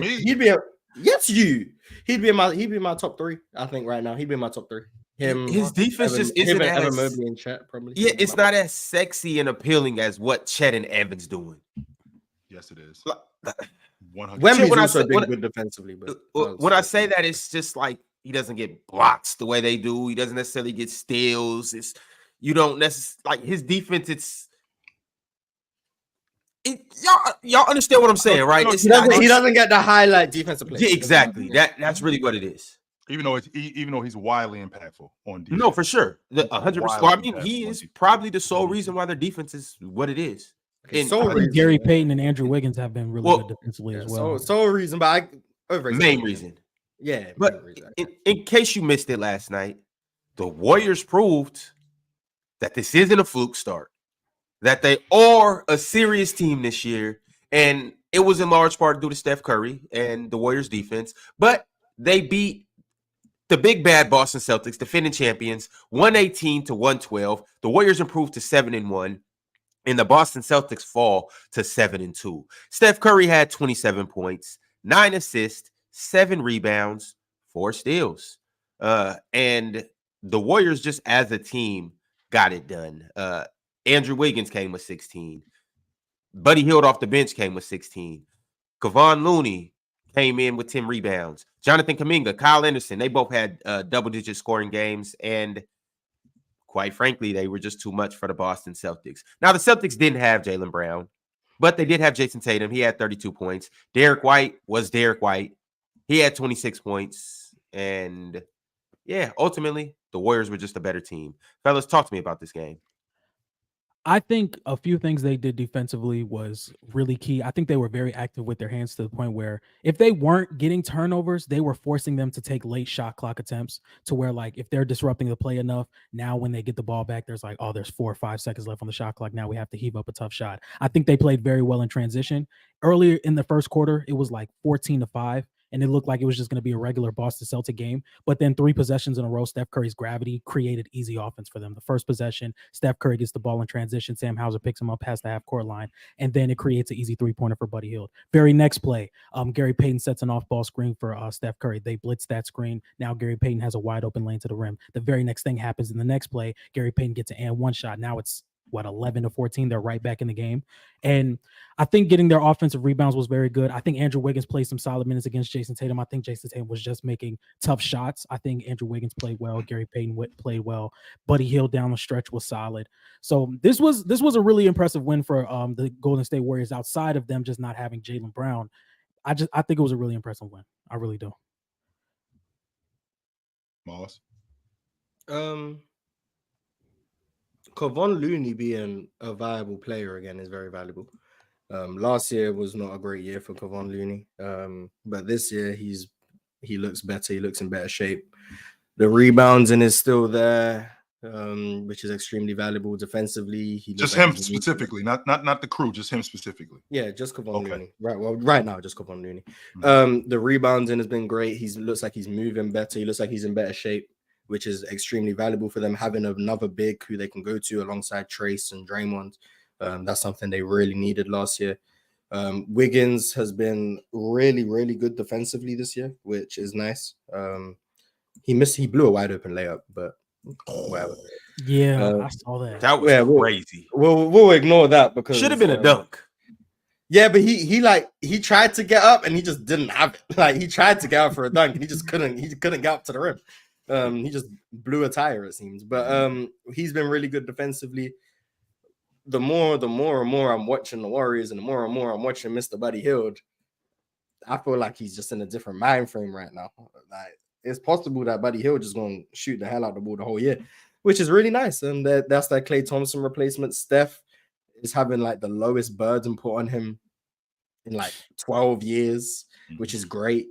my top 3. I think right now he'd be in my top 3. His defense just isn't Evan as Mobley in chat probably. Yeah, it's not as sexy and appealing as what Chet and Evans doing. Yes, it is. 100. Wemby's also been good defensively, but when I say that, it's just like he doesn't get blocks the way they do. He doesn't necessarily get steals. It's you don't necessarily like his defense. Y'all understand what I'm saying, right? He doesn't get the highlight defensive play. Yeah, exactly. That's really what it is. Even though he's wildly impactful on defense. No, for sure. 100%. Well, I mean, he is probably the sole reason why their defense is what it is. I think Gary Payton and Andrew Wiggins have been really good defensively as well. Sole reason, but main reason. Yeah. But in case you missed it last night, the Warriors proved that this isn't a fluke start. that they are a serious team this year, and it was in large part due to Steph Curry and the Warriors defense, but they beat the big bad Boston Celtics, defending champions, 118-112. The Warriors improved to 7-1, and the Boston Celtics fall to 7-2. Steph Curry had 27 points, 9 assists, 7 rebounds, 4 steals. And the Warriors just as a team got it done. Andrew Wiggins came with 16. Buddy Hield off the bench came with 16. Kevon Looney came in with 10 rebounds. Jonathan Kuminga, Kyle Anderson, they both had double-digit scoring games, and quite frankly, they were just too much for the Boston Celtics. Now, the Celtics didn't have Jaylen Brown, but they did have Jason Tatum. He had 32 points. Derek White was Derek White. He had 26 points, and yeah, ultimately, the Warriors were just a better team. Fellas, talk to me about this game. I think a few things they did defensively was really key. I think they were very active with their hands to the point where if they weren't getting turnovers, they were forcing them to take late shot clock attempts to where, like, if they're disrupting the play enough, now when they get the ball back, there's like, oh, there's 4 or 5 seconds left on the shot clock. Now we have to heave up a tough shot. I think they played very well in transition. Earlier in the first quarter, it was like 14-5. And it looked like it was just going to be a regular Boston Celtic game. But then 3 possessions in a row, Steph Curry's gravity created easy offense for them. The first possession, Steph Curry gets the ball in transition. Sam Hauser picks him up past the half-court line, and then it creates an easy 3-pointer for Buddy Hield. Very next play, Gary Payton sets an off-ball screen for Steph Curry. They blitz that screen. Now Gary Payton has a wide-open lane to the rim. The very next thing happens in the next play. Gary Payton gets an and one shot. Now it's 11-14. They're right back in the game. And I think getting their offensive rebounds was very good. I think Andrew Wiggins played some solid minutes against Jason Tatum. I think Jason Tatum was just making tough shots. I think Andrew Wiggins played well. Gary Payton played well. Buddy Hield down the stretch was solid. So this was a really impressive win for the Golden State Warriors outside of them just not having Jaylen Brown. I think it was a really impressive win. I really do. Moss. Kevon Looney being a viable player again is very valuable. Last year was not a great year for Kevon Looney, but this year he looks better. He looks in better shape. The rebounding is still there, which is extremely valuable defensively. He just him specifically, not the crew, just him specifically. Yeah, just Kevon Looney. Right. Well, right now, just Kevon Looney. Mm-hmm. The rebounding has been great. He looks like he's moving better. He looks like he's in better shape, which is extremely valuable for them, having another big who they can go to alongside Trace and Draymond. That's something they really needed last year. Wiggins has been really, really good defensively this year, which is nice. He blew a wide open layup, but whatever. Yeah, I saw that. That was crazy. We'll ignore that because should have been a dunk. Yeah, but he tried to get up and he just didn't have it. Like he tried to get up for a dunk and he just couldn't. He couldn't get up to the rim. He just blew a tire, it seems. But he's been really good defensively. The more and more I'm watching the Warriors and the more and more I'm watching Mr. Buddy Hield, I feel like he's just in a different mind frame right now. Like it's possible that Buddy Hield just going to shoot the hell out the ball the whole year, which is really nice. And that's that Klay Thompson replacement. Steph is having like the lowest burden put on him in like 12 years, which is great.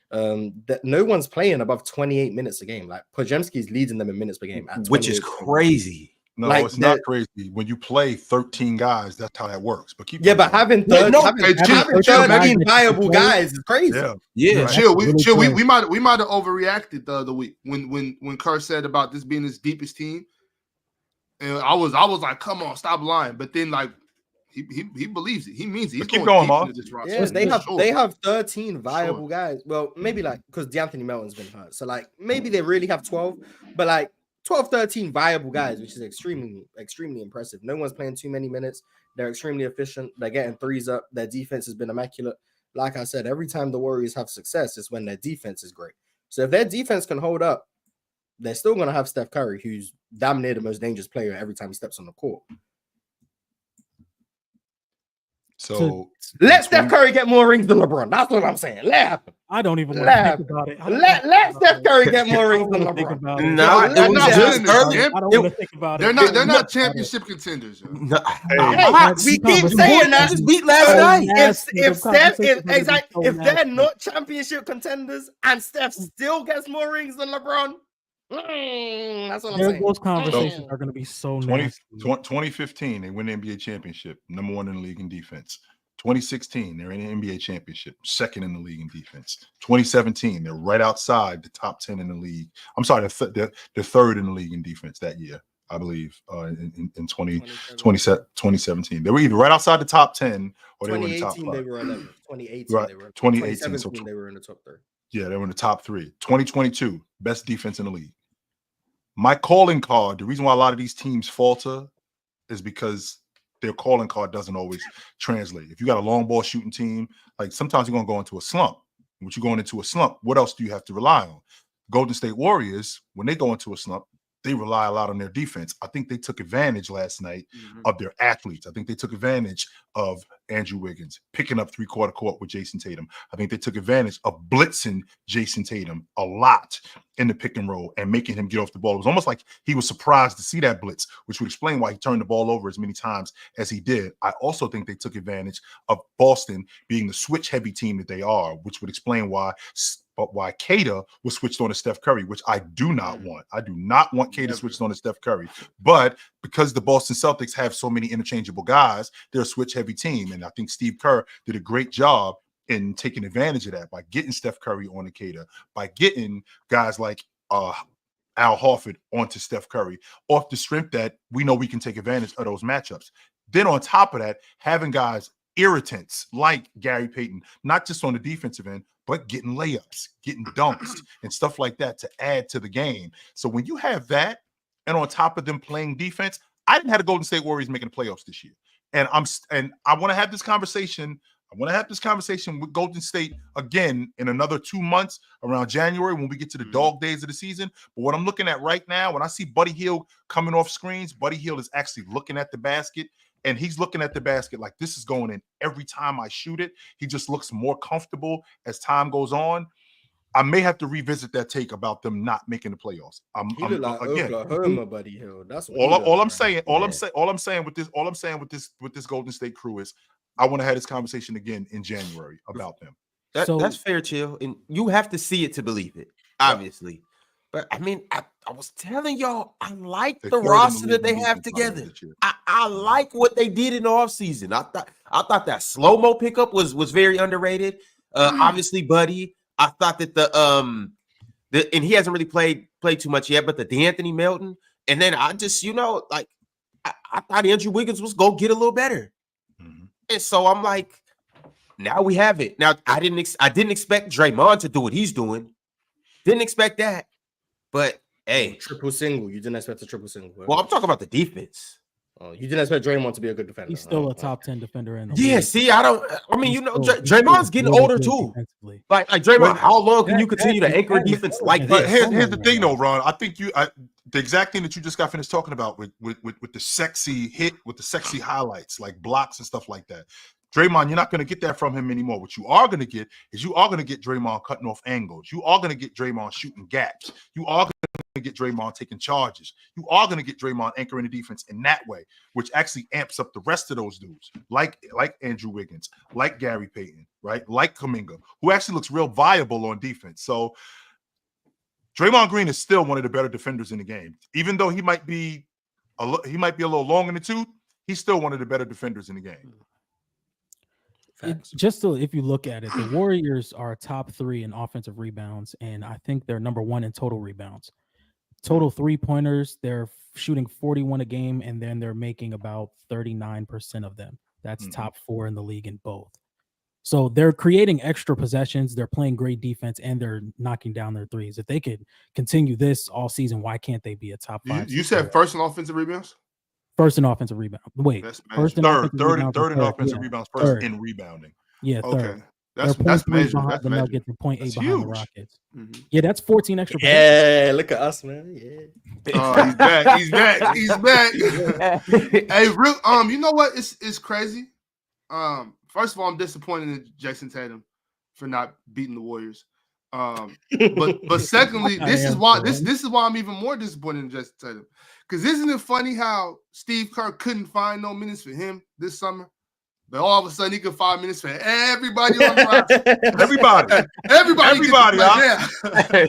That no one's playing above 28 minutes a game. Like Podziemski's leading them in minutes per game, which is crazy. No, like it's not crazy. When you play 13 guys, that's how that works. But keep having 13 viable guys is crazy. Yeah. Chill. We might have overreacted the other week when Kerr said about this being his deepest team, and I was like, come on, stop lying. But then like he believes it. He means it. He's keep going, Mark. Yes, they have 13 viable guys. Well, maybe like because DeAnthony Melton's been hurt, so like maybe they really have 12, but like 12, 13 viable guys, which is extremely, extremely impressive. No one's playing too many minutes. They're extremely efficient. They're getting threes up. Their defense has been immaculate. Like I said, every time the Warriors have success, it's when their defense is great. So if their defense can hold up, they're still going to have Steph Curry, who's damn near the most dangerous player every time he steps on the court. So let Steph Curry get more rings than LeBron. That's what I'm saying. Let happen. I don't even want to think about it. Let Steph Curry get more rings than LeBron. No, they're not I don't want to think about it. They're not championship contenders. We keep saying that. Just beat last night. If they're not championship contenders and Steph still gets more rings than LeBron, That's what I'm saying. Those conversations are going to be so nasty. 2015, they win the NBA championship, number 1 in the league in defense. 2016, they're in the NBA championship, 2nd in the league in defense. 2017, they're right outside the top 10 in the league. I'm sorry, they're 3rd in the league in defense that year, I believe, in 2017. They were either right outside the top 10 or they were in the top 5. They were 11th. 2018, right. they were 2018, so they were in the top 3. Yeah, they were in the top 3. 2022, best defense in the league. My calling card, the reason why a lot of these teams falter is because their calling card doesn't always translate. If you got a long ball shooting team, like sometimes you're going to go into a slump. When you're going into a slump, what else do you have to rely on? Golden State Warriors, when they go into a slump, they rely a lot on their defense. I think they took advantage last night of their athletes. I think they took advantage of Andrew Wiggins picking up 3/4 court with Jason Tatum. I think they took advantage of blitzing Jason Tatum a lot in the pick and roll and making him get off the ball. It was almost like he was surprised to see that blitz, which would explain why he turned the ball over as many times as he did. I also think they took advantage of Boston being the switch-heavy team that they are, which would explain why Kata was switched on to Steph Curry, which I do not want. I do not want Kata switched on to Steph Curry. But because the Boston Celtics have so many interchangeable guys, they're a switch-heavy team. And I think Steve Kerr did a great job in taking advantage of that by getting Steph Curry on to Kata, by getting guys like Al Horford onto Steph Curry, off the strength that we know we can take advantage of those matchups. Then on top of that, having guys irritants like Gary Payton, not just on the defensive end, but getting layups, getting dunks, and stuff like that to add to the game. So when you have that, and on top of them playing defense, I didn't have the Golden State Warriors making the playoffs this year. And I want to have this conversation. I want to have this conversation with Golden State again in another 2 months around January when we get to the dog days of the season. But what I'm looking at right now, when I see Buddy Hield coming off screens, Buddy Hield is actually looking at the basket. And he's looking at the basket like this is going in every time I shoot it. He just looks more comfortable as time goes on. I may have to revisit that take about them not making the playoffs. Oklahoma, Buddy Hill. That's all I'm saying. All I'm saying with this Golden State crew is I want to have this conversation again in January about them. That's fair, Chill. And you have to see it to believe it, obviously. Yeah. But I mean, I was telling y'all, I like the roster that they have together. I like what they did in the offseason. I thought that slow-mo pickup was very underrated. Obviously, Buddy. I thought that and he hasn't really played too much yet, but the DeAnthony Melton, and then I just, I thought Andrew Wiggins was go get a little better. Mm-hmm. And so I'm like, now we have it. Now I didn't expect Draymond to do what he's doing. Didn't expect that. But hey, triple single. You didn't expect a triple single. Well, I'm talking about the defense. Oh, you didn't expect Draymond to be a good defender. He's still a top 10 defender in the league. See, Draymond's getting older too. Like Draymond, how long can you continue to anchor a defense like this? Here's the thing, though, Ron. I think the exact thing that you just got finished talking about with the sexy hit, with the sexy highlights, like blocks and stuff like that. Draymond, you're not going to get that from him anymore. What you are going to get is Draymond cutting off angles. You are going to get Draymond shooting gaps. You are going to get Draymond taking charges. You are going to get Draymond anchoring the defense in that way, which actually amps up the rest of those dudes, like Andrew Wiggins, like Gary Payton, right? Like Kuminga, who actually looks real viable on defense. So Draymond Green is still one of the better defenders in the game. Even though he might be a little long in the tooth, he's still one of the better defenders in the game. If you look at it, the Warriors are top 3 in offensive rebounds, and I think they're number 1 in total rebounds. Total 3-pointers, they're shooting 41 a game, and then they're making about 39% of them. That's top 4 in the league in both. So they're creating extra possessions, they're playing great defense, and they're knocking down their threes. If they could continue this all season, why can't they be a top 5? You said first in offensive rebounds? First in offensive rebound. Wait, third in offensive rebounds. First in rebounding. Yeah, third. Okay, that's measured. That's the Nuggets and 0.8 behind huge. the Rockets. Mm-hmm. Yeah, that's 14 extra. Yeah, look at us, man. Yeah. He's back. He's back. Hey, you know what? It's crazy. First of all, I'm disappointed in Jason Tatum for not beating the Warriors. But secondly, this is why I'm even more disappointed in Jason Tatum. Because isn't it funny how Steve Kerr couldn't find no minutes for him this summer? But all of a sudden, he could 5 minutes for everybody on the roster. Everybody. Everybody. Huh?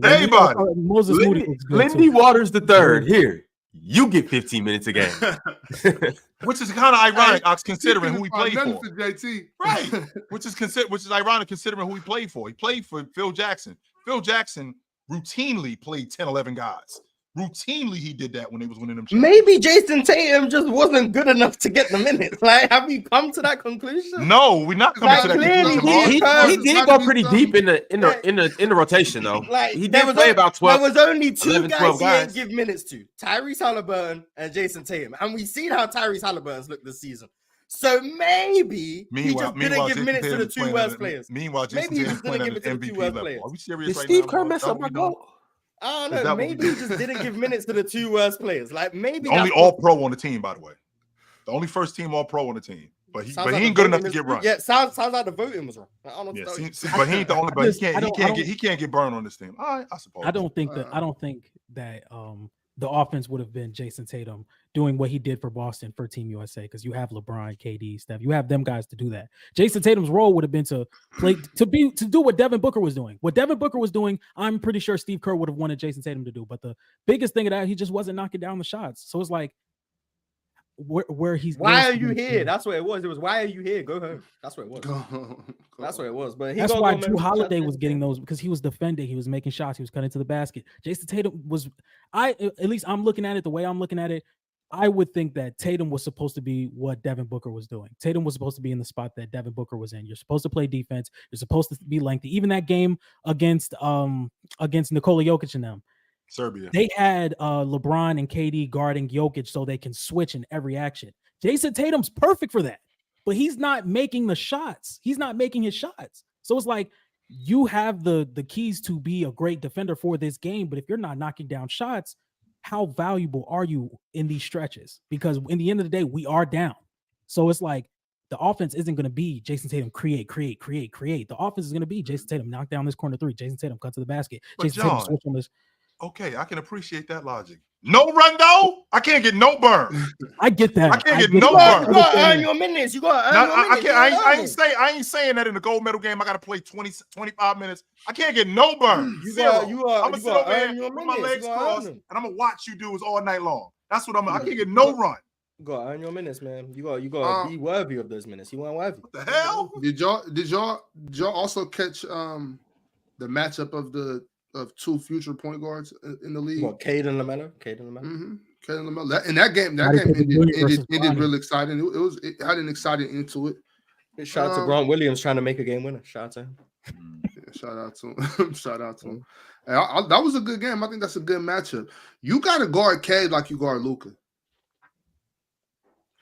Everybody. Moses Moody was good Lindy too. Waters the third. Here, you get 15 minutes a game. Which is kind of ironic, considering who he played for. JT. Right. Which is ironic considering who he played for. He played for Phil Jackson. Phil Jackson routinely played 10, 11 guys. Routinely, he did that when they was winning them championships. Maybe Jason Tatum just wasn't good enough to get the minutes. Like, have you come to that conclusion? No, we're not coming Like, to that clearly conclusion. He did go pretty deep in the rotation though. Like, He did play about 12. There was only 2 11, guys 12 he didn't guys. give minutes to: Tyrese Halliburton and Jason Tatum. And we've seen how Tyrese Halliburton's looked this season. So maybe he just didn't give minutes to the 2 worst players. Meanwhile, Jason Maybe he Tatum's just didn't playing give at it an to the 2 MVP worst level. players. Are we serious Did right Steve now? Kerr mess up my goal? I Is don't that know. what we Maybe he doing? just didn't give minutes to the 2 worst players. Like, maybe Only that's all pro on the team, by the way. The only first team all pro on the team. But he Sounds like ain't the good enough to voting get was- run. Yeah, sounds like the voting was wrong. I don't know. Yeah, What to tell you. but he ain't the only. But I he can't get burned on this team. All right, I suppose. I don't think that the offense would have been Jason Tatum doing what he did for Boston for Team USA, because you have LeBron, KD, Steph. You have them guys to do that. Jason Tatum's role would have been to do what Devin Booker was doing. What Devin Booker was doing, I'm pretty sure Steve Kerr would have wanted Jason Tatum to do. But the biggest thing of that, he just wasn't knocking down the shots. So it's like, where he's. Why are you here? That's what it was. It was, why are you here? Go home. That's what it was. That's what it was. But That's why Drew Holiday was getting those, because he was defending, he was making shots, he was cutting to the basket. Jason Tatum was, at least I'm looking at it the way I'm looking at it. I would think that Tatum was supposed to be what Devin Booker was doing. Tatum was supposed to be in the spot that Devin Booker was in. You're supposed to play defense. You're supposed to be lengthy. Even that game against Nikola Jokic and them, Serbia. they had LeBron and KD guarding Jokic so they can switch in every action. Jason Tatum's perfect for that, but he's not making the shots. He's not making his shots. So it's like, you have the keys to be a great defender for this game, but if you're not knocking down shots, how valuable are you in these stretches? Because in the end of the day, we are down. So it's like, the offense isn't going to be Jason Tatum create. The offense is going to be Jason Tatum knock down this corner 3. Jason Tatum cut to the basket. But Jason John, Tatum switch on this. Okay, I can appreciate that logic. No run though. I can't get no burn. I get that. I can't get get no that. burn. You gotta earn your minutes. You gotta earn Now, your I minutes. can't. I ain't saying that in the gold medal game. I got to play 20, 25 minutes. I can't get no burn. You Zero. gotta- I'm gonna you sit gotta over here earn your with my minutes. legs You gotta earn crossed, them. and I'm gonna watch you dudes all night long. That's what I can't get no run. You gotta earn your minutes, man. You gotta be worthy of those minutes. You weren't worthy. What the hell? Did y'all also catch the matchup of 2 future point guards in the league? What, Cade and LaMelo? Mm-hmm. Caden LaMelo. In that game Scottie Pippen Jr. versus ended Bronny. really exciting. It had an exciting end to it. Shout out to Grant Williams trying to make a game winner. Shout out to him. Yeah, shout out to him. Shout out to him. And that was a good game. I think that's a good matchup. You got to guard Cade like you guard Luka.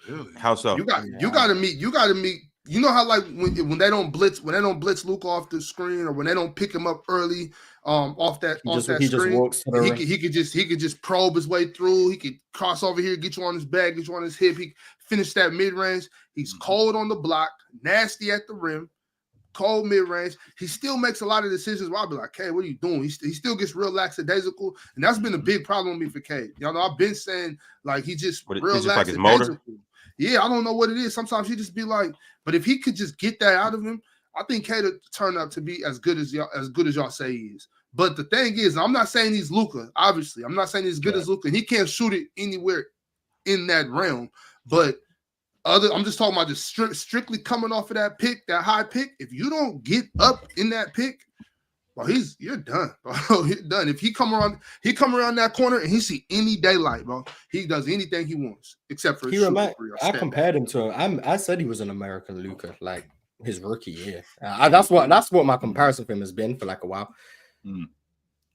Really? How so? You got to meet. You know how, like, when they don't blitz Luka off the screen, or when they don't pick him up early off that He screen, just walks to the rim. he could just probe his way through. He could cross over here, get you on his back, get you on his hip. He finish that mid range. He's cold on the block, nasty at the rim, cold mid range. He still makes a lot of decisions where I'll be like, "Hey, what are you doing?" He still gets real lackadaisical, and that's been a big problem with me for Cade. Y'all know I've been saying, like, he just What, real it's just like his motor? lackadaisical. Yeah, I don't know what it is. Sometimes he just be like, but if he could just get that out of him, I think Cade would turn out to be as good as y'all say he is. But the thing is, I'm not saying he's Luka. Obviously, I'm not saying he's good as Luka, and he can't shoot it anywhere in that realm. But I'm just talking about just strictly coming off of that pick, that high pick. If you don't get up in that pick, well, you're done, bro. You're done. If he come around that corner and he see any daylight, bro, he does anything he wants except for I compared him to. I said he was an American Luka, like his rookie year. That's what my comparison for him has been for like a while. And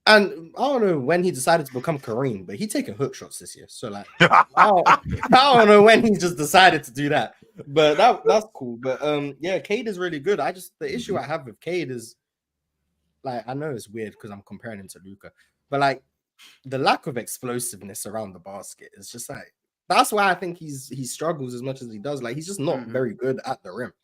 I don't know when he decided to become Kareem, but he taking hook shots this year. So like, I don't know when he just decided to do that. But that's cool. But yeah, Cade is really good. The issue I have with Cade is, like, I know it's weird because I'm comparing him to Luka, but like the lack of explosiveness around the basket is just like, that's why I think he struggles as much as he does. Like, he's just not very good at the rim.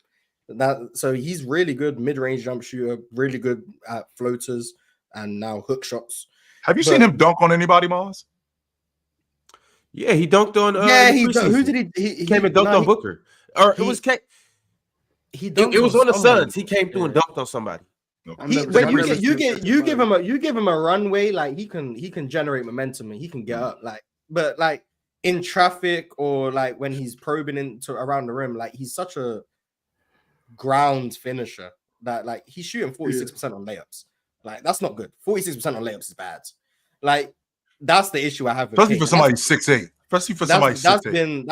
So he's really good mid-range jump shooter, really good at floaters and now hook shots. Have you seen him dunk on anybody, Mars? Yeah, he dunked on. Who did he? He came and dunked on Booker. Or it was He it was on the someone. Suns. He came through and dunked on somebody. But you give him a runway, like he can generate momentum and he can get up, but in traffic or like when he's probing into around the rim, like he's such a ground finisher that like he's shooting 46% on layups. Like that's not good. 46% on layups is bad. Like that's the issue I have with especially Cade. for somebody 6'8". Especially for somebody 6'8".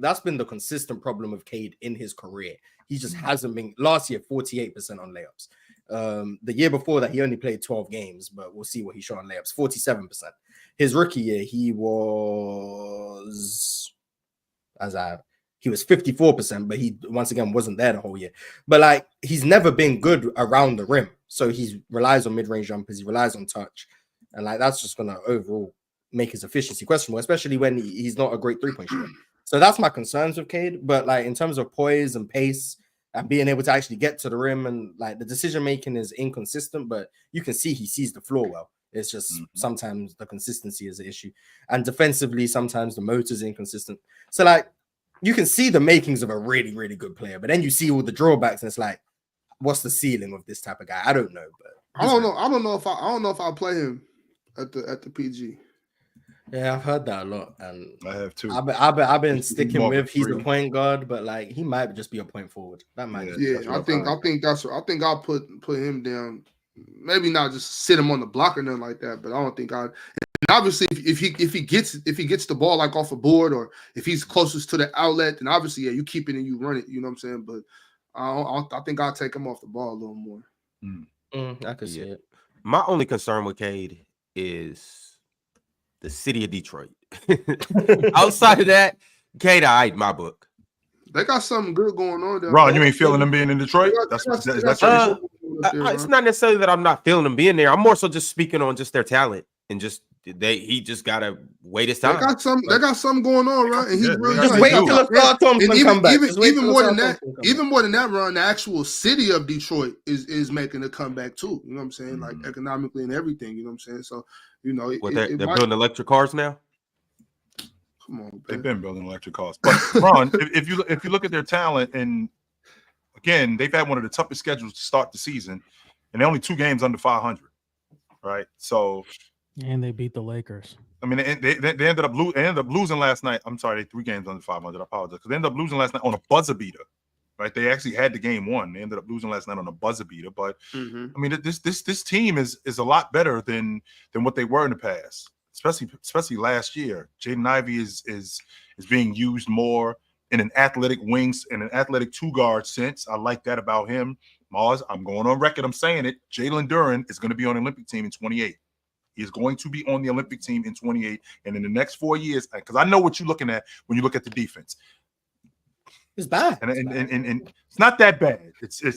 That's been the consistent problem of Cade in his career. He just hasn't been. Last year 48% on layups. The year before that, he only played 12 games, but we'll see what he shot on layups. 47%. His rookie year, he was 54%, but he once again wasn't there the whole year. But like he's never been good around the rim, so he relies on mid-range jumpers, he relies on touch, and like that's just gonna overall make his efficiency questionable, especially when he's not a great three-point shooter. So that's my concerns with Cade. But like in terms of poise and pace and being able to actually get to the rim, and like the decision making is inconsistent, but you can see he sees the floor well. It's just sometimes the consistency is an issue, and defensively sometimes the motor's inconsistent. So like you can see the makings of a really, really good player, but then you see all the drawbacks, and it's like, what's the ceiling of this type of guy? I don't know, but I don't know if I'll play him at the PG. Yeah, I've heard that a lot, and I have too. I've been sticking with he's the three. point guard, but like he might just be a point forward. That might. I think I'll put him down. Maybe not just sit him on the block or nothing like that, but I don't think I. And obviously, if he gets the ball like off a board, or if he's closest to the outlet, then obviously you keep it and you run it. You know what I'm saying? But I think I'll take him off the ball a little more. I could see it. My only concern with Cade is the city of Detroit. Outside of that, Cade, in my book. They got something good going on there. Ron, you ain't feeling them being in Detroit? That's it's not necessarily that I'm not feeling them being there. I'm more so just speaking on just their talent and just he just gotta wait his time. They got something going on, right? And he's really just wait until the Thompson come back. Even more than that, Ron, the actual city of Detroit is making a comeback too. You know what I'm saying? Like economically and everything. You know what I'm saying? So they're building electric cars now. Come on, they've been building electric cars. But Ron, if you look at their talent, and again, they've had one of the toughest schedules to start the season, and they're only 2 games under 500, right? So, and they beat the Lakers. I mean, they ended up losing last night. I'm sorry, they 3 games under 500. I apologize, because they ended up losing last night on a buzzer beater, right? They actually had the game won. They ended up losing last night on a buzzer beater. But I mean, this team is a lot better than what they were in the past. Especially last year, Jaden Ivey is being used more in an athletic wings and an athletic 2-guard sense. I like that about him. Mars, I'm going on record. I'm saying it. Jalen Duren is going to be on the Olympic team in 28. He is going to be on the Olympic team in 28, and in the next 4 years, because I know what you're looking at when you look at the defense. It's bad, and it's not that bad. It's there's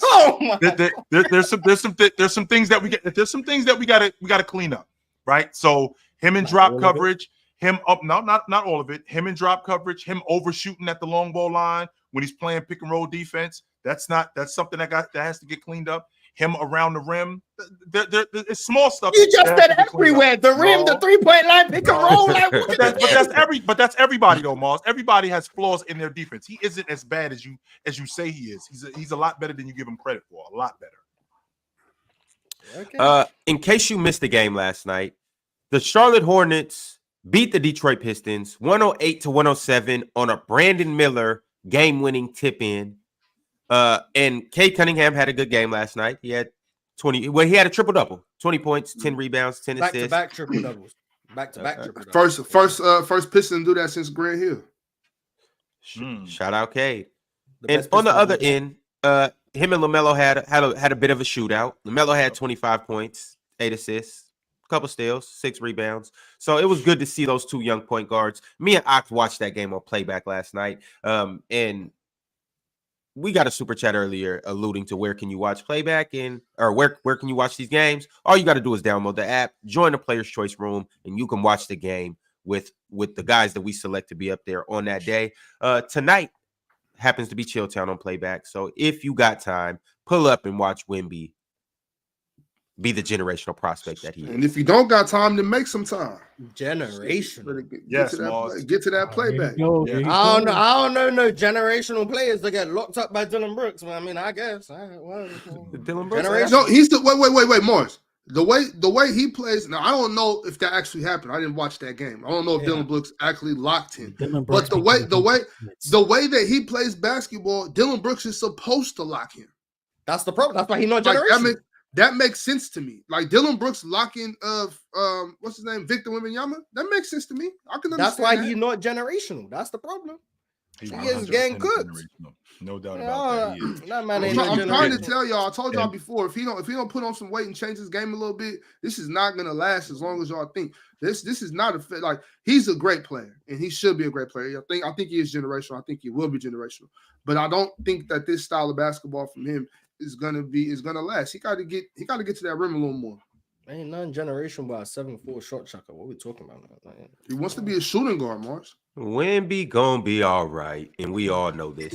some things that we gotta clean up, right? So. Him in drop coverage, him up, not all of it. Him in drop coverage, him overshooting at the long ball line when he's playing pick and roll defense. That's something that has to get cleaned up. Him around the rim, it's small stuff. You just said everywhere. The rim, the 3-point line, pick and roll. But that's everybody though, Mars. Everybody has flaws in their defense. He isn't as bad as you say he is. He's a lot better than you give him credit for. A lot better. Okay. In case you missed the game last night, the Charlotte Hornets beat the Detroit Pistons 108-107 on a Brandon Miller game-winning tip-in. And Cade Cunningham had a good game last night. He had 20. Well, he had a triple-double: 20 points, 10 rebounds, 10 assists. Back-to-back triple-doubles. Back-to-back triple-doubles. First Piston do that since Grant Hill. Shout out Cade. And on the other end, him and LaMelo had a bit of a shootout. LaMelo had 25 points, 8 assists. Couple steals, 6 rebounds. So it was good to see those 2 young point guards. Me and Ox watched that game on playback last night. And we got a super chat earlier alluding to where can you watch playback or where can you watch these games? All you got to do is download the app, join the Players Choice Room, and you can watch the game with the guys that we select to be up there on that day. Tonight happens to be Chilltown on playback. So if you got time, pull up and watch Wemby be the generational prospect that he is. And if you don't got time, then make some time. Generational. Yes, to that Mars. play, get to that playback. There you go. Yeah. There you I go. don't know no generational players that get locked up by Dylan Brooks. Well, I mean, I guess. Dylan Brooks. Generation- No, he's the wait, Morris. The way he plays now, I don't know if that actually happened. I didn't watch that game. I don't know if Dylan Brooks actually locked him. Dylan But Brooks the way that he plays basketball, Dylan Brooks is supposed to lock him. That's the problem. That's why he's not Like, generational. that makes sense to me. Like Dylan Brooks locking of what's his name, Victor Wembanyama. That makes sense to me. I can understand. That's why that. he's not generational. That's the problem. He He is 100% getting cooked. generational. No doubt about that. He is. That man ain't no I'm trying to generational. tell y'all. I told y'all before. If he don't put on some weight and change his game a little bit, this is not gonna last as long as y'all think. This is not a fit. Like he's a great player and he should be a great player. I think he is generational. I think he will be generational. But I don't think that this style of basketball from him is gonna last. He got to get to that rim a little more. Ain't nothing generational about a 7'4" shot chucker. What are we talking about now? Like, He wants to be a shooting guard, Mars. Wemby gonna be all right, and we all know this.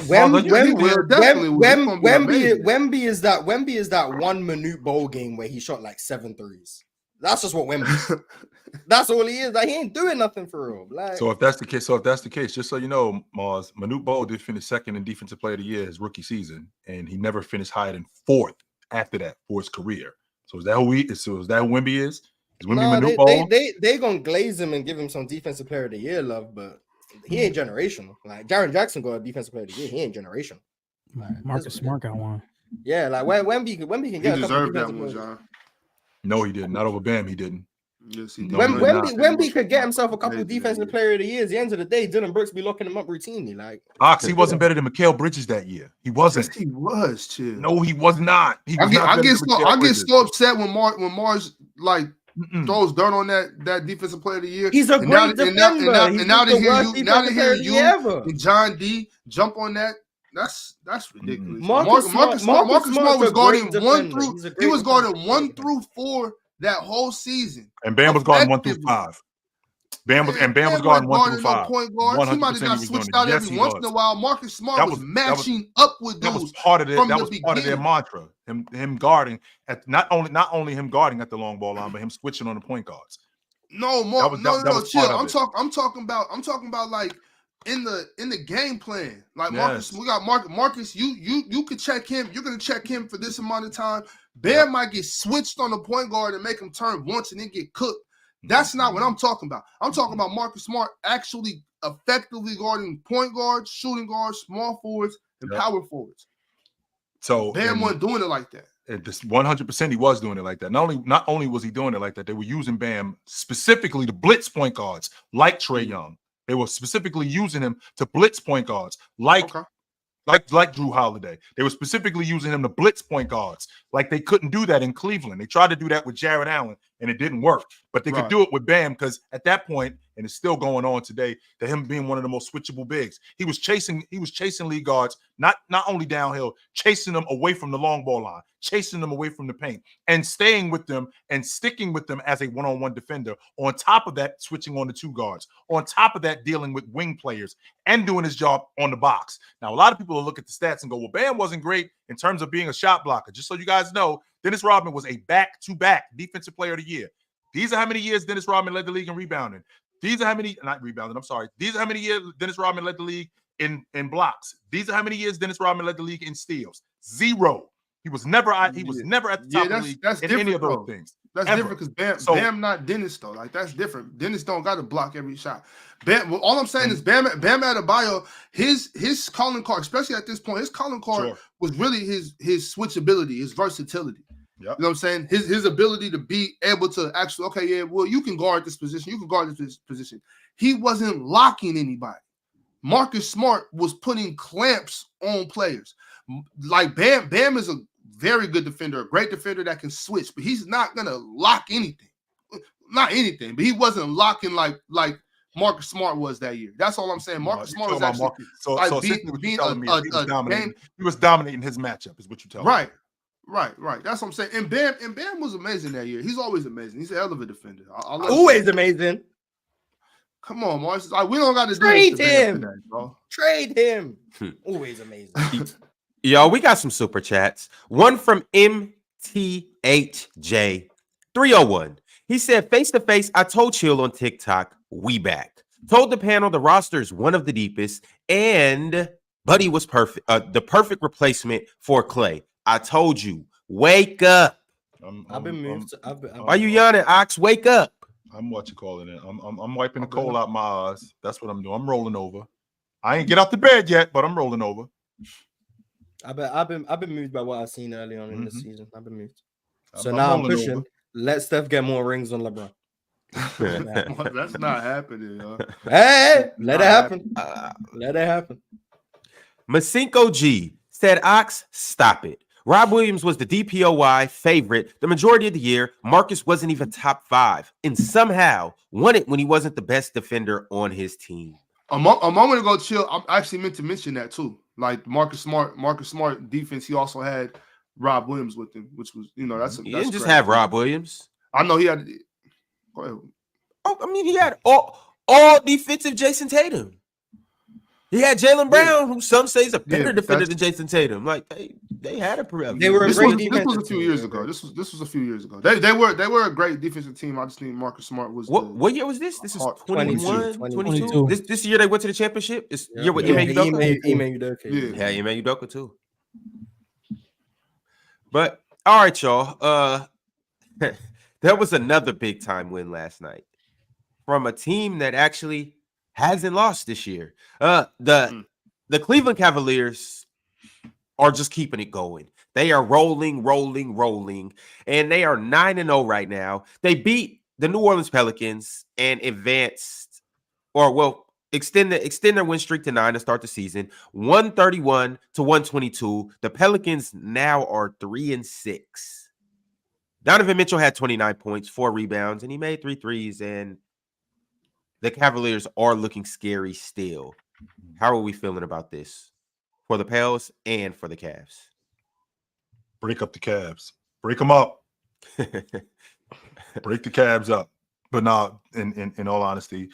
Wemby is that one minute bowl game where he shot like 7 threes. That's just what Wemby is. That's all he is. Like he ain't doing nothing for real. Like, So if that's the case, just so you know, Mars, Manute Bol did finish second in Defensive Player of the Year his rookie season, and he never finished higher than 4th after that for his career. So is that who Wemby is? Is Wemby Manute Bol? they gonna glaze him and give him some Defensive Player of the Year love, but he ain't generational. Like Jaren Jackson got a Defensive Player of the Year, he ain't generational. Like, Marcus Smart got one. Yeah, like Wemby can He get a couple deserved that defensive one, players. John. No, he didn't. Not over Bam, he didn't. Yes, he did. No, Wemby could get himself a couple Yeah, Defensive yeah. Player of the Year. At the end of the day, Dylan Brooks be locking him up routinely. Like Ox, he wasn't better than Mikal Bridges that year. He wasn't. Yes, he was. Chill. No, he was not. He was I not better get than Mikal so Bridges. upset when Mars like throws dirt on that Defensive Player of the Year. he's a And great defender. now to hear you ever. and John D jump on that. That's ridiculous. Marcus Marcus Smart Smart was a guarding great 1 defender. through. He's a He great was guarding defender. 1 through 4 that whole season. And Bam was guarding 1 through Effectively. 5. Bam was guarding 1 wasn't through no 5. point guards. He might have 100% got was switched doing out it. Yes, every he once was. in a while. Marcus Smart That was was- matching up with That was dudes. part of it. from That the was part of their beginning. mantra. Him guarding at not only him guarding at the long ball line, but him switching on the point guards. No, That was chill. part of it. I'm talking about like in the game plan. Like Marcus, Yes. we got Marcus. You could check him. You're gonna check him for this amount of time. Bam might get switched on the point guard and make him turn once and then get cooked. That's not what I'm talking about. I'm talking about Marcus Smart actually effectively guarding point guards, shooting guards, small forwards, and power forwards. So Bam wasn't doing it like that. This 100% he was doing it like that. Not only was he doing it like that, they were using Bam specifically to blitz point guards like Trae Young. They were specifically using him to blitz point guards like Drew Holiday. They were specifically using him to blitz point guards like they couldn't do that in Cleveland. They tried to do that with Jared Allen and it didn't work, but they could do it with Bam because at that point, and it's still going on today, that him being one of the most switchable bigs, he was chasing league guards not only downhill, chasing them away from the long ball line, chasing them away from the paint, and staying with them and sticking with them as a one-on-one defender. On top of that, switching on the 2 guards. On top of that, dealing with wing players and doing his job on the box. Now, a lot of people will look at the stats and go, well, Bam wasn't great in terms of being a shot blocker. Just so you guys know, Dennis Rodman was a back-to-back Defensive Player of the Year. These are how many years Dennis Rodman led the league in rebounding. These are how many years Dennis Rodman led the league in blocks. These are how many years Dennis Rodman led the league in steals. 0. He was never at the top of the league in any of those things. That's different because Bam not Dennis though. Like that's different. Dennis don't got to block every shot. Bam. Well, all I'm saying is Bam Adebayo, his calling card, especially at this point, his calling card was really his switchability, his versatility. Yep. You know what I'm saying? His ability to be able to actually, okay, yeah, well, you can guard this position, you can guard this position. He wasn't locking anybody. Marcus Smart was putting clamps on players. Like Bam is a very good defender, a great defender that can switch, but he's not gonna lock anything. Not anything, but he wasn't locking like Marcus Smart was that year. That's all I'm saying. Marcus Smart was actually he was dominating his matchup, is what you're telling me. Right. That's what I'm saying. And Bam was amazing that year. He's always amazing. He's a hell of a defender. Always amazing. Come on, Mars. Like, we don't got to trade do him. Today, bro. Trade him. Always amazing. Y'all, we got some super chats. One from MT WHJ301. He said, face to face, I told Chill on TikTok, we back. Told the panel the roster is one of the deepest, and Buddy was perfect, the perfect replacement for Clay. I told you, wake up. I've been moved. Why you yawning, Ox? Wake up. I'm what you calling it. I'm wiping the coal out my eyes. That's what I'm doing. I'm rolling over. I ain't get out the bed yet, but I'm rolling over. I've been moved by what I've seen early on in the season. I've been moved. So I'm now I'm rolling pushing. over. Let Steph get more rings on LeBron. That's not happening, yo. Hey, let it happen. Let it happen. Masinko G said, Ox, stop it. Rob Williams was the DPOY favorite the majority of the year. Marcus wasn't even top 5 and somehow won it when he wasn't the best defender on his team. A moment ago, Chill, I actually meant to mention that too. Like Marcus Smart defense, he also had Rob Williams with him, which was, that's He didn't just have Rob Williams. I know he had. Go ahead. Oh, I mean, he had all defensive Jason Tatum. He had Jaylen Brown, who some say is a better defender than Jason Tatum. Like they had a They were this a great was a few years ago. This was a few years ago. They were a great defensive team. I just think Marcus Smart was. What year was this? This is 21, 22. This year they went to the championship. This year with Ime Udoka. Yeah, Ime Udoka too. But all right, y'all. There was another big time win last night from a team that actually hasn't lost this year. The Cleveland Cavaliers are just keeping it going. They are rolling, and they are 9-0 right now. They beat the New Orleans Pelicans and advanced, extend their win streak to 9 to start the season. 131-122. The Pelicans now are 3-6. Donovan Mitchell had 29 points, 4 rebounds, and he made 3 threes, and the Cavaliers are looking scary still. How are we feeling about this for the Pels and for the Cavs? Break up the Cavs. Break them up. Break the Cavs up. But no, in all honesty,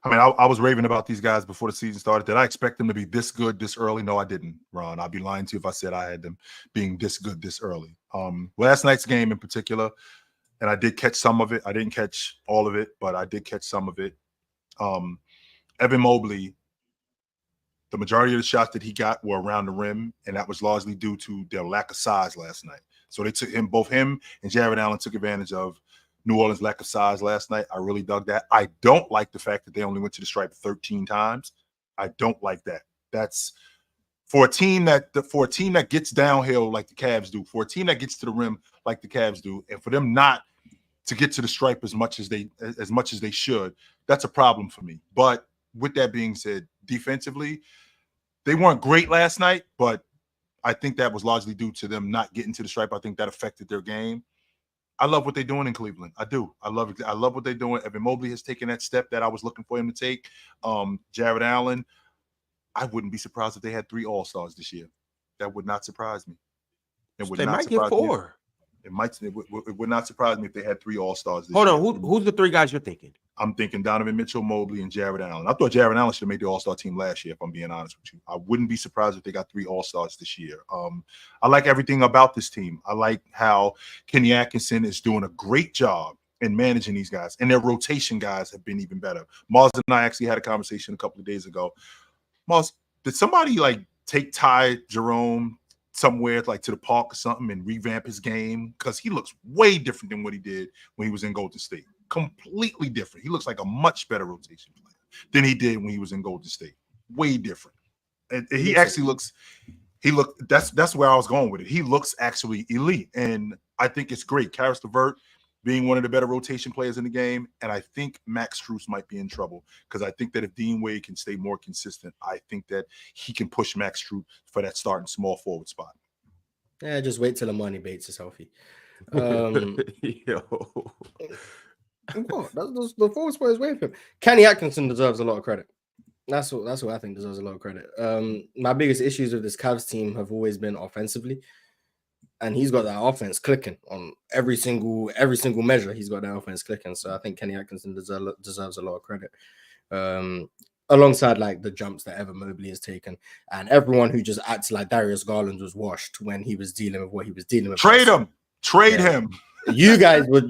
I mean, I was raving about these guys before the season started. Did I expect them to be this good this early? No, I didn't, Ron. I'd be lying to you if I said I had them being this good this early. Last night's game in particular, and I did catch some of it. I didn't catch all of it, but I did catch some of it. Evan Mobley, the majority of the shots that he got were around the rim, and that was largely due to their lack of size last night. So they took both him and Jared Allen took advantage of New Orleans' lack of size last night. I really dug that. I don't like the fact that they only went to the stripe 13 times. I don't like that. That's for a team that gets downhill like the Cavs do, for a team that gets to the rim like the Cavs do, and for them not to get to the stripe as much as they should, that's a problem for me. But with that being said, defensively, they weren't great last night, but I think that was largely due to them not getting to the stripe. I think that affected their game. I love what they're doing in Cleveland. I do. I love what they're doing. Evan Mobley has taken that step that I was looking for him to take. Jared Allen, I wouldn't be surprised if they had 3 All-Stars this year. That would not surprise me. They might get 4. It would not surprise me if they had 3 All-Stars this year. Hold on, who's the 3 guys you're thinking? I'm thinking Donovan Mitchell, Mobley, and Jared Allen. I thought Jared Allen should have made the All-Star team last year, if I'm being honest with you. I wouldn't be surprised if they got 3 All-Stars this year. I like everything about this team. I like how Kenny Atkinson is doing a great job in managing these guys, and their rotation guys have been even better. Mars and I actually had a conversation a couple of days ago. Mars, did somebody take Ty Jerome somewhere to the park or something and revamp his game? Because he looks way different than what he did when he was in Golden State. Completely different. He looks like a much better rotation player than he did when he was in Golden State. Way different. And he actually looks. That's where I was going with it. He looks actually elite, and I think it's great. Karis LeVert being one of the better rotation players in the game, and I think Max Strus might be in trouble because I think that if Dean Wade can stay more consistent, I think that he can push Max Strus for that starting small forward spot. Yeah, just wait till Amani Bates is healthy. What? The forward spot is waiting for him. Kenny Atkinson deserves a lot of credit. That's what I think deserves a lot of credit. My biggest issues with this Cavs team have always been offensively, and he's got that offense clicking on every single measure. He's got that offense clicking, so I think Kenny Atkinson deserves a lot of credit. Alongside the jumps that Evan Mobley has taken, and everyone who just acts like Darius Garland was washed when he was dealing with what he was dealing with. Trade him. Trade Yeah. him. You guys were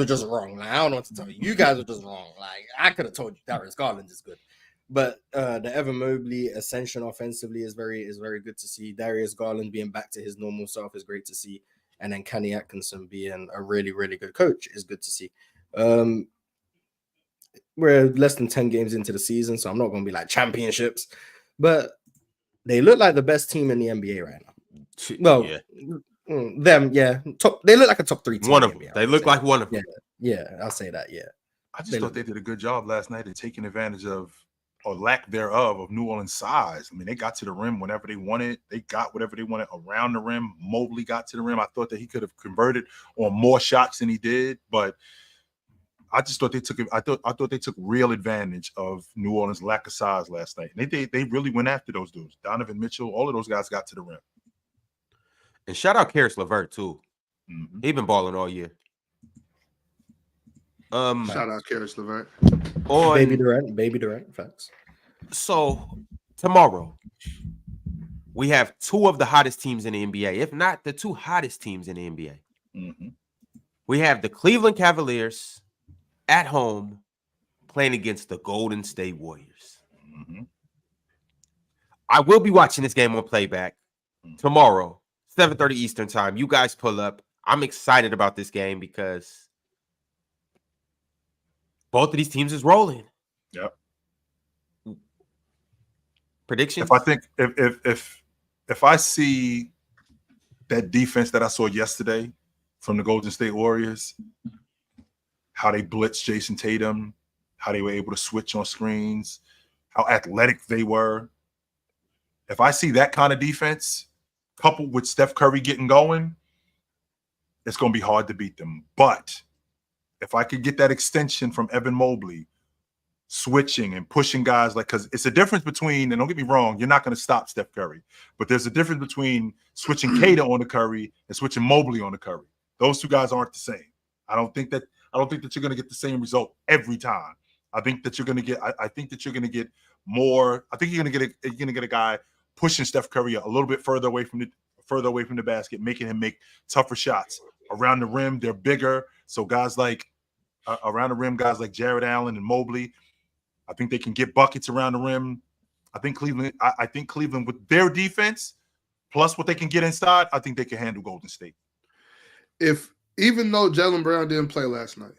just wrong. Like, I don't know what to tell you. You guys were just wrong. Like I could have told you Darius Garland is good. But the Evan Mobley ascension offensively is very good to see. Darius Garland being back to his normal self is great to see. And then Kenny Atkinson being a really, really good coach is good to see. We're less than 10 games into the season, so I'm not going to be like championships. But they look like the best team in the NBA right now. Well, top. They look like a top 3 team. One of in the them. NBA, They look like one of them. Yeah, I'll say that. Yeah. I just thought they did a good job last night of taking advantage of, or lack thereof, of New Orleans' size. I mean, they got to the rim whenever they wanted. They got whatever they wanted around the rim. Mobley got to the rim. I thought that he could have converted on more shots than he did, but I just thought they took it. I thought they took real advantage of New Orleans' lack of size last night. And they really went after those dudes. Donovan Mitchell, all of those guys got to the rim. And shout out Karis LeVert too. Mm-hmm. He been balling all year. Shout out Karis LeVert. On Baby Durant, facts. So tomorrow we have 2 of the hottest teams in the NBA, if not the 2 hottest teams in the NBA. Mm-hmm. We have the Cleveland Cavaliers at home playing against the Golden State Warriors. Mm-hmm. I will be watching this game on playback tomorrow, 7:30 Eastern time. You guys pull up. I'm excited about this game because both of these teams is rolling. Yep. Predictions? If I see that defense that I saw yesterday from the Golden State Warriors, how they blitzed Jason Tatum, how they were able to switch on screens, how athletic they were. If I see that kind of defense coupled with Steph Curry getting going, it's going to be hard to beat them. But if I could get that extension from Evan Mobley, switching and pushing guys, like, because it's a difference between, and don't get me wrong, you're not going to stop Steph Curry, but there's a difference between switching Kata on the Curry and switching Mobley on the Curry. Those 2 guys aren't the same. I don't think that you're going to get the same result every time. I think that you're going to get. I think that you're going to get more. I think you're going to get a guy pushing Steph Curry a little bit further away from the basket, making him make tougher shots around the rim. They're bigger, so guys like around the rim, guys like Jared Allen and Mobley, I think they can get buckets around the rim. I think Cleveland with their defense plus what they can get inside, I think they can handle Golden State. Even though Jaylen Brown didn't play last night,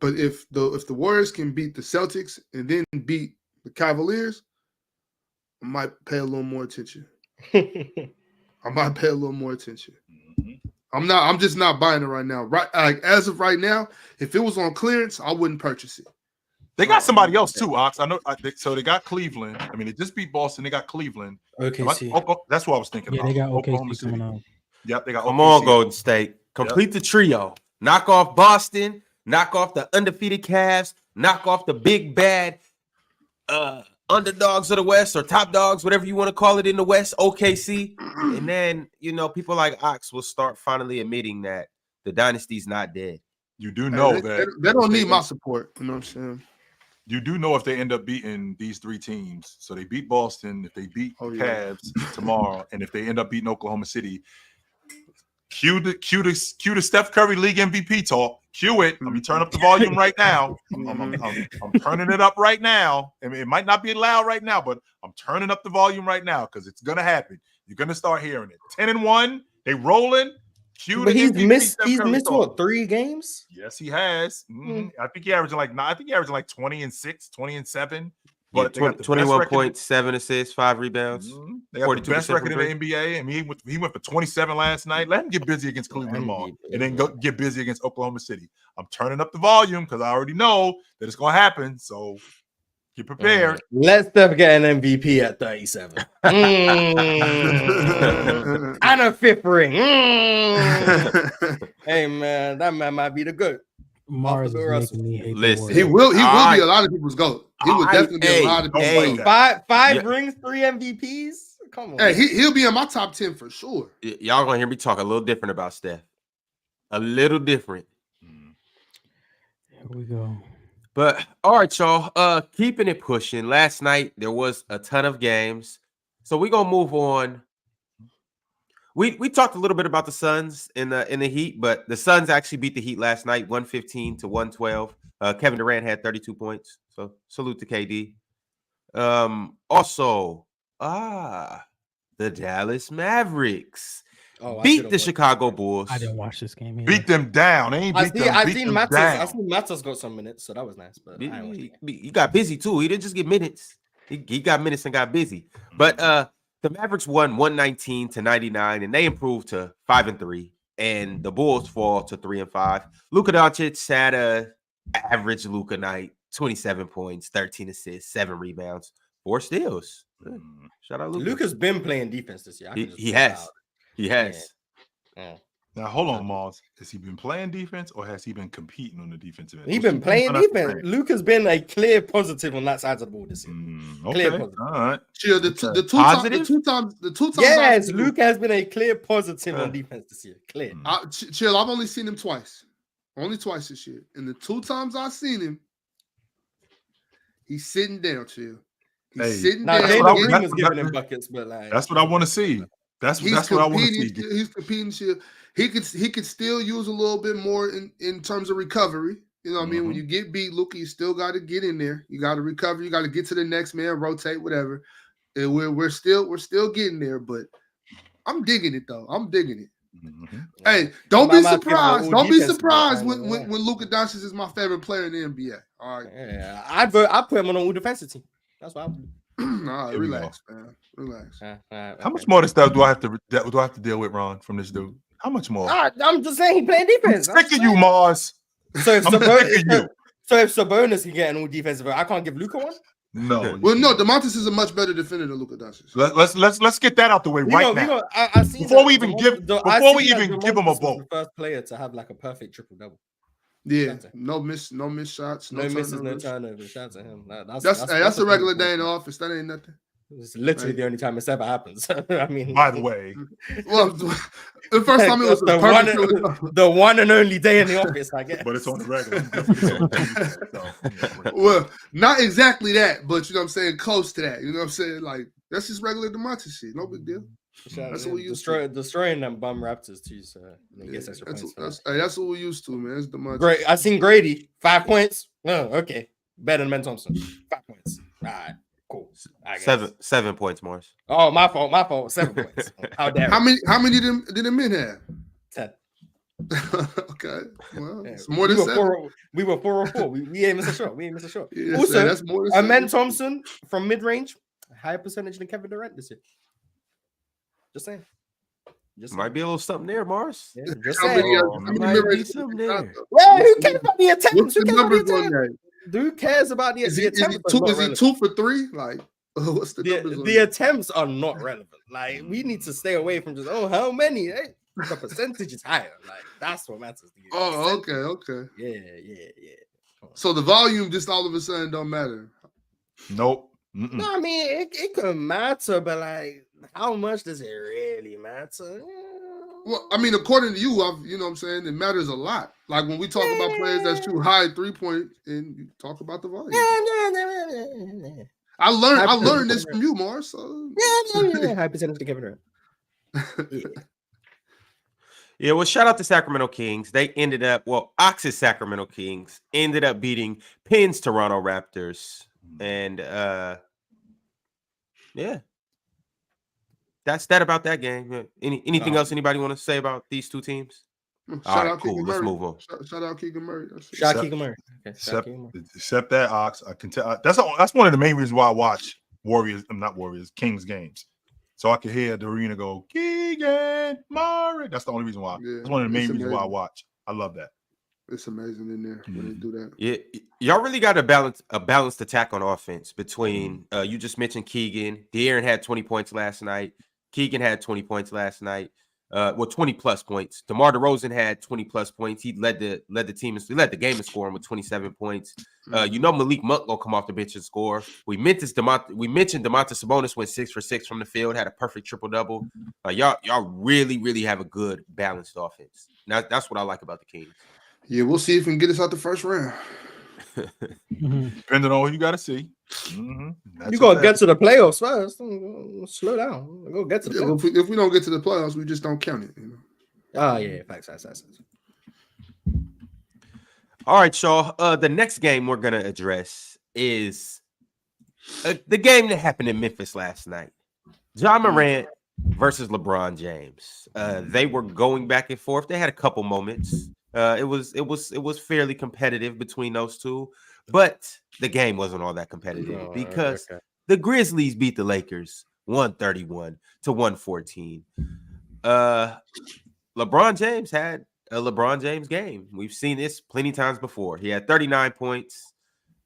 but if the Warriors can beat the Celtics and then beat the Cavaliers, I might pay a little more attention. Mm-hmm. I'm just not buying it right now. Right, like as of right now, if it was on clearance, I wouldn't purchase it. They got somebody else too, Ox. I know. So they got Cleveland. I mean, they just beat Boston. They got Cleveland. OKC. That's what I was thinking. Yeah, about. they got Oklahoma OKC coming out. Yep, they got. Come OKC. on, Golden State. Complete the trio. Knock off Boston. Knock off the undefeated Cavs. Knock off the big bad underdogs of the West, or top dogs, whatever you want to call it in the West, OKC. And then, people like Ox will start finally admitting that the dynasty's not dead. You do know they don't need my support. You know what I'm saying? You do know if they end up beating these 3 teams. So they beat Boston, if they beat Cavs tomorrow, and if they end up beating Oklahoma City, cue the Steph Curry League MVP talk. Cue it. Let me turn up the volume right now. I'm turning it up right now. I mean, it might not be loud right now, but I'm turning up the volume right now because it's gonna happen. You're gonna start hearing it. 10-1, they rolling. But he's missed what, 3 games? Yes, he has. Mm-hmm. I think he averaging like 20-6, 20-7. But 21.7 assists, 5 rebounds. Mm-hmm. They got the best record in the NBA. I mean, he went for 27 last night. Let him get busy against Cleveland tomorrow, and then go get busy against Oklahoma City. I'm turning up the volume because I already know that it's going to happen. So get prepared. Let Steph get an MVP at 37. And a 5th ring. Hey, man, that man might be the GOAT. Mars is making me hate the Listen. Warriors. He will be a lot of people's GOAT. He would definitely be a lot of people's GOAT. 5 rings, 3 MVPs? Come on. Hey, he'll be in my top 10 for sure. Y'all gonna hear me talk a little different about Steph. A little different. Here we go. But all right, y'all. Keeping it pushing. Last night there was a ton of games. So we're gonna move on We talked a little bit about the Suns in the Heat, but the Suns actually beat the Heat last night, 115 to 112. Kevin Durant had 32 points, so salute to KD. Also, the Dallas Mavericks beat the Chicago Bulls. I didn't watch this game either. Beat them down. They ain't beat them. I beat seen them Matters. down. I seen Matters got some minutes, so that was nice. But He got busy too. He didn't just get minutes. He got minutes and got busy. But the Mavericks won 119 to 99, and they improved to 5-3. And the Bulls fall to 3-5. Luka Doncic had a average Luka night, 27 points, 13 assists, 7 rebounds, 4 steals. Shout out Luka. Luka's been playing defense this year. He has. He has. Yeah. Now hold on, Mars. Has he been playing defense or has he been competing on the defensive end? He's been playing defense. Luka's been a clear positive on that side of the ball this year. Okay. Clear positive. All right. Chill, the two times. Yes, Luka has been a clear positive on defense this year. Clear. Chill, I've only seen him twice. Only twice this year. And the 2 times I've seen him, he's sitting down, Chill. He's sitting down. Jalen Green was giving him buckets, but like that's what I want to see. That's what I want to see. He's competing. Shit. He could still use a little bit more in terms of recovery. You know what I mean? When you get beat, Luka, you still got to get in there. You got to recover. You got to get to the next man, rotate, whatever. And we're still getting there. But I'm digging it though. I'm digging it. Hey, don't be surprised. Don't be surprised when Luka Doncic is my favorite player in the NBA. All right. Yeah, I put him on an all defensive team. That's what I would do. Nah, relax, man. Relax. How much more of this stuff do I have to deal with, Ron, from this dude? How much more? I'm just saying he playing defense. I'm sick of you, Mars. So if Sabonis can get an all defensive, I can't give Luka one. No. Well, no, DeMontis is a much better defender than Luka Doncic. Let's get that out the way now. Before we even give him a vote. The first player to have like a perfect triple double. Yeah, no miss shots, no misses, no turnovers. Shout out to him. That's a regular day in the office. That ain't nothing. It's literally the only time it's ever happens. I mean, by the way, well, the first time it was the one and only day in the office, I guess. But it's on the regular. Well, not exactly that, but you know what I'm saying, close to that. You know what I'm saying? Like that's just regular DeMontis shit. No big deal. That's what we used to. Destroying them bum Raptors too. So that's what we used to, man. That's DeMontis. Great. I seen Grady 5 points. Oh, okay, better than Ben Thompson. 5 points. All right. Cool. 7 points, Morris. Oh, my fault. 7 points. How dare? How many did the men have? 10. Okay. Well, it's more than 7. We were 4-4. We ain't miss a shot. Yeah, also, that's more than Ben Thompson from mid range, higher percentage than Kevin Durant this year. Just saying. Might be a little something there, Mars. Yeah, just saying. Might be something there. Well, who cares about the attempts? Who Who cares about the attempts? Is he 2 for 3? Like, what's the numbers? The attempts are not relevant. Like, we need to stay away from just how many. Hey, the percentage is higher. Like, that's what matters. Oh, okay. Yeah. So the volume just all of a sudden don't matter. Nope. No, I mean it could matter, but like, how much does it really matter? Well, I mean, according to you, you know what I'm saying, it matters a lot. Like when we talk about players that shoot high 3-point, and you talk about the volume. I learned this from you, Mars. So. High percentage to Kevin Durant. Yeah, well, shout out to Sacramento Kings. They ended up, Ox's Sacramento Kings ended up beating Penn's Toronto Raptors. And yeah. That's that about that game. Anything else anybody want to say about these two teams? Shout out cool. Let's move on. Shout out Keegan Murray. Shout out Keegan Murray. Except that, Ox, I can tell. That's one of the main reasons why I watch Kings games. So I can hear the arena go, Keegan Murray. That's the only reason why. Yeah, that's one of the main reasons why I watch. I love that. It's amazing in there when they do that. Yeah, y'all really got a balanced attack on offense between you just mentioned Keegan. De'Aaron had 20 points last night. Keegan had 20 points last night. 20 plus points. DeMar DeRozan had 20 plus points. He led the team. He led the game in scoring with 27 points. Malik Monk gonna come off the bench and score. We mentioned Domantas Sabonis went 6 for 6 from the field, had a perfect triple double. Y'all really have a good balanced offense. Now that's what I like about the Kings. Yeah, we'll see if we can get us out the first round. Depending on who you got to see. That's You a gotta fact. get to the playoffs first. Slow down. Go get to the playoffs. If we don't get to the playoffs, we just don't count it. You know? Oh yeah, facts. All right, y'all. The next game we're gonna address is the game that happened in Memphis last night. Ja Morant versus LeBron James. They were going back and forth. They had a couple moments. It was fairly competitive between those two, but the game wasn't all that competitive because the Grizzlies beat the Lakers 131-114. LeBron James had a LeBron James game. We've seen this plenty times before. He had 39 points,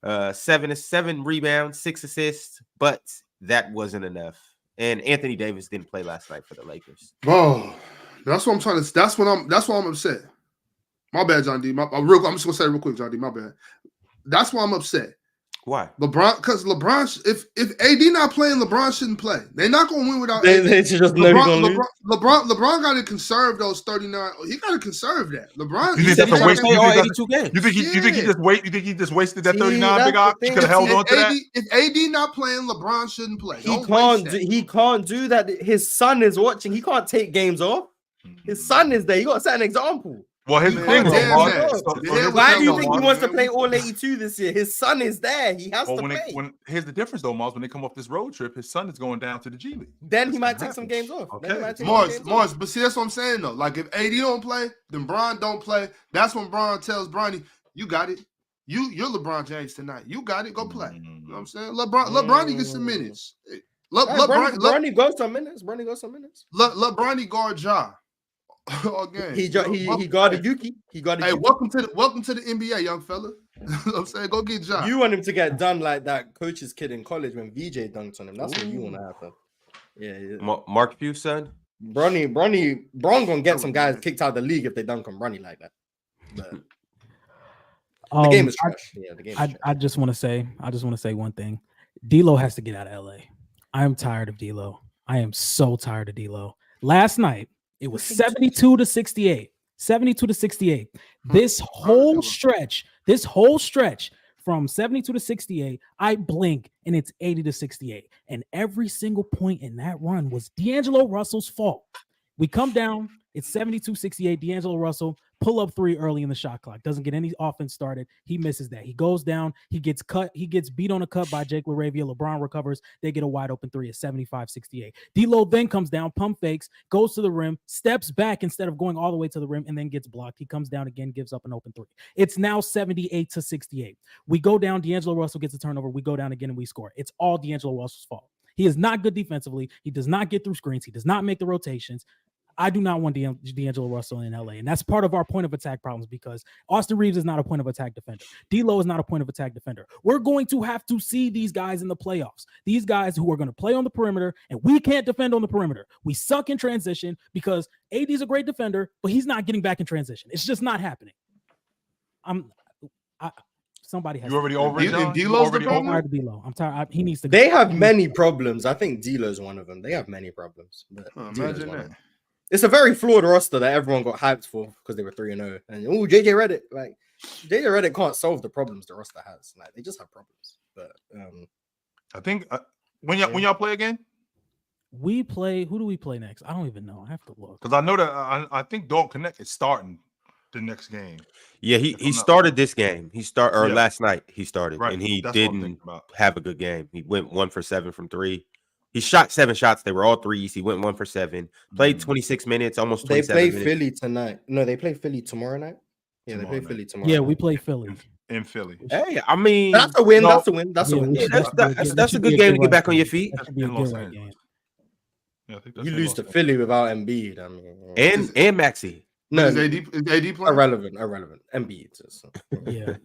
7 rebounds, 6 assists, but that wasn't enough. And Anthony Davis didn't play last night for the Lakers. Oh, that's what I'm trying to. That's why I'm upset. My bad, John D. I'm just gonna say it real quick, John D. My bad. That's why I'm upset. Why? Because LeBron, if AD not playing, LeBron shouldn't play. They're not gonna win without AD. They just know he's gonna lose. LeBron got to conserve those 39. He got to conserve that. LeBron. You think that's a waste? All 82 games. You think he just wait? You think he just wasted that 39 big op? He could have held on to that. If AD not playing, LeBron shouldn't play. He can't do that. His son is watching. He can't take games off. His son is there. You got to set an example. Well, here's the thing. Why do you think he wants to play all 82 this year? His son is there. He has to play. Here's the difference, though, Mars. When they come off this road trip, his son is going down to the G League. Then he might take some games off. Okay. Mars. But see, that's what I'm saying, though. Like, if AD don't play, then Bron don't play. That's when Bron tells Bronny, you got it. You're LeBron James tonight. You got it. Go play. You know what I'm saying? LeBron gets some minutes. Bronny goes some minutes. Let Bronny guard Ja. Again, he guarded Yuki. Hey, welcome to the NBA, young fella. I'm saying, go get Ja. You want him to get done like that coach's kid in college when VJ dunked on him. That's what you want to happen. Yeah. Mark Few, son. Bron gonna get some guys kicked out of the league if they dunk on Bronny like that. But the game is trash. I just want to say one thing. D'Lo has to get out of LA. I am tired of D'Lo. I am so tired of D'Lo. Last night it was 72-68. 72-68. This whole stretch from 72-68, I blink and it's 80-68. And every single point in that run was D'Angelo Russell's fault. We come down, it's 72-68. D'Angelo Russell pull up 3 early in the shot clock. Doesn't get any offense started. He misses that. He goes down. He gets cut. He gets beat on a cut by Jake LaRavia. LeBron recovers. They get a wide open 3 at 75-68. D'Lo then comes down, pump fakes, goes to the rim, steps back instead of going all the way to the rim, and then gets blocked. He comes down again, gives up an open 3. It's now 78-68. We go down. D'Angelo Russell gets a turnover. We go down again and we score. It's all D'Angelo Russell's fault. He is not good defensively. He does not get through screens. He does not make the rotations. I do not want D'Angelo Russell in LA. And that's part of our point of attack problems because Austin Reeves is not a point of attack defender. D'Lo is not a point of attack defender. We're going to have to see these guys in the playoffs. These guys who are going to play on the perimeter, and we can't defend on the perimeter. We suck in transition because AD is a great defender, but he's not getting back in transition. It's just not happening. Somebody has. You already over it, John? D'Lo's the problem? I'm tired of D'Lo. I'm tired. He needs to go. They have many problems. I think D'Lo's one of them. They have many problems. But Imagine that. It's a very flawed roster that everyone got hyped for because they were 3-0. And JJ Redick, like JJ Redick can't solve the problems the roster has. Like they just have problems. But I think when y'all play again, we play. Who do we play next? I don't even know. I have to look because I know that I think Dog Connect is starting the next game. Yeah, he started this game. Last night he started, right. And he That's didn't have a good game. He went 1 for 7 from 3. He shot 7 shots. They were all threes. He went 1 for 7. Played 26 minutes, almost 27 minutes. They play Philly tonight. No, they play Philly tomorrow night. Yeah, they play Philly tomorrow. Yeah, we play Philly. In Philly. Hey, I mean, that's a win. No. That's a win. Yeah, that's a good game to get back on your feet. That should be a good right game. Yeah, I think that's you lose to Philly without Embiid. I mean, and Maxey. No, is AD playing? Irrelevant. Embiid. Yeah.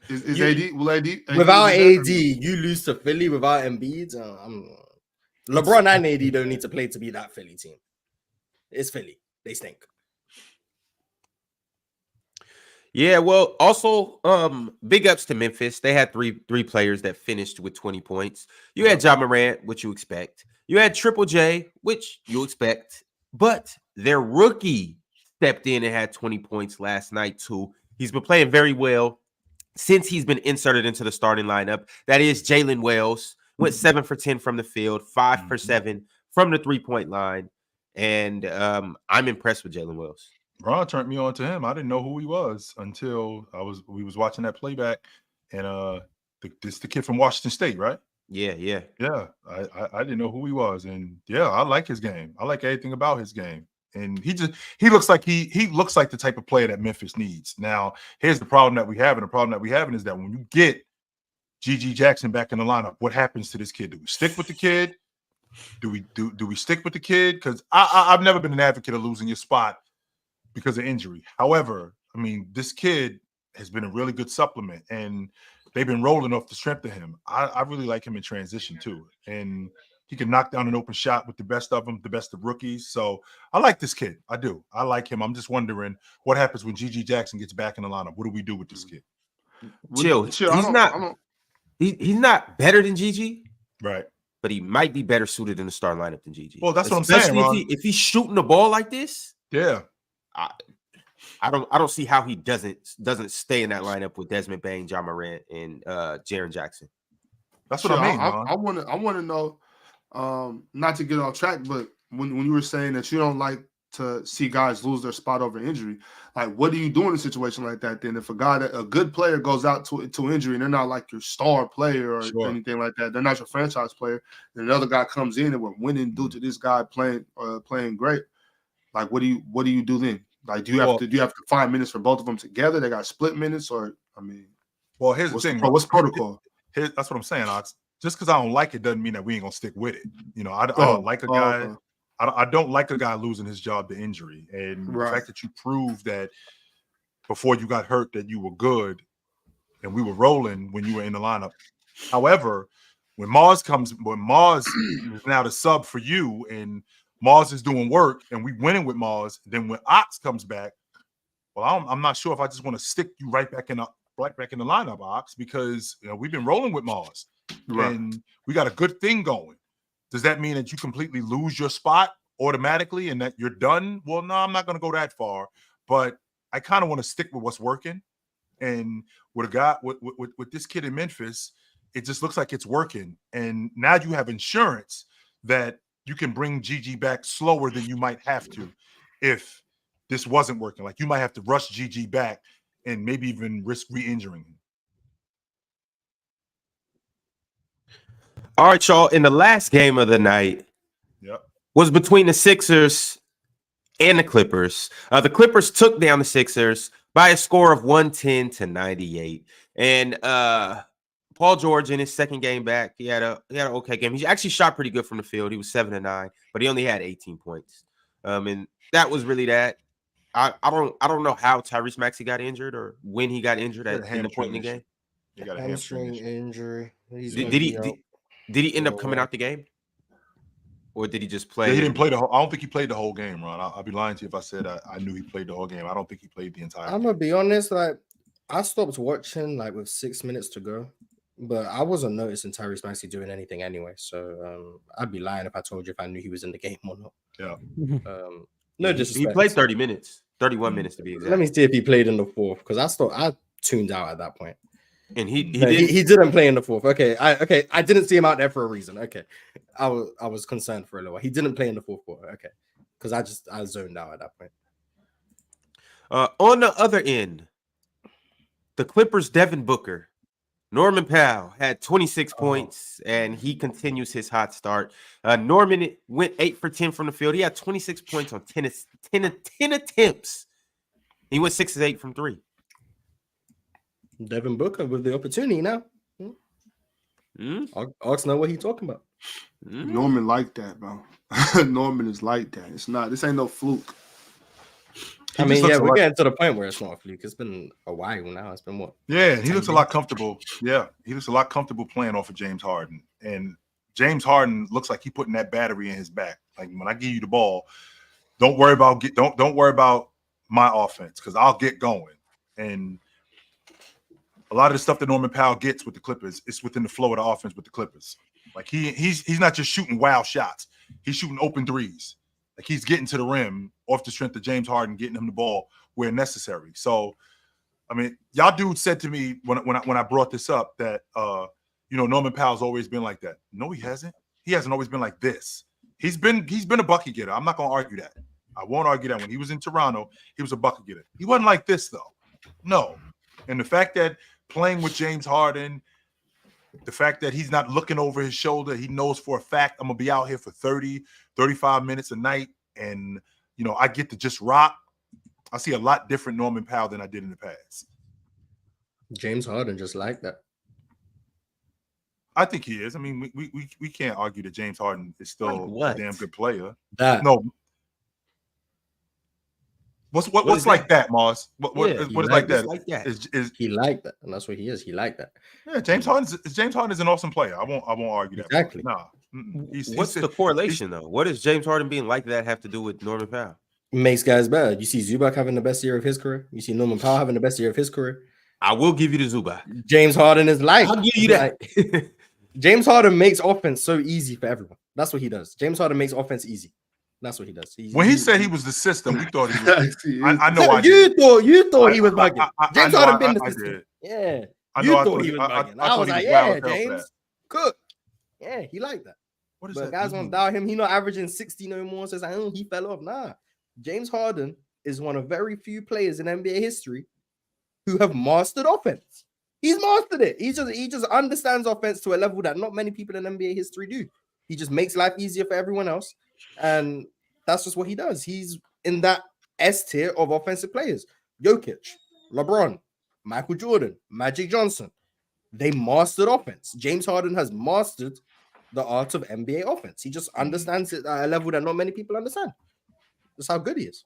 Is AD? Will AD without AD, you lose to Philly without Embiid. LeBron and AD don't need to play to be that Philly team. It's Philly. They stink. Yeah, well, also, big ups to Memphis. They had three players that finished with 20 points. You had Ja Morant, which you expect. You had Triple J, which you expect. But their rookie stepped in and had 20 points last night, too. He's been playing very well since he's been inserted into the starting lineup. That is Jalen Wells. Went 7 for 10 from the field, 5 for 7 from the 3-point line. And I'm impressed with Jalen Wells. Ron turned me on to him. I didn't know who he was until we was watching that playback. And this the kid from Washington State, right? Yeah. I didn't know who he was. And yeah, I like his game. I like everything about his game. And he looks like he looks like the type of player that Memphis needs. Now, here's the problem that we have, and the problem that we have is that when you get G.G. Jackson back in the lineup, what happens to this kid? Do we stick with the kid? Do we stick with the kid? Because I've never been an advocate of losing your spot because of injury. However, I mean, this kid has been a really good supplement, and they've been rolling off the strength of him. I really like him in transition too, and he can knock down an open shot with the best of them, the best of rookies. So I like this kid. I do. I like him. I'm just wondering what happens when G.G. Jackson gets back in the lineup. What do we do with this kid? Chill. He's not better than Gigi, right? But he might be better suited in the starting lineup than Gigi. Well, that's what I'm saying. If he's shooting the ball like this, yeah, I don't see how he doesn't stay in that lineup with Desmond Bane, John Morant, and Jaren Jackson. That's what I mean. I want to know, not to get off track, but when you were saying that you don't like to see guys lose their spot over injury, like what do you do in a situation like that? Then if a good player goes out to injury and they're not like your star player or anything like that, they're not your franchise player, then another guy comes in and we're winning due to this guy playing great. Like what do you do then? Like do you have to find minutes for both of them together? They got split minutes, or I mean, well, here's the thing. What's protocol? That's what I'm saying, Ox. Just because I don't like it doesn't mean that we ain't gonna stick with it. You know, I don't like a guy. Okay. I don't like a guy losing his job to injury, and the fact that you proved that before you got hurt that you were good, and we were rolling when you were in the lineup. However, when Mars is now the sub for you, and Mars is doing work, and we winning with Mars, then when Ox comes back, well, I'm not sure if I just want to stick you right back in the lineup, Ox, because we've been rolling with Mars, and we got a good thing going. Does that mean that you completely lose your spot automatically and that you're done? Well, no, I'm not going to go that far, but I kind of want to stick with what's working. And with this kid in Memphis, it just looks like it's working. And now you have insurance that you can bring Gigi back slower than you might have to if this wasn't working. Like you might have to rush Gigi back and maybe even risk re-injuring him. All right, y'all. In the last game of the night was between the Sixers and the Clippers. The Clippers took down the Sixers by a score of 110-98. And Paul George in his second game back, he had an okay game. He actually shot pretty good from the field. He was 7-9, but he only had 18 points. And that was really that. I don't know how Tyrese Maxey got injured or when he got injured at the point in the game. He got a hamstring injury. Did he end up coming out the game, or did he just play? Yeah, he didn't play the whole. I don't think he played the whole game, Ron. I'll be lying to you if I said I knew he played the whole game. I don't think he played the entire. I'm gonna be honest. Like I stopped watching like with 6 minutes to go, but I wasn't noticing Tyrese Maxey doing anything anyway. So I'd be lying if I told you if I knew he was in the game or not. Yeah. No disrespect. He played 30 minutes, 31 minutes to be exact. Let me see if he played in the fourth because I tuned out at that point. And he didn't play in the fourth. Okay, I didn't see him out there for a reason. Okay, I was concerned for a little while. He didn't play in the fourth quarter. Okay, because I zoned out at that point. On the other end, the Clippers' Devin Booker, Norman Powell had 26 points, and he continues his hot start. Norman went 8 for 10 from the field. He had 26 points on 10 attempts. He went 6 of 8 from 3. Devin Booker with the opportunity now. Ox know what he's talking about. Norman like that, bro. Norman is like that. It's not. This ain't no fluke. I mean, yeah, we're getting to the point where it's not a fluke. It's been a while now. It's been what? Yeah, he looks a lot comfortable. Yeah, he looks a lot comfortable playing off of James Harden. And James Harden looks like he's putting that battery in his back. Like when I give you the ball, don't worry about my offense because I'll get going. And a lot of the stuff that Norman Powell gets with the Clippers, it's within the flow of the offense with the Clippers. Like he's not just shooting wild shots. He's shooting open threes. Like he's getting to the rim off the strength of James Harden, getting him the ball where necessary. So I mean, y'all dudes said to me when I brought this up that Norman Powell's always been like that. No, he hasn't. He hasn't always been like this. He's been a bucket getter. I'm not gonna argue that. I won't argue that. When he was in Toronto, he was a bucket getter. He wasn't like this though. No. And the fact that playing with James Harden, the fact that he's not looking over his shoulder, he knows for a fact I'm gonna be out here for 30, 35 minutes a night, and I get to just rock. I see a lot different Norman Powell than I did in the past. James Harden just like that. I think he is. I mean, we can't argue that James Harden is still a damn good player. No. What's like that, Mars? What is like that? Like that. Is he like that? And that's what he is. He like that. Yeah, James Harden is an awesome player. I won't argue that. Exactly. Nah. What's the correlation though? What does James Harden being like that have to do with Norman Powell? Makes guys bad. You see Zubac having the best year of his career. You see Norman Powell having the best year of his career. I will give you the Zubac. James Harden is like. I'll give you that. James Harden makes offense so easy for everyone. That's what he does. James Harden makes offense easy. That's what he does. When he said he was the system, we thought he was. I know. You thought he was bugging. James Harden been the system. Yeah. You thought he was bugging. I was like, yeah, James. Cook. Yeah, he like that. What is but that guys won't doubt him. He not averaging 60 no more. So it's like, he fell off. Nah. James Harden is one of very few players in NBA history who have mastered offense. He's mastered it. He just understands offense to a level that not many people in NBA history do. He just makes life easier for everyone else. And that's just what he does. He's in that S tier of offensive players. Jokic, LeBron, Michael Jordan, Magic Johnson. They mastered offense. James Harden has mastered the art of NBA offense. He just understands it at a level that not many people understand. That's how good he is.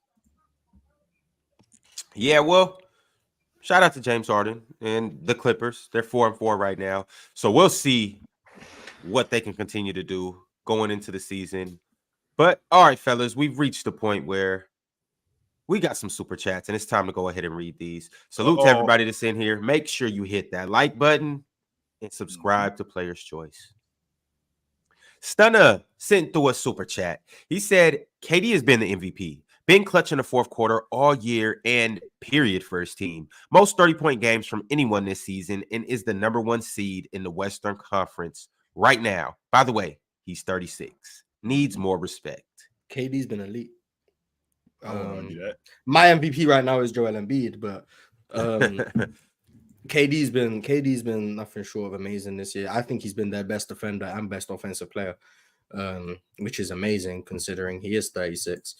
Yeah, well, shout out to James Harden and the Clippers. They're 4-4 right now. So we'll see what they can continue to do going into the season. But all right, fellas, we've reached the point where we got some super chats, and it's time to go ahead and read these. Salute to everybody that's in here. Make sure you hit that like button and subscribe to Player's Choice. Stunner sent through a super chat. He said, KD has been the MVP. Been clutch in the fourth quarter all year and period first team. Most 30-point games from anyone this season and is the #1 seed in the Western Conference right now. By the way, he's 36. Needs more respect. KD's been elite. I won't argue that. My MVP right now is Joel Embiid, but KD's been nothing short of amazing this year. I think he's been their best defender and best offensive player, which is amazing considering he is 36.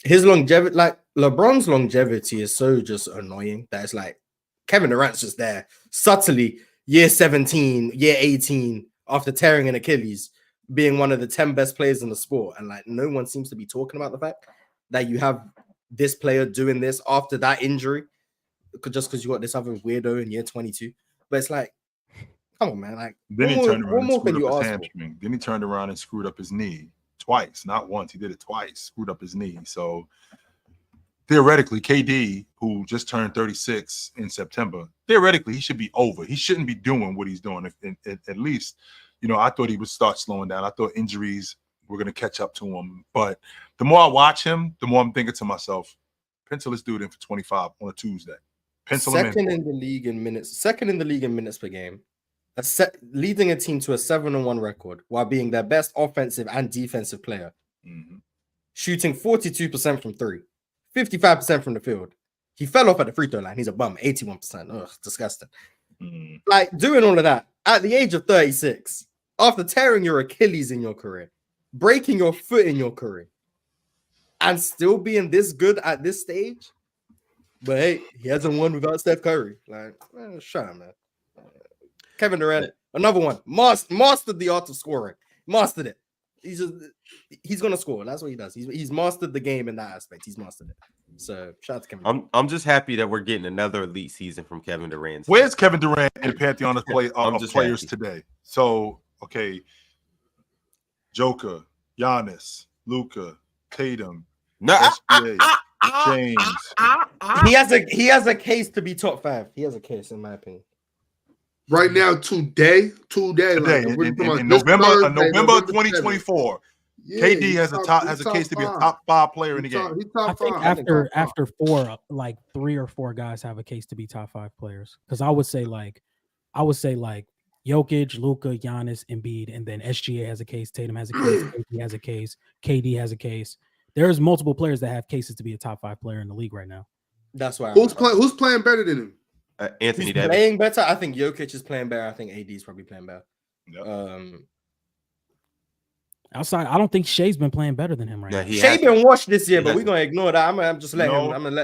His longevity, like LeBron's longevity, is so just annoying that it's like Kevin Durant's just there subtly, year 17, year 18, after tearing an Achilles, being one of the 10 best players in the sport, and like no one seems to be talking about the fact that you have this player doing this after that injury, just because you got this other weirdo in year 22. But it's like, come on, man! Like, then he turned around and screwed up his hamstring. Then he turned around and screwed up his knee twice, not once. He did it twice. Screwed up his knee. So theoretically, KD, who just turned 36 in September, theoretically he should be over. He shouldn't be doing what he's doing. At least, I thought he would start slowing down. I thought injuries were going to catch up to him. But the more I watch him, the more I'm thinking to myself, pencil this dude in for 25 on a Tuesday. Second in the league in minutes per game. Leading a team to a 7-1 record while being their best offensive and defensive player. Mm-hmm. Shooting 42% from three, 55% from the field. He fell off at the free throw line. He's a bum, 81%. Ugh, disgusting. Mm-hmm. Like, doing all of that at the age of 36, after tearing your Achilles in your career, breaking your foot in your career, and still being this good at this stage. But hey, he hasn't won without Steph Curry. Like, shut up, man. Kevin Durant, another one. Mastered the art of scoring. Mastered it. He's gonna score. That's what he does. He's mastered the game in that aspect. He's mastered it. So shout out to Kevin Durant. I'm just happy that we're getting another elite season from Kevin Durant. Where's Kevin Durant in the pantheon of players today? So, okay, Joker, Giannis, Luka, Tatum, SGA, James. He has a case to be top 5. He has a case, in my opinion. Right now, today, in November 2024, Yeah, KD he's has a top case to be a five. top 5 player in the He's top- game. He's top I think five. after 4, like 3 or 4 guys have a case to be top 5 players. Because I would say like Jokic, Luka, Giannis, Embiid, and then SGA has a case. Tatum has a case. KD has a case. KD has a case. There's multiple players that have cases to be a top 5 player in the league right now. That's why. Who's playing better than him? Anthony Who's Davis. playing better? I think Jokic is playing better. I think AD is probably playing better. Yep. Outside, I don't think Shea's been playing better than him right now. Shea been washed this year, He but we're hasn't. gonna ignore that. I'm just letting him. I'm gonna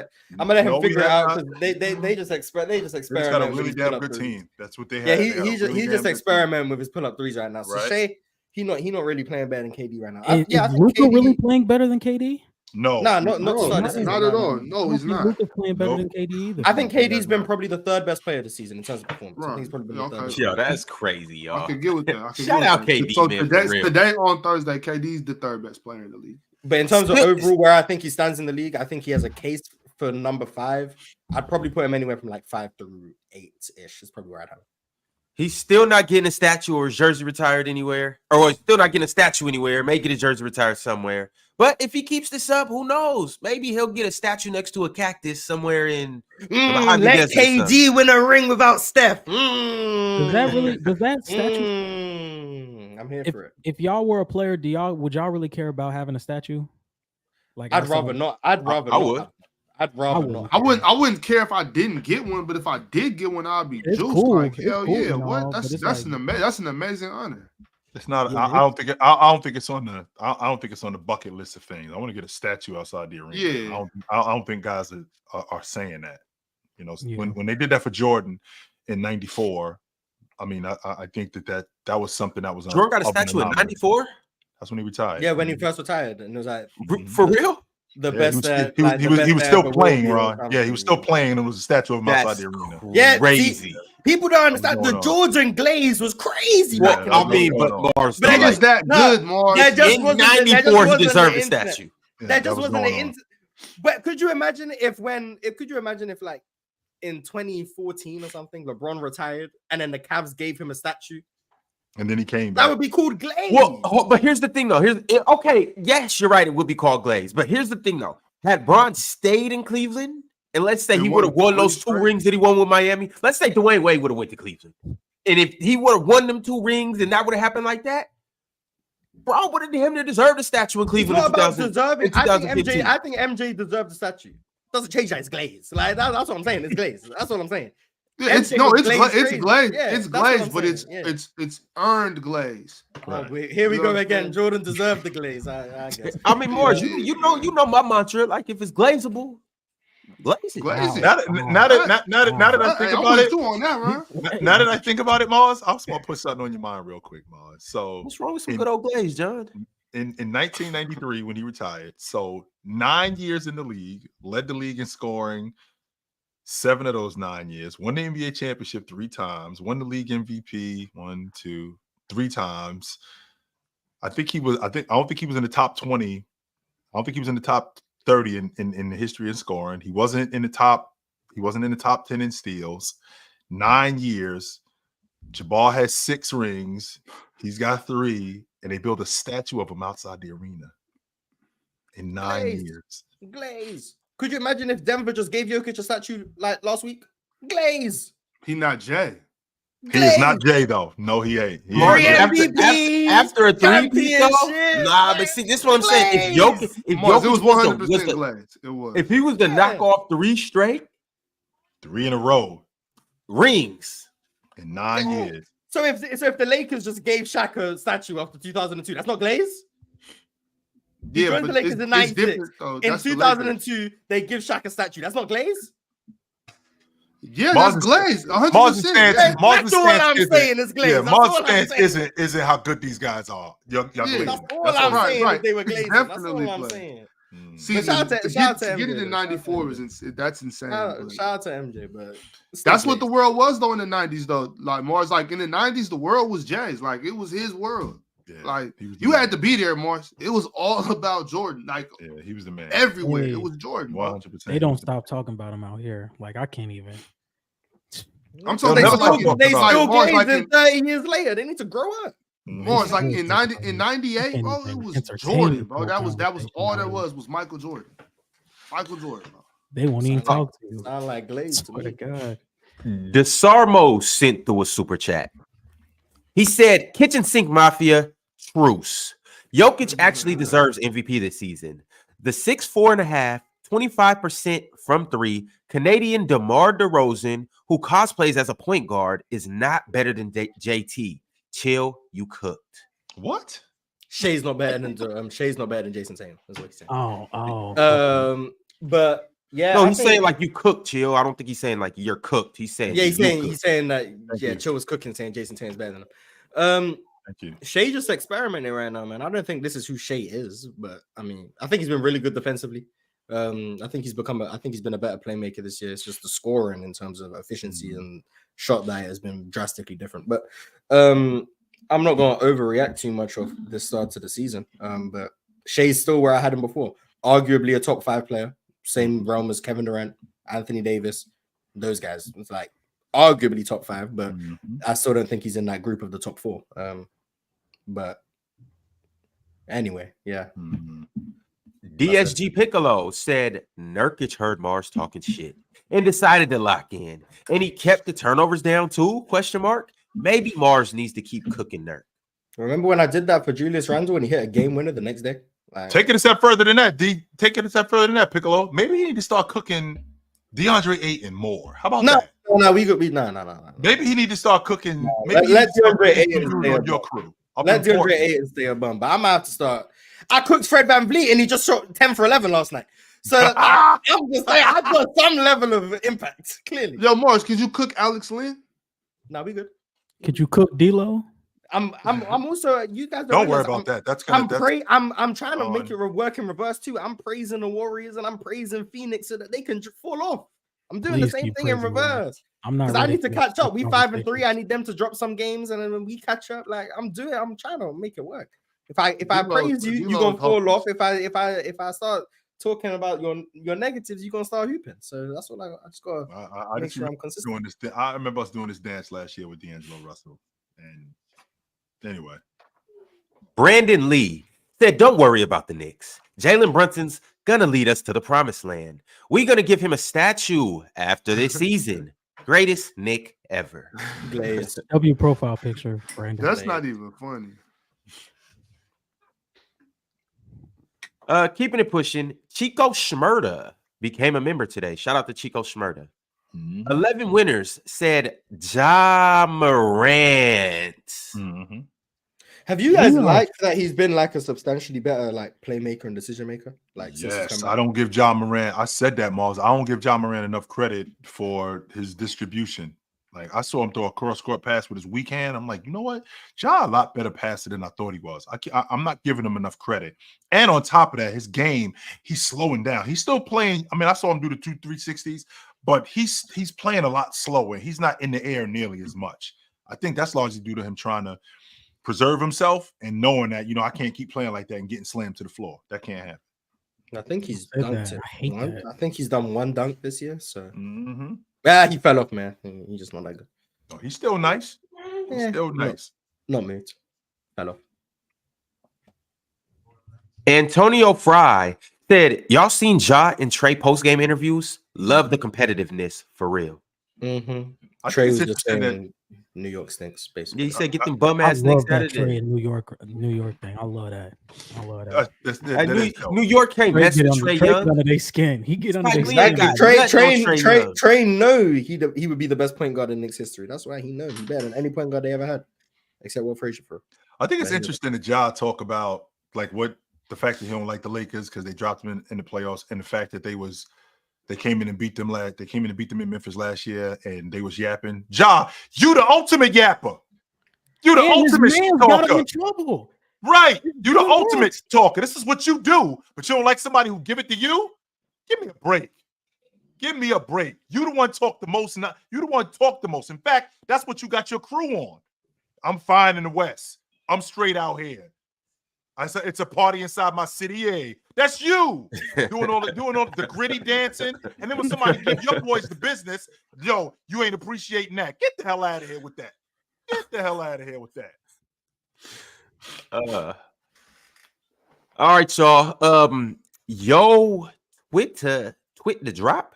let him figure it out because they just experiment. They just got a really damn good team. That's what they have. Yeah, They have a he really damn just good experimenting with his pull-up threes right now. So Right. Shea, he not really playing better than KD right now. Is I think Luka KD really playing better than KD? team. No, Nah, not No, to start not this season. at all. No, he's not. Luka's playing better Nope. than KD either. I think KD's been not. probably the 3rd best player this season in terms of performance. I think he's probably been the Okay. 3rd best. Yo, that's crazy, I y'all. can get with that. Shout out KD, So man, for real. today on Thursday, KD's the 3rd best player in the league. But in terms of Still- overall where I think he stands in the league, I think he has a case for number 5. I'd probably put him anywhere from like 5 through 8-ish. Is probably where I'd have him. He's still not getting a statue or his jersey retired anywhere, or he's still not getting a statue anywhere. May get his jersey retired somewhere. But if he keeps this up, who knows? Maybe he'll get a statue next to a cactus somewhere in. Mojave Let Desert or KD win a ring without Steph. Does that statue? I'm here If, for it. if y'all were a player, would y'all really care about having a statue? Like I'd rather not. I'd rather I not. would. I'd rather not. I wouldn't care if I didn't get one, but if I did get one, I'd be It's juiced. cool. Like It's hell cool yeah! and What? all, That's but it's that's like- that's an amazing honor. It's not. Yeah, I don't think. I don't think it's on the. I don't think it's on the bucket list of things. I want to get a statue outside the arena. Yeah. I don't think guys are saying that. You know, Yeah. when they did that for Jordan in '94, I mean, I think that was something that was. Jordan got a of an statue in anomaly. '94. That's when he retired. Yeah, when he first retired, and it was like For real? the Yeah, best. he was still playing, Ron. Yeah, he was still playing, and it was a statue of him outside That's the arena. Yeah, crazy. People don't understand. What's The going on? Jordan glaze was crazy. Yeah, back in Well, the I day. mean, what's but going on? Mars, But it though, was that no, good, Mars. that just in wasn't the- that just '94 he wasn't the deserved a internet. statue. Yeah, That just was wasn't going the on. But could you imagine if like in 2014 or something, LeBron retired and then the Cavs gave him a statue? And then he came back. That would be called glaze. Well, but here's the thing, though. Okay, yes, you're right. It would be called glaze. But here's the thing, though. Had Bron stayed in Cleveland, and let's say He he would have won won those 2 3 rings that he won with Miami. Let's say Dwayne Wade would have went to Cleveland, and if he would have won them 2 rings, and that would have happened like that, Bron would have him to deserve a statue in It's Cleveland not in about 2000. deserving. in I 2015. think MJ deserved the statue. Doesn't change that it's glaze. Like that's what I'm saying. It's glaze. That's what I'm saying. It's MJ no, was it's glazed glaze. It's crazy. glaze. Yeah, It's that's what I'm glaze, but saying, it's earned glaze. Right. Here we You know go what I'm again. saying? Jordan deserved the glaze. I guess. I mean, Morris, you know my mantra. Like if it's glazable, glaze it. Glaze it. Now that I think I'm about with it, you on that, Ron. now that I think about it, Mars, I just want to put something on your mind real quick, Mars. So What's wrong with some in- good old glaze, John? in 1993 when he retired, so 9 years in the league, led the league in scoring 7 of those 9 years, won the NBA championship 3 times, won the league MVP 1, 2, 3 times. I don't think he was in the top 20. I don't think he was in the top 30 in the history of scoring. He wasn't in the top 10 in steals. 9 years. Jabbar has 6 rings. He's got 3, and they built a statue of him outside the arena in 9 Glaze. years. Glaze. Could you imagine if Denver just gave Jokic a statue like last week? Glaze. He not Jay. He is not Jay though. No, he ain't. He Mark, ain't. MVP, after a 3-peat though, championship, nah. But see, this is what I'm saying. If Mars, it was Jokic 100% the- glaze. It was. if he was to knock off 3 straight 3 in a row rings, in 9 Yeah. years. So if the Lakers just gave Shaq a statue after 2002, that's not glaze. He joined the Lakers in 96. though. In That's the Lakers. 2002, they give Shaq a statue. That's not glaze. Yeah, Mars that's is- glaze. 100%. Mars' stance- Yeah. Mars' That's all stance I'm isn't- saying is glaze. Yeah, That's Mars' all I'm stance saying. isn't how good these guys are. Young Yeah. ladies. That's all That's I'm all. saying. right. Is they were glazing. That's all Definitely I'm glaze. saying. Mm. See, But shout out to to MJ, get it in though. '94 that's insane. Shout out to MJ, but That's what the world was though in the '90s though. Like Mars, like in the '90s, the world was Jay's. Like it was his world. Yeah, Like he was the you man. had to be there, Morris. It was all about Jordan. Like Yeah, he was the man. everywhere, Hey. it was Jordan. bro. 100%. They don't stop talking about him out here. Like I can't even. I'm So talking they never about talk like, about they like still Mars, glazing like in, 30 years later. They need to grow up. More, it's like in 98, bro, it was Jordan, bro. That was all there was Michael Jordan. Michael Jordan, bro. They won't even talk to you. Sound like Glaze. Swear to God. DeSarmo sent through a super chat. He said, Kitchen Sink Mafia, truce. Jokic actually deserves MVP this season. The 6'4.5", 25% from three, Canadian DeMar DeRozan, who cosplays as a point guard, is not better than JT. Chill, you cooked. What? Shay's not better than Jason Tatum. That's what he's saying. Oh. But yeah, No, he's saying like you cooked, Chill. I don't think he's saying like you're cooked. He's saying he's saying that Chill was cooking, saying Jason Tatum's better than him. Thank you. Shay just experimenting right now, man. I don't think this is who Shay is, but I mean, I think he's been really good defensively. I think he's been a better playmaker this year. It's just the scoring in terms of efficiency and shot diet has been drastically different. But I'm not going to overreact too much of this start to the season. But Shay's still where I had him before. Arguably a top 5 player, same realm as Kevin Durant, Anthony Davis, those guys. It's like arguably top 5, but I still don't think he's in that group of the top 4. But anyway, yeah. DSG Piccolo said Nurkic heard Mars talking shit and decided to lock in, and he kept the turnovers down too? ? Maybe Mars needs to keep cooking Nurk. Remember when I did that for Julius Randle and he hit a game winner the next day? Like, Take it a step further than that, D. Take it a step further than that, Piccolo. Maybe he need to start cooking DeAndre Ayton more. How about that? No, no. Maybe he need to start cooking. Let DeAndre Ayton stay on your crew. Let DeAndre Ayton stay a bum, but I might have to start. I cooked Fred VanVleet and he just shot 10 for 11 last night. So I'm just saying, I got some level of impact, clearly. Yo, Morris, could you cook Alex Lynn? Nah, we good. Could you cook D'Lo? I'm also, you guys don't worry about that. That's gonna. I'm trying to make it work in reverse too. I'm praising the Warriors and I'm praising Phoenix so that they can fall off. I'm doing the same thing in reverse. I'm not. Because I need to catch up. We 5-3. I need them to drop some games, and then when we catch up, like I'm trying to make it work. If I praise you, you're gonna fall off. If I start talking about your negatives, you're gonna start hooping. So that's what I just gotta make sure I'm consistent. I remember us doing this dance last year with D'Angelo Russell. And anyway, Brandon Lee said, "Don't worry about the Knicks. Jalen Brunson's gonna lead us to the promised land. We're gonna give him a statue after this season. Greatest Knick ever." Glaze. W profile picture, Brandon. That's not even funny. Keeping it pushing, Chico Schmurda became a member today. Shout out to Chico Schmurda. 11 winners said Ja Morant. Have you guys liked that he's been like a substantially better like playmaker and decision maker? Like, yes, I don't give Ja Morant. I said that, Mars. I don't give Ja Morant enough credit for his distribution. Like I saw him throw a cross-court pass with his weak hand. I'm like, you know what? Ja a lot better passer than I thought he was. I'm not giving him enough credit. And on top of that, his game, he's slowing down. He's still playing. I mean, I saw him do the 2 360s, but he's playing a lot slower. He's not in the air nearly as much. I think that's largely due to him trying to preserve himself and knowing that, I can't keep playing like that and getting slammed to the floor. That can't happen. I think he's dunked it. I think he's done 1 dunk this year. So he fell off, man. He's just not that good. Oh, he's still nice. He's still nice. Not me. Fell off. Antonio Fry said, "Y'all seen Ja and Trey post-game interviews? Love the competitiveness for real." Trey was just saying New York stinks, basically. Yeah, he said, "Get them bum ass Knicks out of there." New York thing. I love that. New York can't mess with Trey Young. Under their skin. He get under their skin. Trey know he would be the best point guard in Knicks history. That's why he knows he's better than any point guard they ever had, except Will Frazier. I think it's interesting that Ja talk about like what the fact that he don't like the Lakers because they dropped him in the playoffs, and the fact that they came in and beat them in Memphis last year, and they was yapping. Ja, you the ultimate yapper. You the ultimate talker. Got him in trouble. Right. You the ultimate talker. This is what you do, but you don't like somebody who give it to you? Give me a break. Give me a break. You the one talk the most. You the one talk the most. In fact, that's what you got your crew on. I'm fine in the West. I'm straight out here. I said it's a party inside my city. Yeah, that's you doing all the gritty dancing. And then when somebody gives your boys the business, yo, you ain't appreciating that. Get the hell out of here with that. Get the hell out of here with that. All right, y'all. Yo, twit the drop.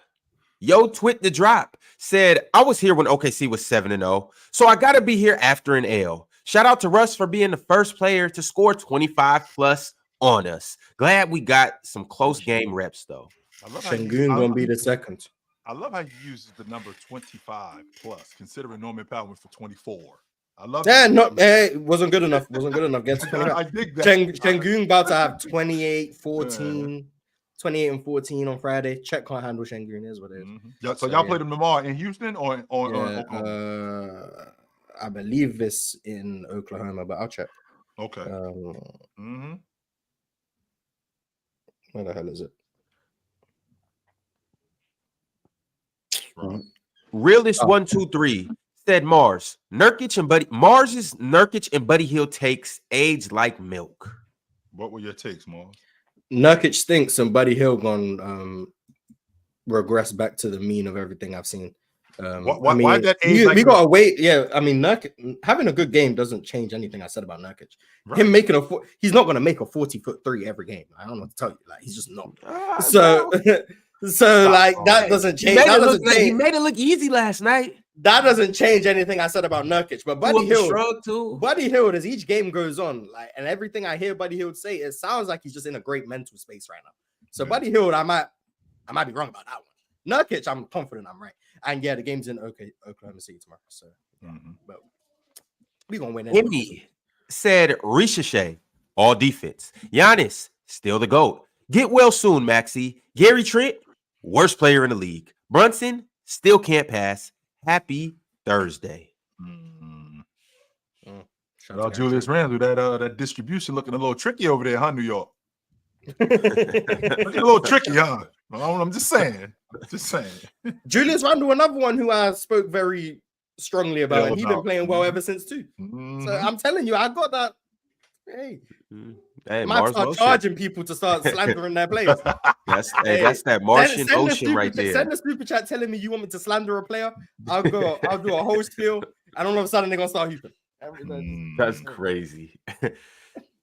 Yo, twit the drop said, I was here when OKC was 7-0, so I got to be here after an L. Shout out to Russ for being the first player to score 25 plus on us. Glad we got some close game reps, though. I love how Şengün gonna be the second. I love how you use the number 25 plus, considering Norman Powell went for 24. I love Yeah, that. no, it wasn't good enough. Wasn't good enough. Get to 29. I dig that. Şengün about to have 28, 14, 28 and 14 on Friday. Czech can't handle Şengün, is what it is. Yeah, so y'all played them tomorrow in Houston or Oklahoma? I believe it's in Oklahoma, but I'll check. Okay. Where the hell is it? Realist 123 said Mars Mars's Nurkic and Buddy Hield takes age like milk. What were your takes, Mars? Nurkic stinks and Buddy Hield gonna regress back to the mean of everything I've seen. Why that age? We gotta wait. Yeah, I mean, Nurkic having a good game doesn't change anything I said about Nurkic. Right. Him making he's not gonna make a 40-foot three every game. I don't know what to tell you. Like he's just not. So that doesn't change. He made it look easy last night. That doesn't change anything I said about Nurkic. But Buddy Hield, as each game goes on, like, and everything I hear Buddy Hield say, it sounds like he's just in a great mental space right now. So Buddy Hield, I might be wrong about that one. Nurkic, I'm confident I'm right. And yeah, the game's in Oklahoma City tomorrow. So but we're gonna win. Emmy said Ricochet, all defense. Giannis, still the GOAT. Get well soon, Maxey. Gary Trent, worst player in the league. Brunson, still can't pass. Happy Thursday. Shout out Julius Randle. That distribution looking a little tricky over there, huh, New York? Looking a little tricky, huh? I'm just saying. Julius Randle, another one who I spoke very strongly about, and he's been playing well ever since too. So I'm telling you, I got that. Hey, might start charging people to start slandering their players. That's that Martian Ocean right there. Send a super chat telling me you want me to slander a player. I'll do a whole spiel, and all of a sudden they're gonna start hooping. That's crazy.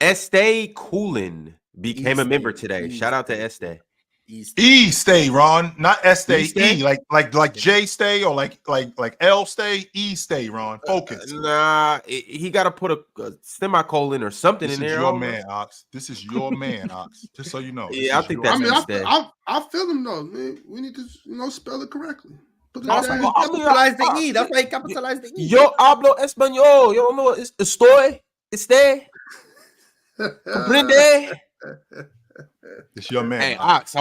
Estee Coolin became a member today. Shout out to Estee. E stay, Ron, not Estee. E like J stay or like L stay. E stay, Ron. Focus. Nah, he got to put a semicolon or something in there. This is your man, Ox. This is your man, Ox. Just so you know. Yeah, I think that's. I feel him though. Man. We need to spell it correctly. Capitalize the E. That's why he capitalized the E. Yo hablo español. Yo no estoy. Esté. Comprende. It's your man. Hey, Ox. I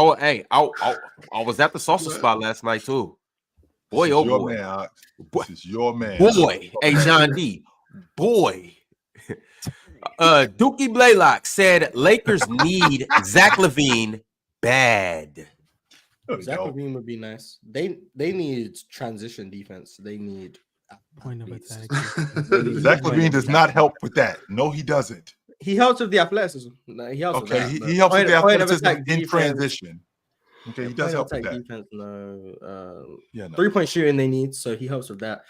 was at the salsa spot last night too. Boy, oh boy. Man, Ox. This is your man. Boy. Hey, John D. Boy. Dookie Blaylock said Lakers need Zach LaVine bad. Zach LaVine would be nice. They need transition defense. They need point of attack. Zach LaVine does not help with that. No, he doesn't. He helps with the athleticism. He helps with that. He helps with the athleticism in transition. Okay, he does help with that. Defense, no. 3-point shooting they need, so he helps with that.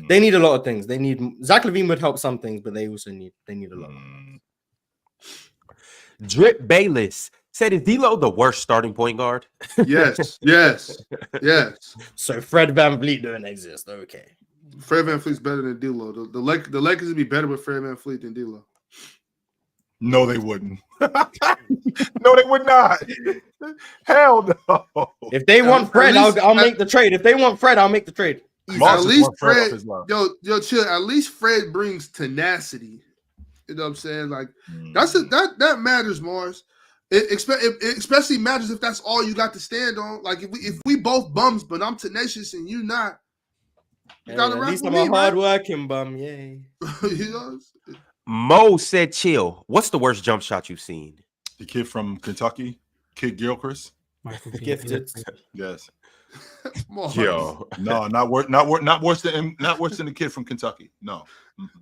They need a lot of things. They need Zach LaVine would help some things, but they also need a lot. Drip Bayless said, "Is D'Lo the worst starting point guard?" Yes. So Fred VanVleet don't exist. Okay. Fred VanVleet's better than D'Lo. The Lakers would be better with Fred VanVleet than D'Lo. No, they wouldn't. No, they would not. Hell no. If they want Fred, I'll make the trade. If they want Fred, I'll make the trade. At least Fred, yo, chill. At least Fred brings tenacity. You know what I'm saying? Like that matters, Mars. It especially matters if that's all you got to stand on. Like if we both bums, but I'm tenacious and you not. You gotta at least I'm a hard-working bum. Yay. You know. Mo said, "Chill. What's the worst jump shot you've seen?" The kid from Kentucky, Kid Gilchrist. Gifted. Yes. Yo, no, not worse than the kid from Kentucky. No. Mm-hmm.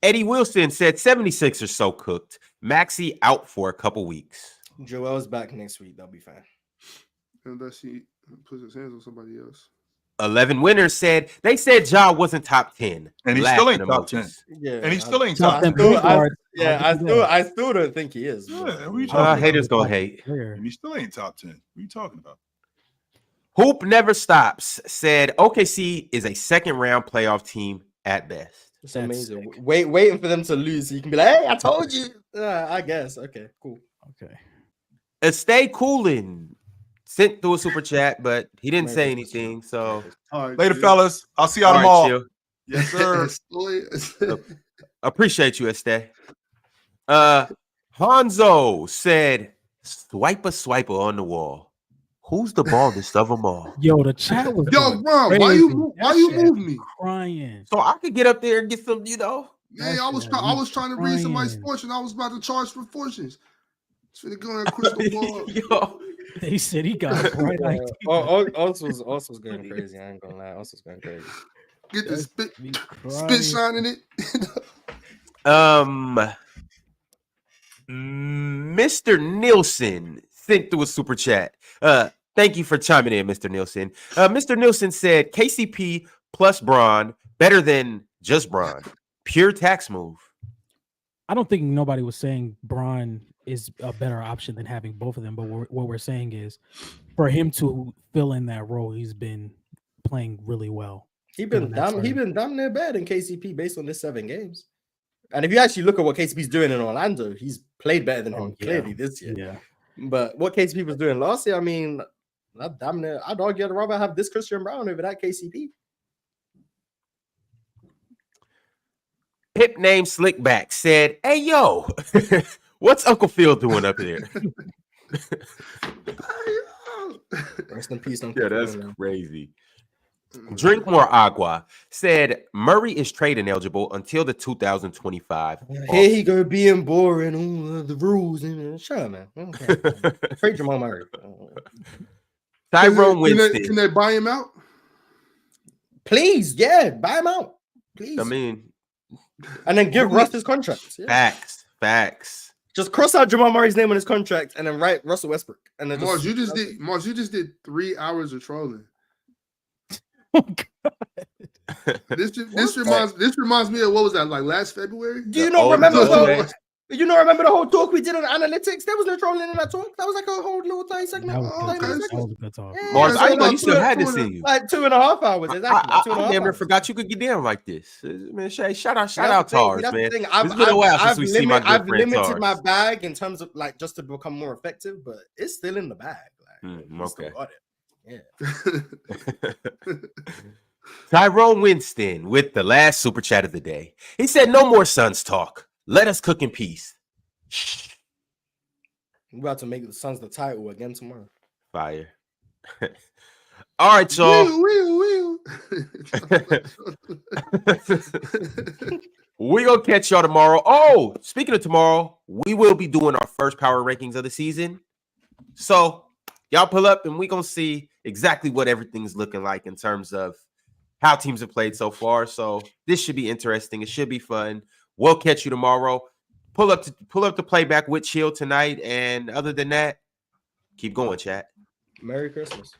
Eddie Wilson said 76 are so cooked. Maxey out for a couple weeks. Joel's back next week. They'll be fine. Unless he puts his hands on somebody else. 11 winners said Ja wasn't top 10. And he still ain't Laughing top 10. emojis. Yeah, And he still ain't Top top 10 10. point guard. I still don't think he is. Yeah, but- who you talking about? Haters gonna hate. And he still ain't top 10. What are you talking about? Hoop Never Stops said OKC is a second round playoff team at best. It's That's amazing. sick. Waiting for them to lose so you can be like, hey, I told you. I guess. Okay, cool. Okay. Stay coolin' sent through a super chat, but he didn't say Merry Christmas. anything. So All right, Later, dude. fellas. I'll see y'all all right, tomorrow. chill. Yes, sir. Estoy- Appreciate you, Estee. Hanzo said, swiper on the wall. Who's the baldest of them all? Yo, the chat was Yo, going Ron, why crazy. you That move shit me? crying. So I could get up there and get some, Yeah, I was trying to read somebody's fortune. I was about to charge for fortunes. It's finna go in that crystal ball. Yo, They said he got bright Yeah. idea. Also going crazy. I ain't gonna lie. Also going crazy. Get the spit Me spit crying. shine in it. Mr. Nielsen sent through a super chat. Thank you for chiming in, Mr. Nielsen. Mr. Nielsen said KCP plus Braun better than just Braun. Pure tax move. I don't think nobody was saying Braun is a better option than having both of them, but what we're saying is for him to fill in that role, he's been playing really well. He been damn near better than KCP based on this 7 games. And if you actually look at what KCP's doing in Orlando, he's played better than him clearly this year. Yeah. But what KCP was doing last year, I mean, that damn near, I'd argue I'd rather have this Christian Brown over that KCP. Pip named Slickback said, "Hey yo, what's Uncle Phil doing up here?" Rest in peace, Yeah, that's crazy. Drink More Agua said Murray is trading eligible until the 2025. Here he go being boring. The rules and shut up, man. Okay. Trade Jamal Murray. Tyrone Can Winston. they buy him out? Please, yeah, buy him out. Please. I mean, and then give Russ his contract. Yeah. facts. Just cross out Jamal Murray's name on his contract and then write Russell Westbrook. And then Mars, you just did 3 hours of trolling. This reminds me of what was that like last February? Do you not remember the whole talk we did on analytics? There was no trolling in that talk. That was like a whole little 30 segment. That was a good talk. Yeah, Mars, so I didn't know like you still had this in you. Like 2.5 hours. Exactly. I never forgot you could get down like this. Man, shout out That's Tars, the man. thing. It's been a while since we see my good I've friend limited my Tars. bag in terms of like just to become more effective, but it's still in the bag. Like, we still Okay. got it. Yeah. Tyrone Winston with the last super chat of the day. He said, "No more Suns talk. Let us cook in peace." We're about to make the Suns the title again tomorrow. Fire. All right, y'all. We gonna catch y'all tomorrow. Oh, speaking of tomorrow, we will be doing our first power rankings of the season. So y'all pull up and we gonna see exactly what everything's looking like in terms of how teams have played so far. So this should be interesting. It should be fun. We'll catch you tomorrow. Pull up the playback with Chill tonight. And other than that, keep going, chat. Merry Christmas.